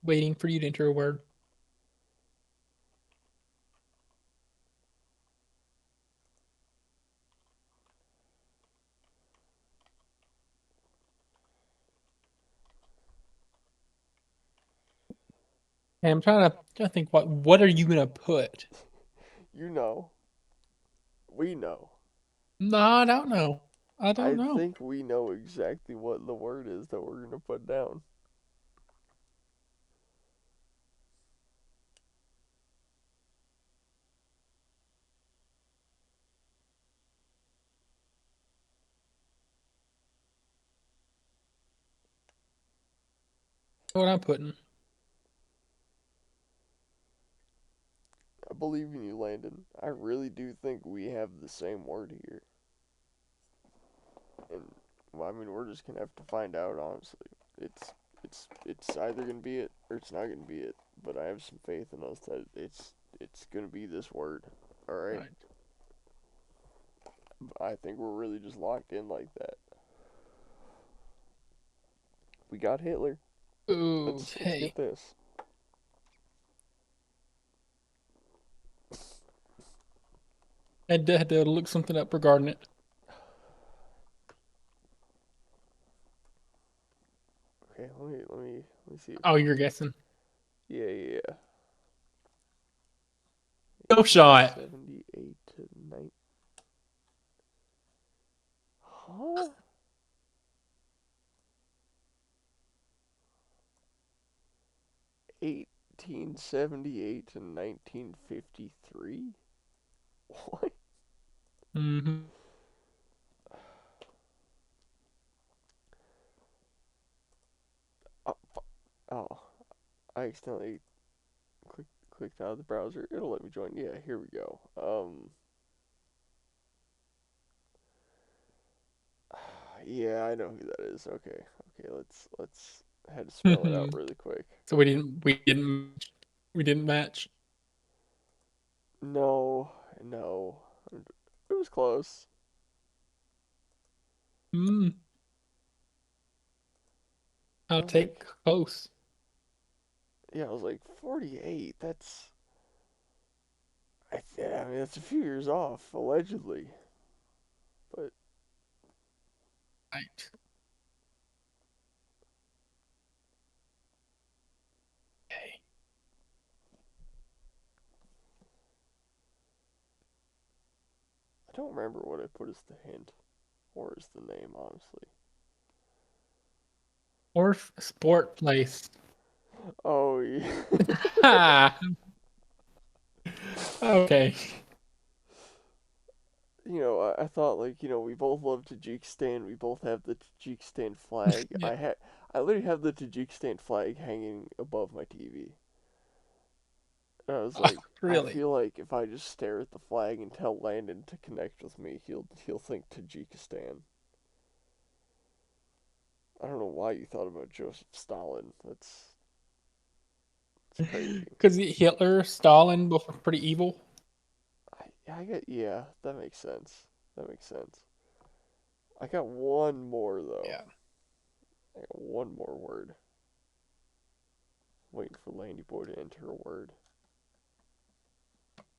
Waiting for you to enter a word. And I'm trying to think what are you gonna put? You know. We know. No, I don't know. I don't I know. think we know exactly what the word is that we're gonna put down. What I'm putting. I believe in you, Landon. I really do think we have the same word here. And well, I mean, we're just gonna have to find out. Honestly, it's either gonna be it or it's not gonna be it. But I have some faith in us that it's gonna be this word. All right. Right. I think we're really just locked in like that. We got Hitler. Let's Okay. get this. Had to look something up regarding it. Okay, let me see. Oh, you're guessing. Yeah. No shot. 78 to 9. Huh? 18 1878 to 1953? What? Mm-hmm. Oh, oh, I accidentally clicked out of the browser. It'll let me join. Yeah, here we go. Yeah, I know who that is. Okay, okay. Let's had to spell it out really quick. So we didn't match. No, no. It was close. Mm, I I'll was like, take close. yeah, I was like 48. I mean, that's a few years off, allegedly. But Right. Okay. I don't remember what I put as the hint or as the name, honestly. Or sport place. Oh yeah. Ha! Okay. I thought like, we both love Tajikistan. We both have the Tajikistan flag. Yeah. I literally have the Tajikistan flag hanging above my TV. And I was Oh, like, I really? feel like if I just stare at the flag and tell Landon to connect with me, he'll think Tajikistan. I don't know why you thought about Joseph Stalin. That's crazy. Because Hitler, Stalin, both are pretty evil. I get yeah, that makes sense. That makes sense. I got one more though. Yeah. I got one more word. Waiting for Landyboy to enter a word.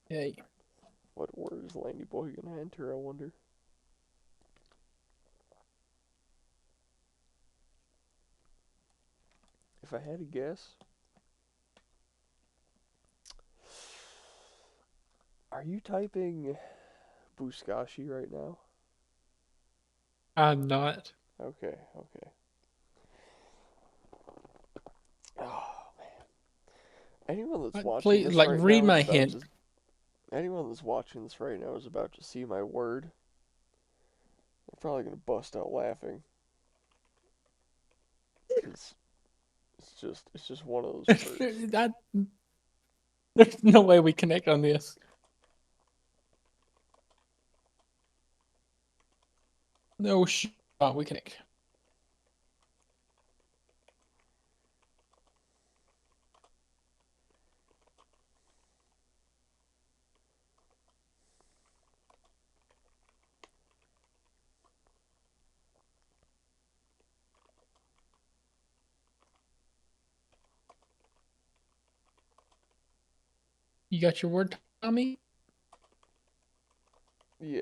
Hey. What word is Landyboy gonna enter, I wonder? If I had a guess, are you typing Buskashi right now? I'm not. Okay, okay. Oh man. Anyone that's watching Please, this like, right read now is my about hint. to anyone that's watching this right now is about to see my word. They're probably gonna bust out laughing. Cause it's just one of those words. That, there's no way we connect on this. No shot we connect. You got your word, Tommy? Yeah,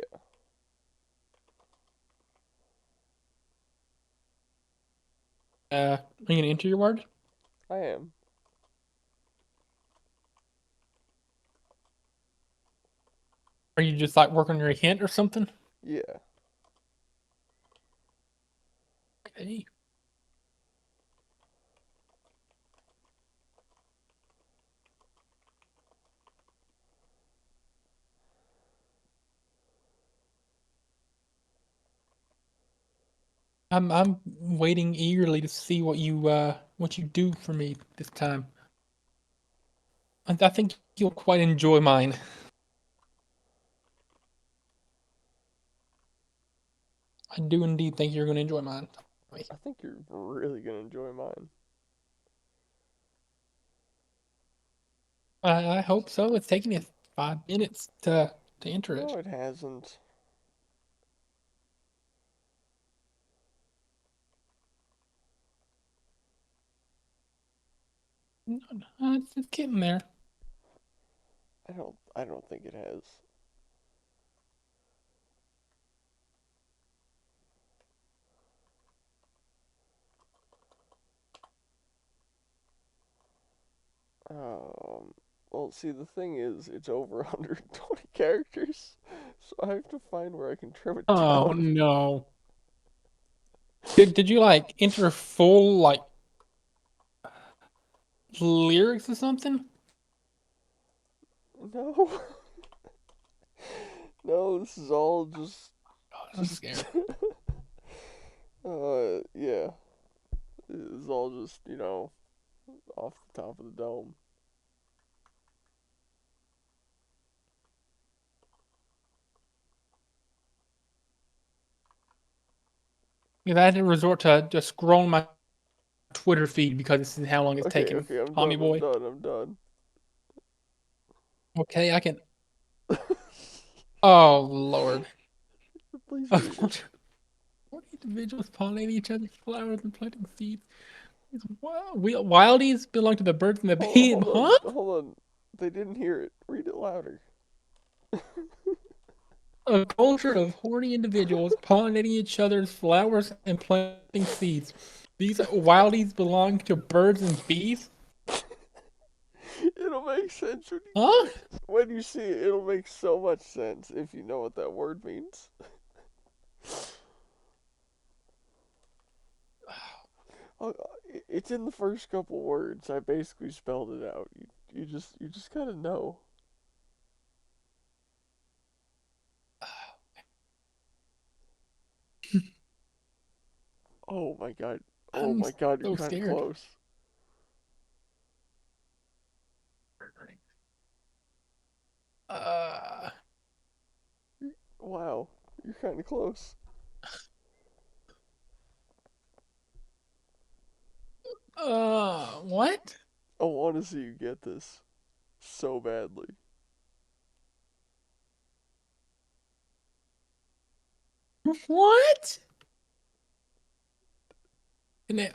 Are you gonna enter your word? I am. Are you just like working on your hint or something? Yeah. Okay. I'm waiting eagerly to see what you do for me this time. I think you'll quite enjoy mine. I do indeed think you're going to enjoy mine. I think you're really gonna enjoy mine. I hope so. It's taking you 5 minutes to enter No, it. it hasn't. No, no, it's getting there. I don't think it has. Um, well, see, the thing is, it's over 120 characters, so I have to find where I can trim it Oh down. no. Did you like enter full like lyrics or something? No. No, this is all God, I'm just scared. yeah. It's all just, off the top of the dome. If I had to resort to just scrolling my Twitter feed because this is how long it's Okay, taken, okay, I'm Tommy done, I'm boy. done, I'm done. Okay, I can. Oh Lord. Please read it. What individuals pollinate each other's flowers and planting seeds? Wildies belong to the birds and the bees. Hold on, Huh? hold on. They didn't hear it. Read it louder. A culture of horny individuals pollinating each other's flowers and planting seeds. These wildies belong to birds and bees? It'll make sense Huh? when you see it. It'll make so much sense if you know what that word means. Oh, it's in the first couple words. I basically spelled it out. You just gotta know. Oh my god. Oh I'm my god, you're so kind of scared. close. Uh, Wow, you're kind of close. what? I want to see you get this so badly. What?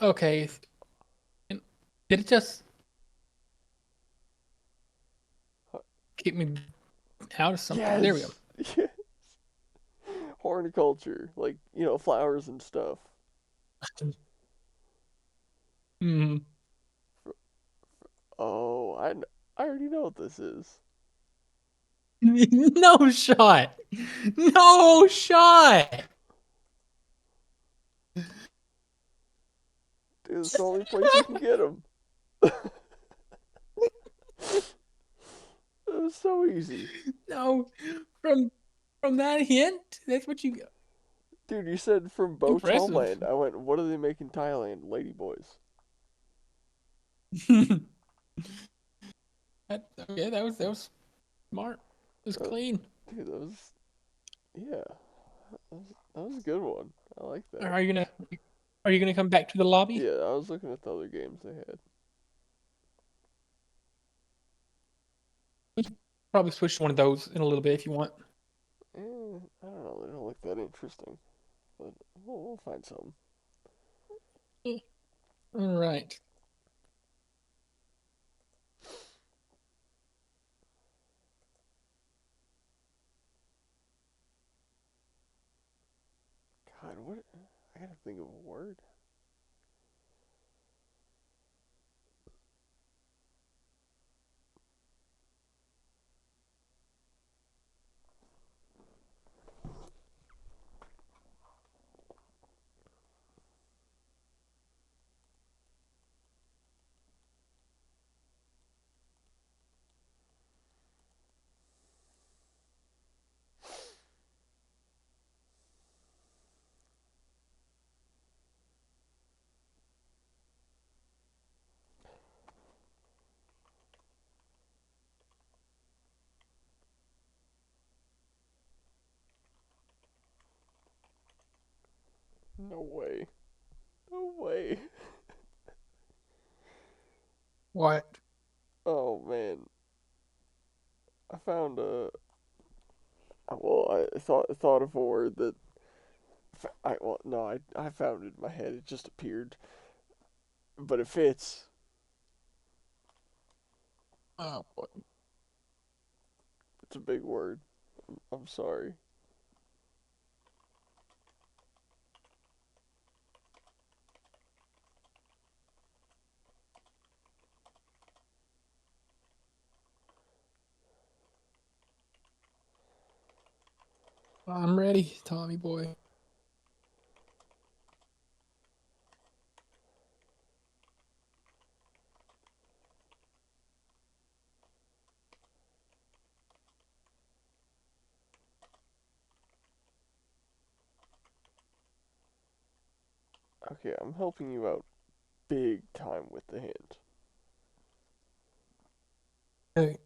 Okay. and- Did it just kick me out of something? There we go. Yes. Yes. Horticulture, like, flowers and stuff. Hmm. Oh, I already know what this is. No shot. No shot. Dude, it's the only place you can get them. It was so easy. No. From from that hint, that's what you Dude, you said from Boat's impressive. homeland. I went, what do they make in Thailand? Ladyboys. Okay, that was smart. It was Uh, clean. dude, yeah, that was a good one. I like that. Are you gonna come back to the lobby? Yeah, I was looking at the other games they had. We can probably switch to one of those in a little bit if you want. I don't know, they don't look that interesting. But we'll find something. Yeah. All right. God, what? I gotta think of a word. No way. No way. What? Oh man, I found a. Well, I thought of a word that. I well no, I found it in my head. It just appeared, but it fits. Oh boy. It's a big word. I'm sorry. I'm ready, Tommy boy. Okay, I'm helping you out big time with the hint. Okay.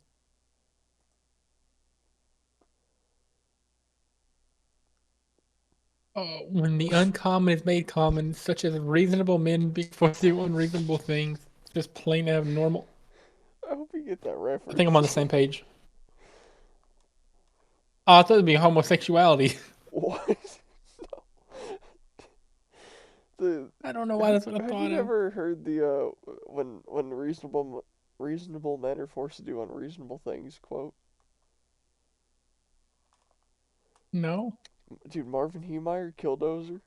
When the uncommon is made common, such as reasonable men being forced to do unreasonable things, just plain abnormal. I hope you get that I think I'm on reference. the same page. Oh, I thought it'd be homosexuality. What? The I don't know why that's what I have you thought of. never heard the when reasonable men are forced to do unreasonable things quote? No. Dude, Marvin Heemeyer, Killdozer.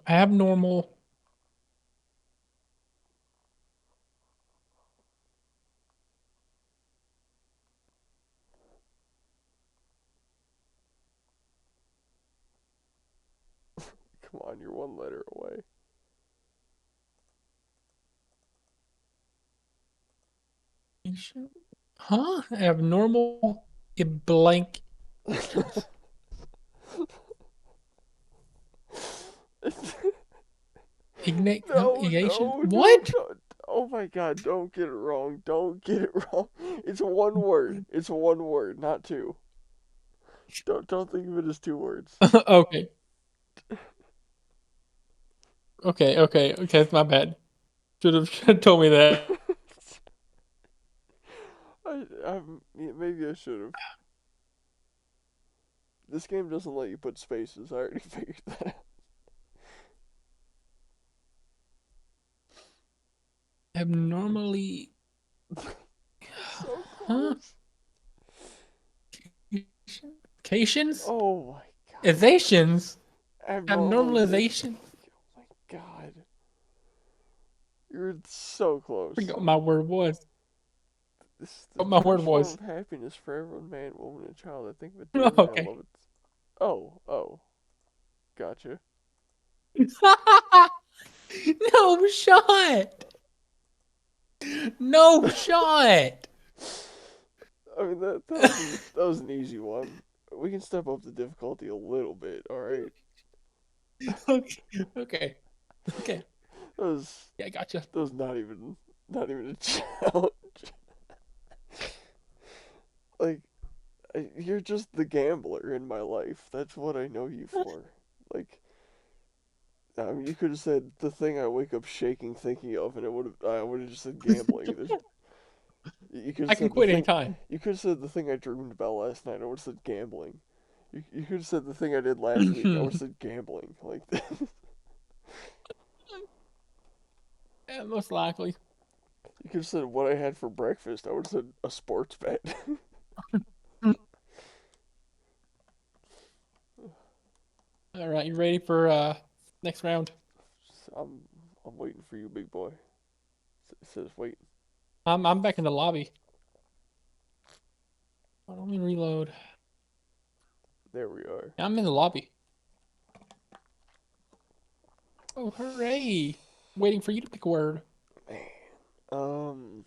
Abnormal. Come on, you're one letter away. Huh? Abnormal blank. Ignite. No, No, ignition. no, no, What? no. Oh my god, don't get it wrong. Don't get it wrong. It's one word. It's one word, not two. Don't think of it as two words. Okay. Okay. That's my bad. Should have told me that. Maybe I should have. This game doesn't let you put spaces. I already figured that Abnormally. out. So Huh? close. Cations? Oh my god. Izations? Abnormalization. Abnormalization? Oh my god. You're so close. Forgot what my word was. This is the What my word truest form was. of happiness for everyone, man, woman, and child. I think of it daily and I Okay. love it. Oh, gotcha. No shot. No shot. I mean that was an easy one. We can step up the difficulty a little bit, all right? Okay. Okay. Okay. That was Yeah, I gotcha. that was not even a challenge. Like you're just the gambler in my life. That's what I know you for. Like you could have said the thing I wake up shaking thinking of, and I would have just said gambling. You could have I can said the quit thing. anytime. You could have said the thing I dreamed about last night. I would have said gambling. You could have said the thing I did last week. I would have said gambling. Like Yeah, most likely. you could have said what I had for breakfast. I would have said a sports bet. All right, you ready for next round? I'm I'm waiting for you, big boy. It says wait. I'm back in the lobby. Let me reload. There we are. I'm in the lobby. Oh, hooray! Waiting for you to pick a word. Man. Um.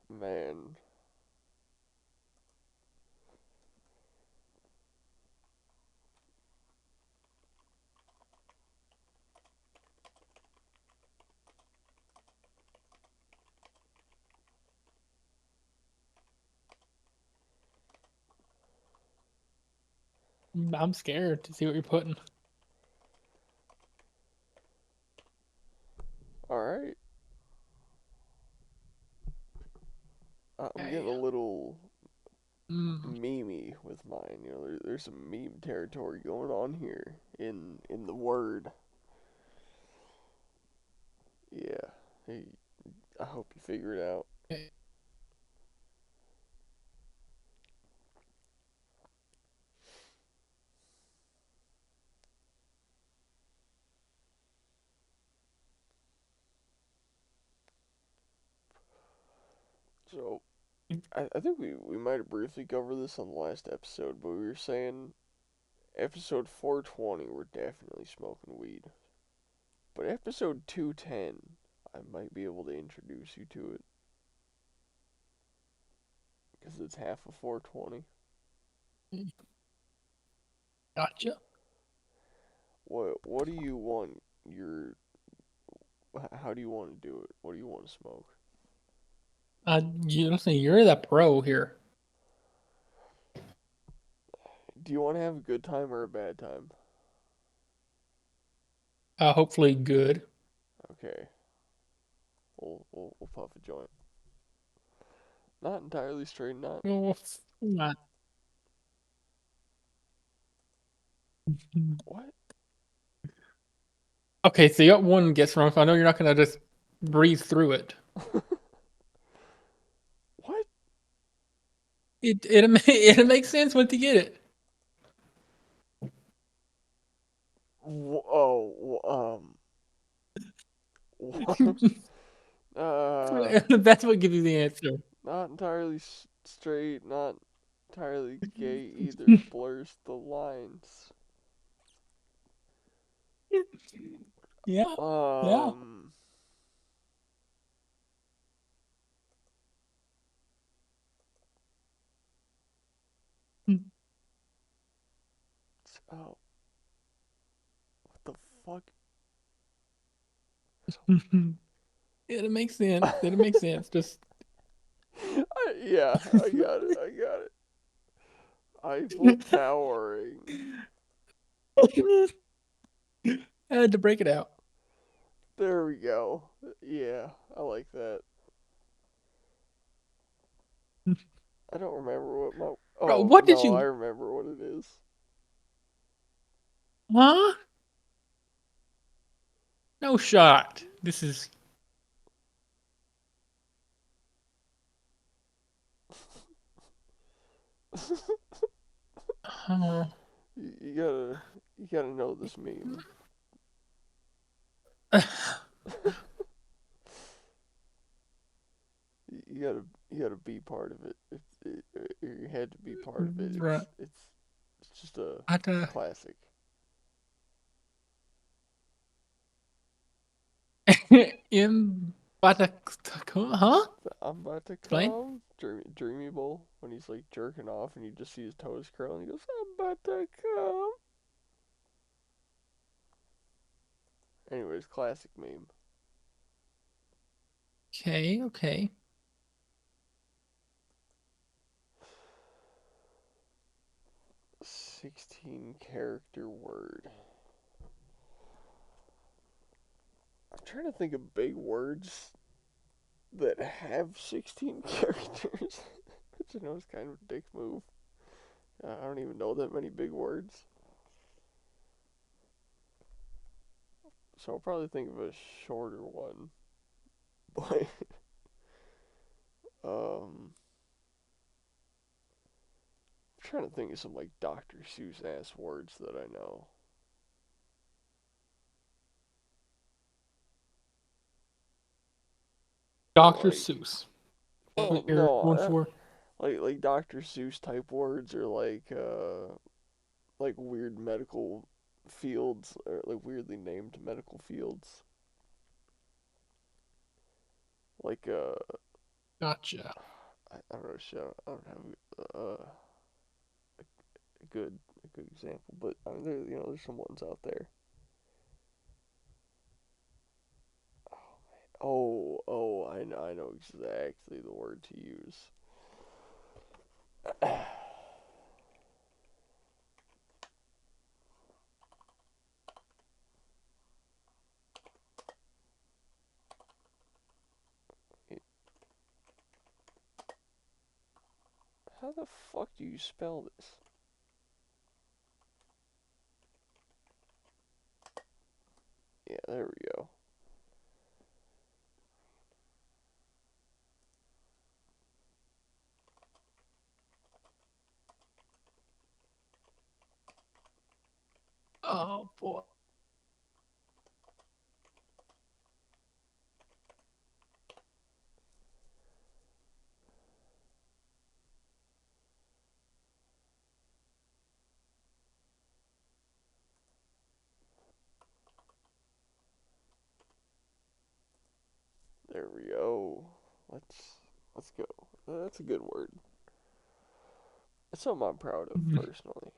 Man. I'm scared to see what you're putting. All right. I'm getting Okay. a little Mm, memey with mine. There's some meme territory going on here in the word. Yeah. Hey, I hope you figure it out. okay. So I think we might have briefly covered this on the last episode, but we were saying Episode 420, we're definitely smoking weed. But episode 210, I might be able to introduce you to it. Because it's half of 420. Gotcha. What do you want your... How do you want to do it? What do you want to smoke? Listen, you're the pro here. Do you want to have a good time or a bad time? Hopefully good. Okay. We'll puff a joint. Not entirely straight, not... Oh, not. What? Okay, so you got one guess wrong, so I know you're not gonna just breeze through it. What? It'll make sense once you get it. Oh, uh, That's what gives you the answer. not entirely straight, not entirely gay either. Blurs the lines. Yeah, yeah. Um, oh, what the fuck? It'll make sense. It'll make sense. Just Yeah, I got it. I got it. Eiffel towering. I had to break it out. There we go. Yeah, I like that. I don't remember what my. Bro, Oh what did no, I you? remember what it is. Huh? No shot. This is. Uh, You gotta know this meme. You gotta be part of it. You had to be part of it. right. It's just a I, classic. in huh? I'm about to Explain. come, dreamy bowl when he's like jerking off and you just see his toes curling. He goes, I'm about to come. Anyways, classic meme. Okay, okay. 16-character word. I'm trying to think of big words that have 16 characters, which I know is kind of a dick move. I don't even know that many big words. So I'll probably think of a shorter one. But, I'm trying to think of some, like, Dr. Seuss ass words that I know. Dr. Like, Seuss. well, What you're no, going for? like Dr. Seuss type words or like weird medical fields or like weirdly named medical fields. Like Gotcha. I don't know shit. I don't have a good example, but I mean, there's some ones out there. Oh, I know exactly the word to use. How the fuck do you spell this? Yeah, there we go. Oh boy. Let's let's go. That's a good word. It's something I'm proud of Mhm. personally.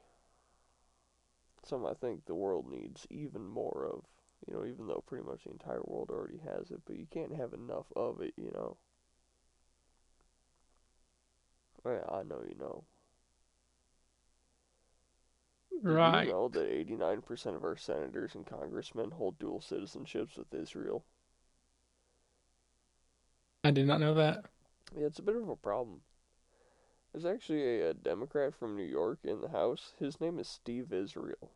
Something I think the world needs even more of. You know, even though pretty much the entire world already has it, but you can't have enough of it. You know. Yeah, I know you know. Did you Right. know that 89% of our senators and congressmen hold dual citizenships with Israel? I did not know that. Yeah, it's a bit of a problem. There's actually a Democrat from New York in the House. His name is Steve Israel.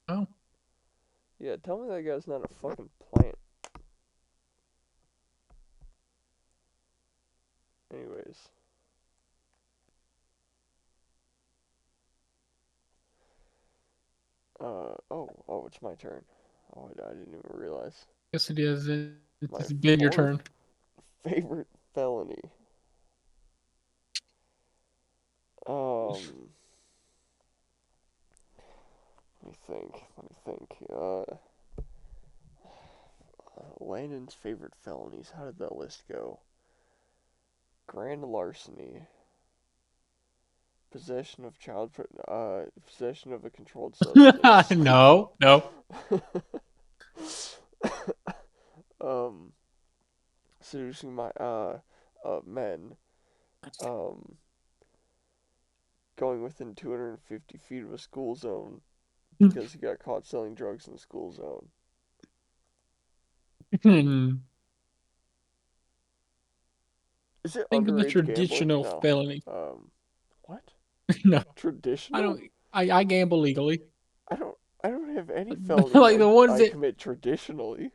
Oh. Yeah, tell me that guy's not a fucking plant. Anyways. Oh, it's my turn. Oh, I didn't even realize. Yes, it is. My It's been your fourth turn. favorite felony. Um, let me think. Let me think. Landon's favorite felonies. How did that list go? Grand larceny, possession of a controlled substance. No, no. um, seducing my men. Um, going within 250 feet of a school zone because he got caught selling drugs in the school zone. Is it Think of the underage gambling? traditional No. felony. Um, what? No, I Traditional? don't. I gamble legally. I don't. I don't have any felonies Like I the ones I that commit traditionally.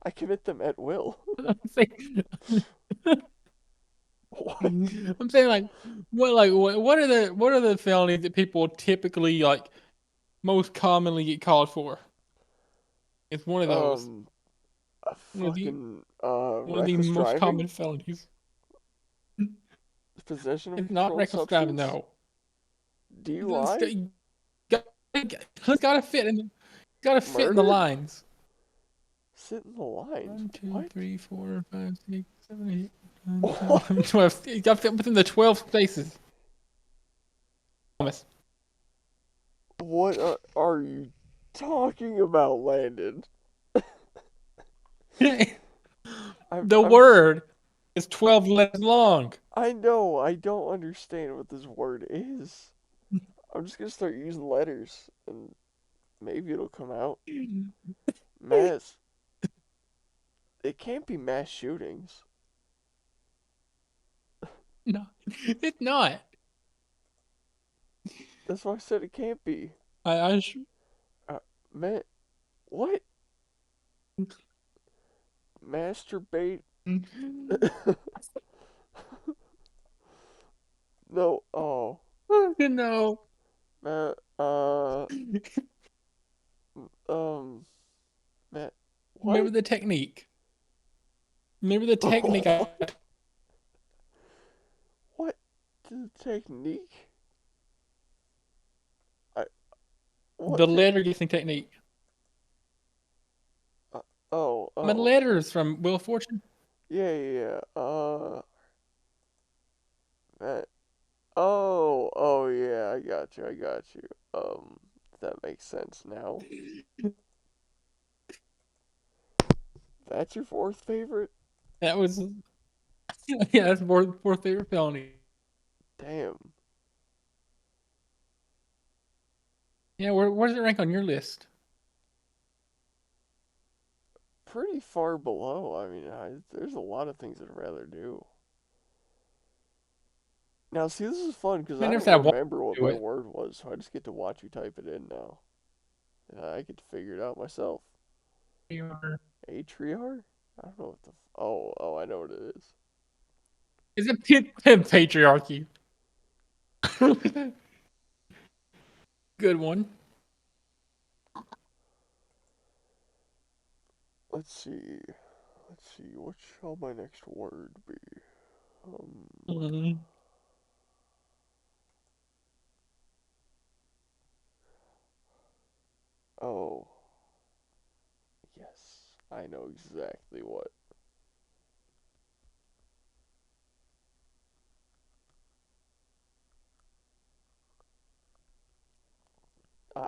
I commit them at will. I'm saying. What? I'm saying what are the felonies that people typically like most commonly get called for? It's one of those. Um, a One of the fucking one of the reckless most driving, common felonies. possession of a It's not controlled reckless driving, substance, no. It's DUI, gotta fit in. Gotta fit in the murder. lines. Sit in the lines. 1, 2, What? 3, 4, 5, 6, 7, 8, 9, 10, What? 11, 12. You gotta fit within the 12 spaces. Promise. What are you talking about, Landon? I'm The I'm word is 12 letters long. I know I don't understand what this word is. I'm just gonna start using letters and maybe it'll come out. Mass. It can't be mass shootings. No, it's not. That's why I said it can't be. I sh- Uh, man, what? Masturbate? No. Oh. no. Ma- uh. Um. Ma- Remember what? the technique. Remember the technique. What? What? The technique? I. The What? letter guessing technique. Uh, oh. My Oh. letters from Wheel of Fortune. Yeah. Yeah. Yeah. Ma- Oh. Oh. Yeah. I got you. I got you. That makes sense now. That's your fourth favorite? That was yeah. That's fourth favorite felony. Damn. Yeah, where does it rank on your list? Pretty far below. I mean, there's a lot of things I'd rather do. Now, see, this is fun because I I never don't said I want remember what to do my it. word was, so I just get to watch you type it in now. And I get to figure it out myself. Atriarch? I don't know what the. Oh, I know what it is. Is it patriarchy? Good one. Let's see. Let's see. What shall my next word be? Um. Mhm. Oh, yes. I know exactly what.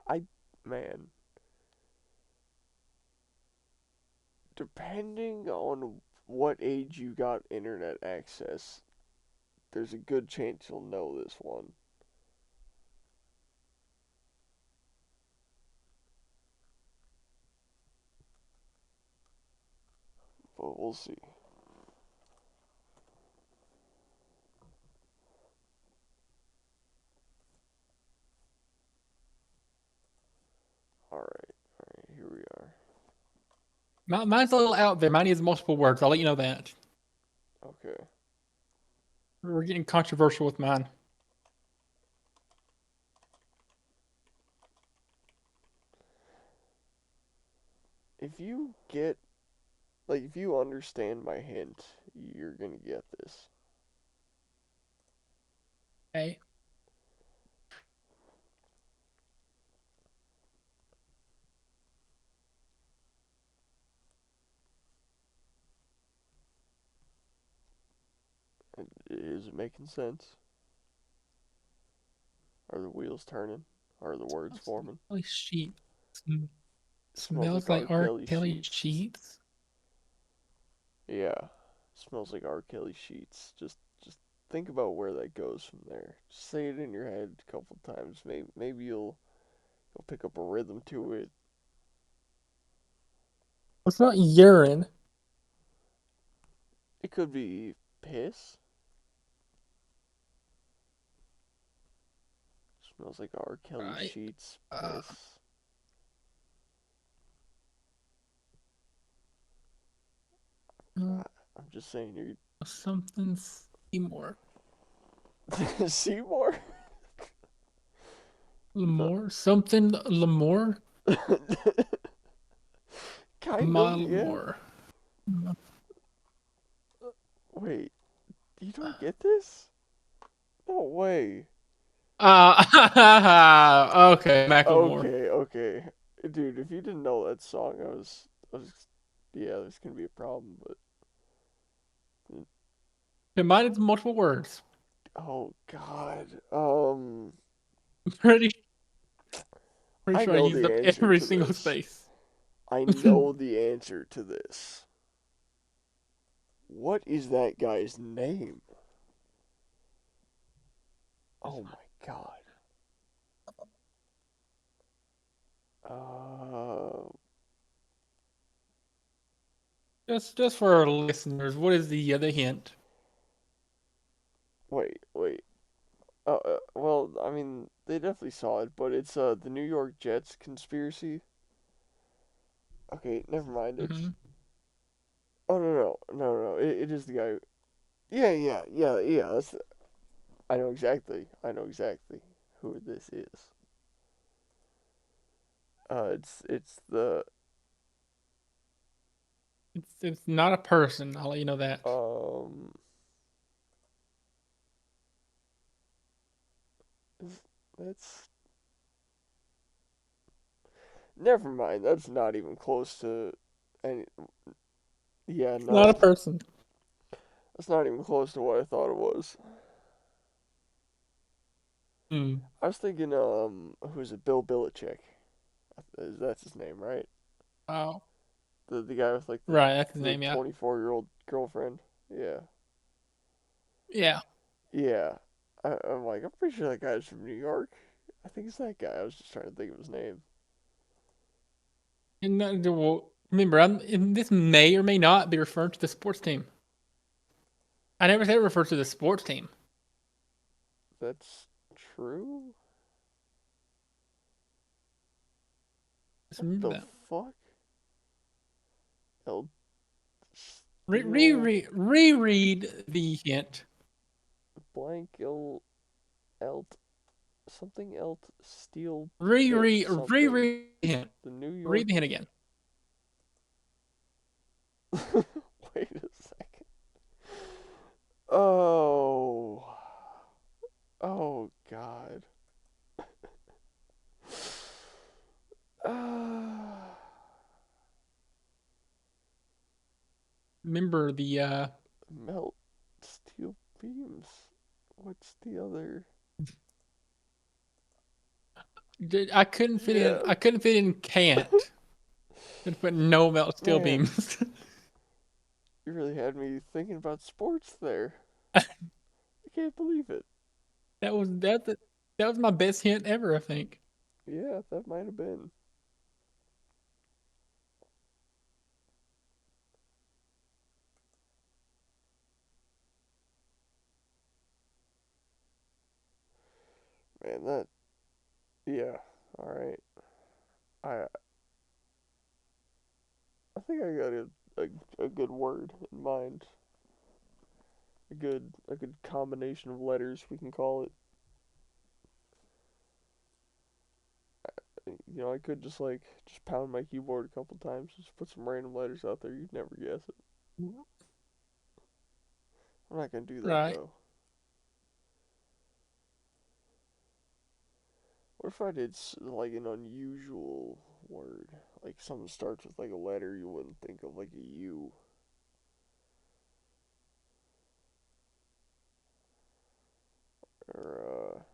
I man, depending on what age you got internet access, there's a good chance you'll know this one. But we'll see. Alright, here we are. Mine's a little out there. Mine is multiple words. I'll let you know that. Okay. We're getting controversial with mine. If you get, like, if you understand my hint, you're gonna get this. Okay. Is it making sense? Are the wheels turning? Are the words forming? Kelly sheets. Smells like Smells R. like R. Kelly Kelly sheets. sheets. Yeah. Smells like R. Kelly sheets. Just think about where that goes from there. Just say it in your head a couple times. Maybe you'll pick up a rhythm to it. It's not urine. It could be piss. Smells like R. Kelly Right. sheets. Uh, Piss. uh, I'm just saying you're something Seymour. Seymour. No. Lamore? Something Lamore? Kind of, yeah. Malamore. Wait, you don't get this? No way. Okay, Macklemore. Okay. Dude, if you didn't know that song, yeah, there's gonna be a problem, but, Combined into multiple words. oh God, Pretty, pretty I sure I know used the up answer every to single this. space. I know the answer to this. What is that guy's name? Oh my God. Uh, Just for our listeners, what is the other hint? wait. Well, I mean, they definitely saw it, but it's the New York Jets conspiracy. Okay, never mind. It's Hmm. Oh no. It is the guy. Yeah. I know exactly who this is. It's the It's not a person. I'll let you know that. um. That's never mind. That's not even close to any. Yeah, It's not a no, person. that's not even close to what I thought it was. Hmm. I was thinking, who's it? Bill Belichick. That's his name, right? Oh, The guy with like right. That's his the name. Yeah. 24-year-old girlfriend. Yeah. Yeah. Yeah. I'm like, I'm pretty sure that guy's from New York. I think it's that guy. I was just trying to think of his name. And well, remember, and this may or may not be referring to the sports team. I never said it referred to the sports team. That's true? Just What remember the that. fuck? El Steel Reread the hint. blank Elt something Elt Steel Bit something. Reread the hint. The New Read York. the hint again. Wait a second. Oh. Oh God. Ah. Remember the Melt steel beams. What's the other? I couldn't fit in. Yeah, I couldn't fit in can't. Could put no melt steel man, beams. you really had me thinking about sports there. I can't believe it. That was that was my best hint ever, I think. Yeah, that might have been. Man, that. Yeah. All right. I I think I got a good word in mind. A good combination of letters we can call it. I could just pound my keyboard a couple times, just put some random letters out there. You'd never guess it. I'm not gonna do that Right. though. What if I did like an unusual word, like something starts with like a letter you wouldn't think of, like a U, or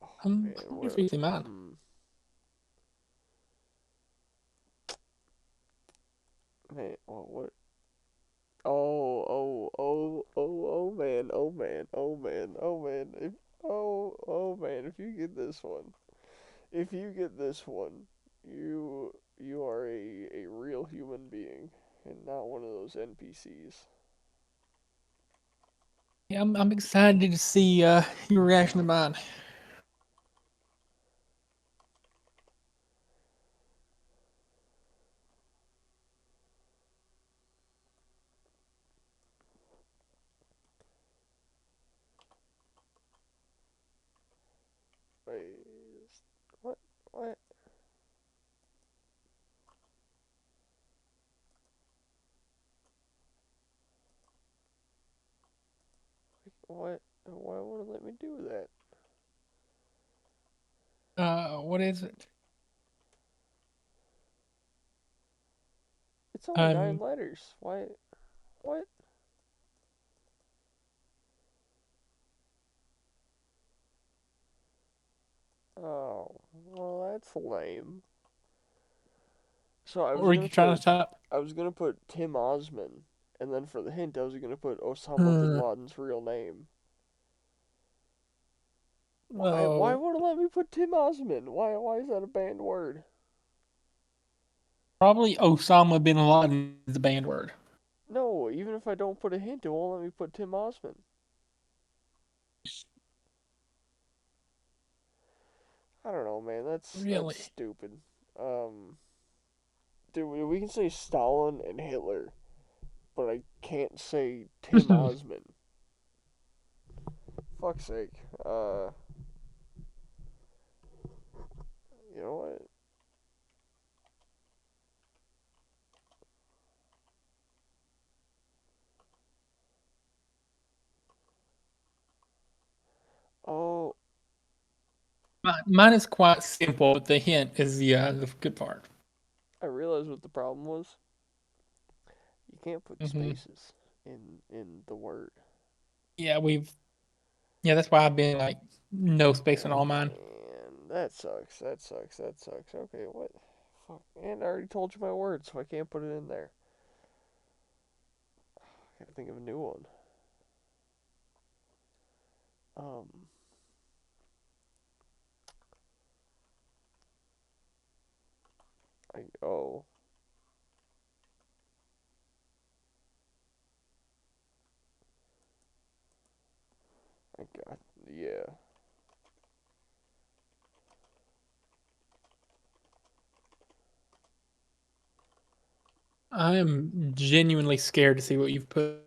oh man, I'm just fixing mine. man, what? Oh man. If you get this one, you are a real human being and not one of those NPCs. Yeah, I'm excited to see your reaction to mine. Wait, what? What? What? Why won't it let me do that? What is it? It's only nine Um, letters. Why? What? Oh, well, that's lame. So I what was were gonna you trying put, to type? I was gonna put Tim Osman, and then for the hint, I was gonna put Osama bin Uh, Laden's real name. Why oh, won't it let me put Tim Osman? Why is that a banned word? probably Osama bin Laden is the banned word. No, even if I don't put a hint, it won't let me put Tim Osman. I don't know, man. That's Really? stupid. Um, dude, we can say Stalin and Hitler, but I can't say Tim Osman. Fuck's sake. Uh, you know what? Oh, Mine is quite simple, but the hint is the good part. I realized what the problem was. You can't put Hmm. spaces in the word. Yeah, yeah, that's why I've been like no space in all Oh mine. man, that sucks. That sucks. That sucks. Okay, what? Fuck. And I already told you my word, so I can't put it in there. I gotta think of a new one. Um, oh, I got, yeah. I am genuinely scared to see what you've put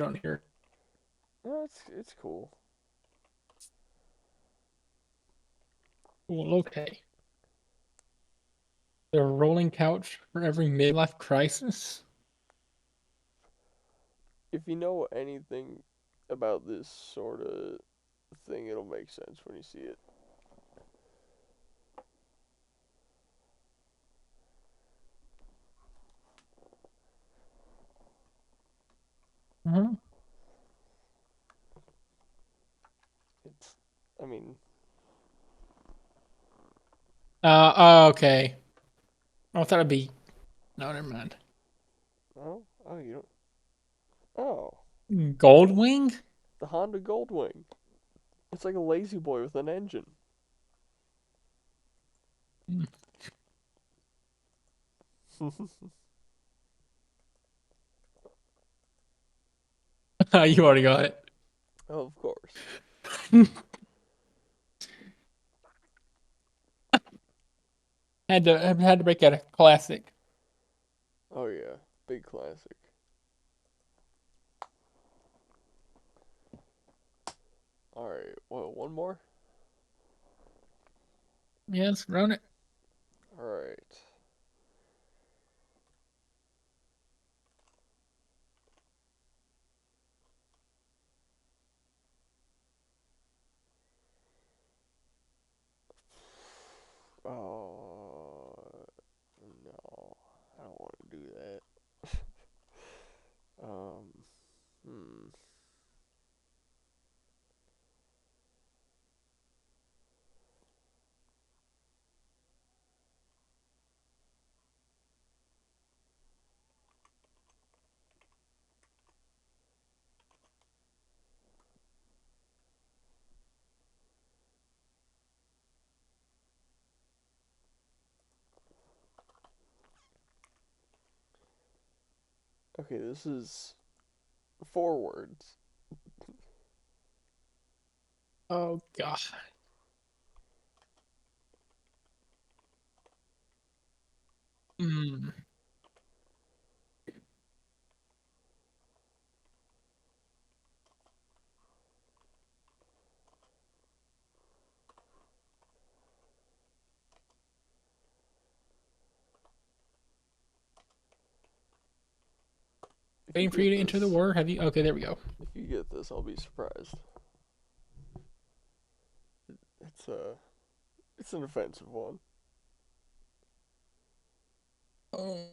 on here. No, it's cool. Well, okay. The rolling couch for every midlife crisis. If you know anything about this sort of thing, it'll make sense when you see it. It's, I mean, Okay. I thought it'd be. No, never mind. Oh, oh, you don't. Oh, Goldwing? the Honda Goldwing. It's like a lazy boy with an engine. You already got it. Of course. Had to break out a classic. Oh yeah, big classic. All right, what? One more. Yes, run it. All right. Oh no, I don't want to do that. Um, hmm. Okay, this is 4 words. Oh gosh. Hmm. If you Waiting for you get to enter the this, word. Have you? Okay, there we go. if you get this, I'll be surprised. It's a, it's an offensive one. Oh.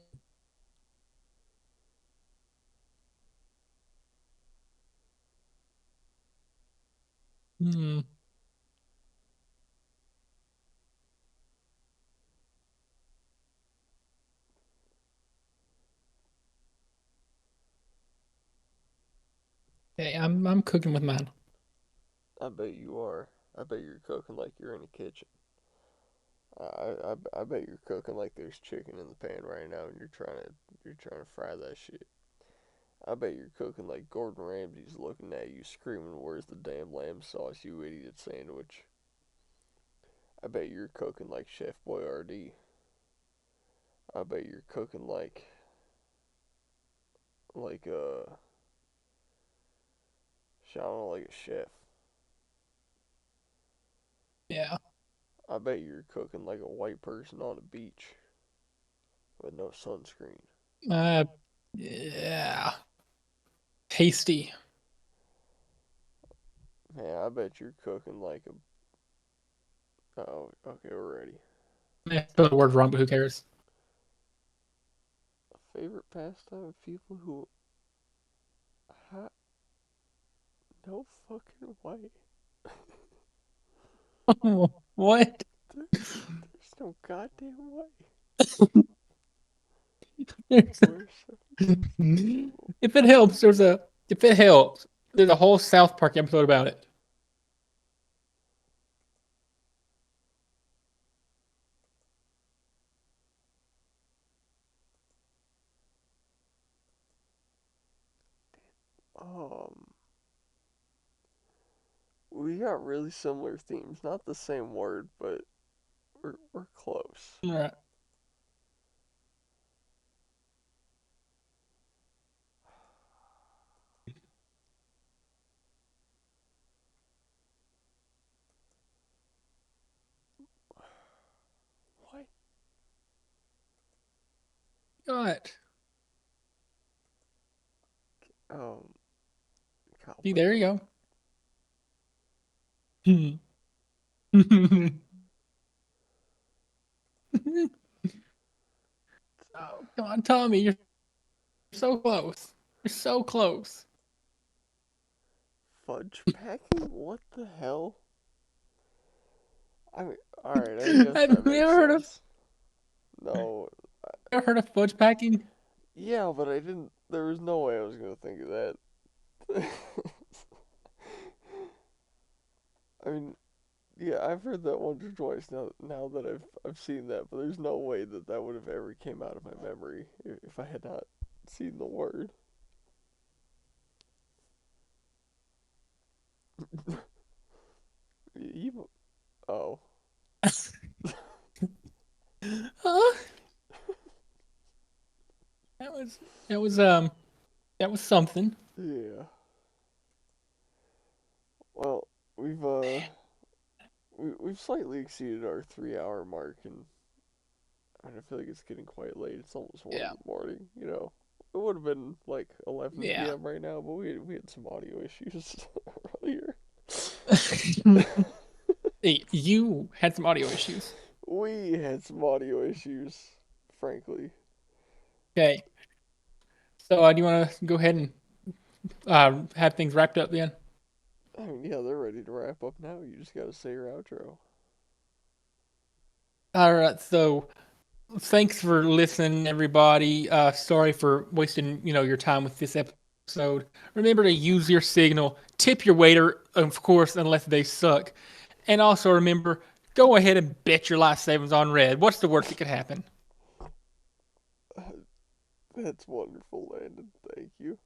Hmm. Hey, I'm cooking with mine. I bet you are. I bet you're cooking like you're in a kitchen. I bet you're cooking like there's chicken in the pan right now, and you're trying to fry that shit. I bet you're cooking like Gordon Ramsay's looking at you, screaming, "Where's the damn lamb sauce, you idiot sandwich?" I bet you're cooking like Chef Boyardee. I bet you're cooking like I don't know, like a chef. Yeah. I bet you're cooking like a white person on a beach with no sunscreen. Uh. Yeah. Tasty. Man, I bet you're cooking like a. Oh, okay, we're ready. I spelled the word wrong, but who cares? A favorite pastime of people who. Ha, no fucking way. What? There's no goddamn way. There's Where's if it helps, if it helps, there's a whole South Park episode about it. um? We got really similar themes. Not the same word, but we're close. All right. What? Got. Um, See, there cowbell. you go. Oh, come on, Tommy, you're so close. You're so close. Fudge packing? What the hell? I mean, all right, I guess Have that you makes ever heard of sense. No, fudge packing? yeah, but I didn't. There was no way I was gonna think of that. I mean, yeah, I've heard that once or twice now that I've seen that, but there's no way that that would have ever came out of my memory if I had not seen the word. You, oh, Huh? That was that was um that was something. yeah. Well, we've slightly exceeded our 3 hour mark, and I feel like it's getting quite late. It's almost 1 in Yeah. the morning. You know, it would have been like 11 Yeah. p.m. right now, but we had some audio issues earlier. Hey, you had some audio issues. We had some audio issues, frankly. Okay. So do you want to go ahead and have things wrapped up then? I mean, yeah, they're ready to wrap up now. You just gotta say your outro. All right. So thanks for listening, everybody. Sorry for wasting your time with this episode. Remember to use your signal. Tip your waiter, of course, unless they suck. And also remember, go ahead and bet your life savings on red. What's the worst that could happen? That's wonderful, Landon. Thank you.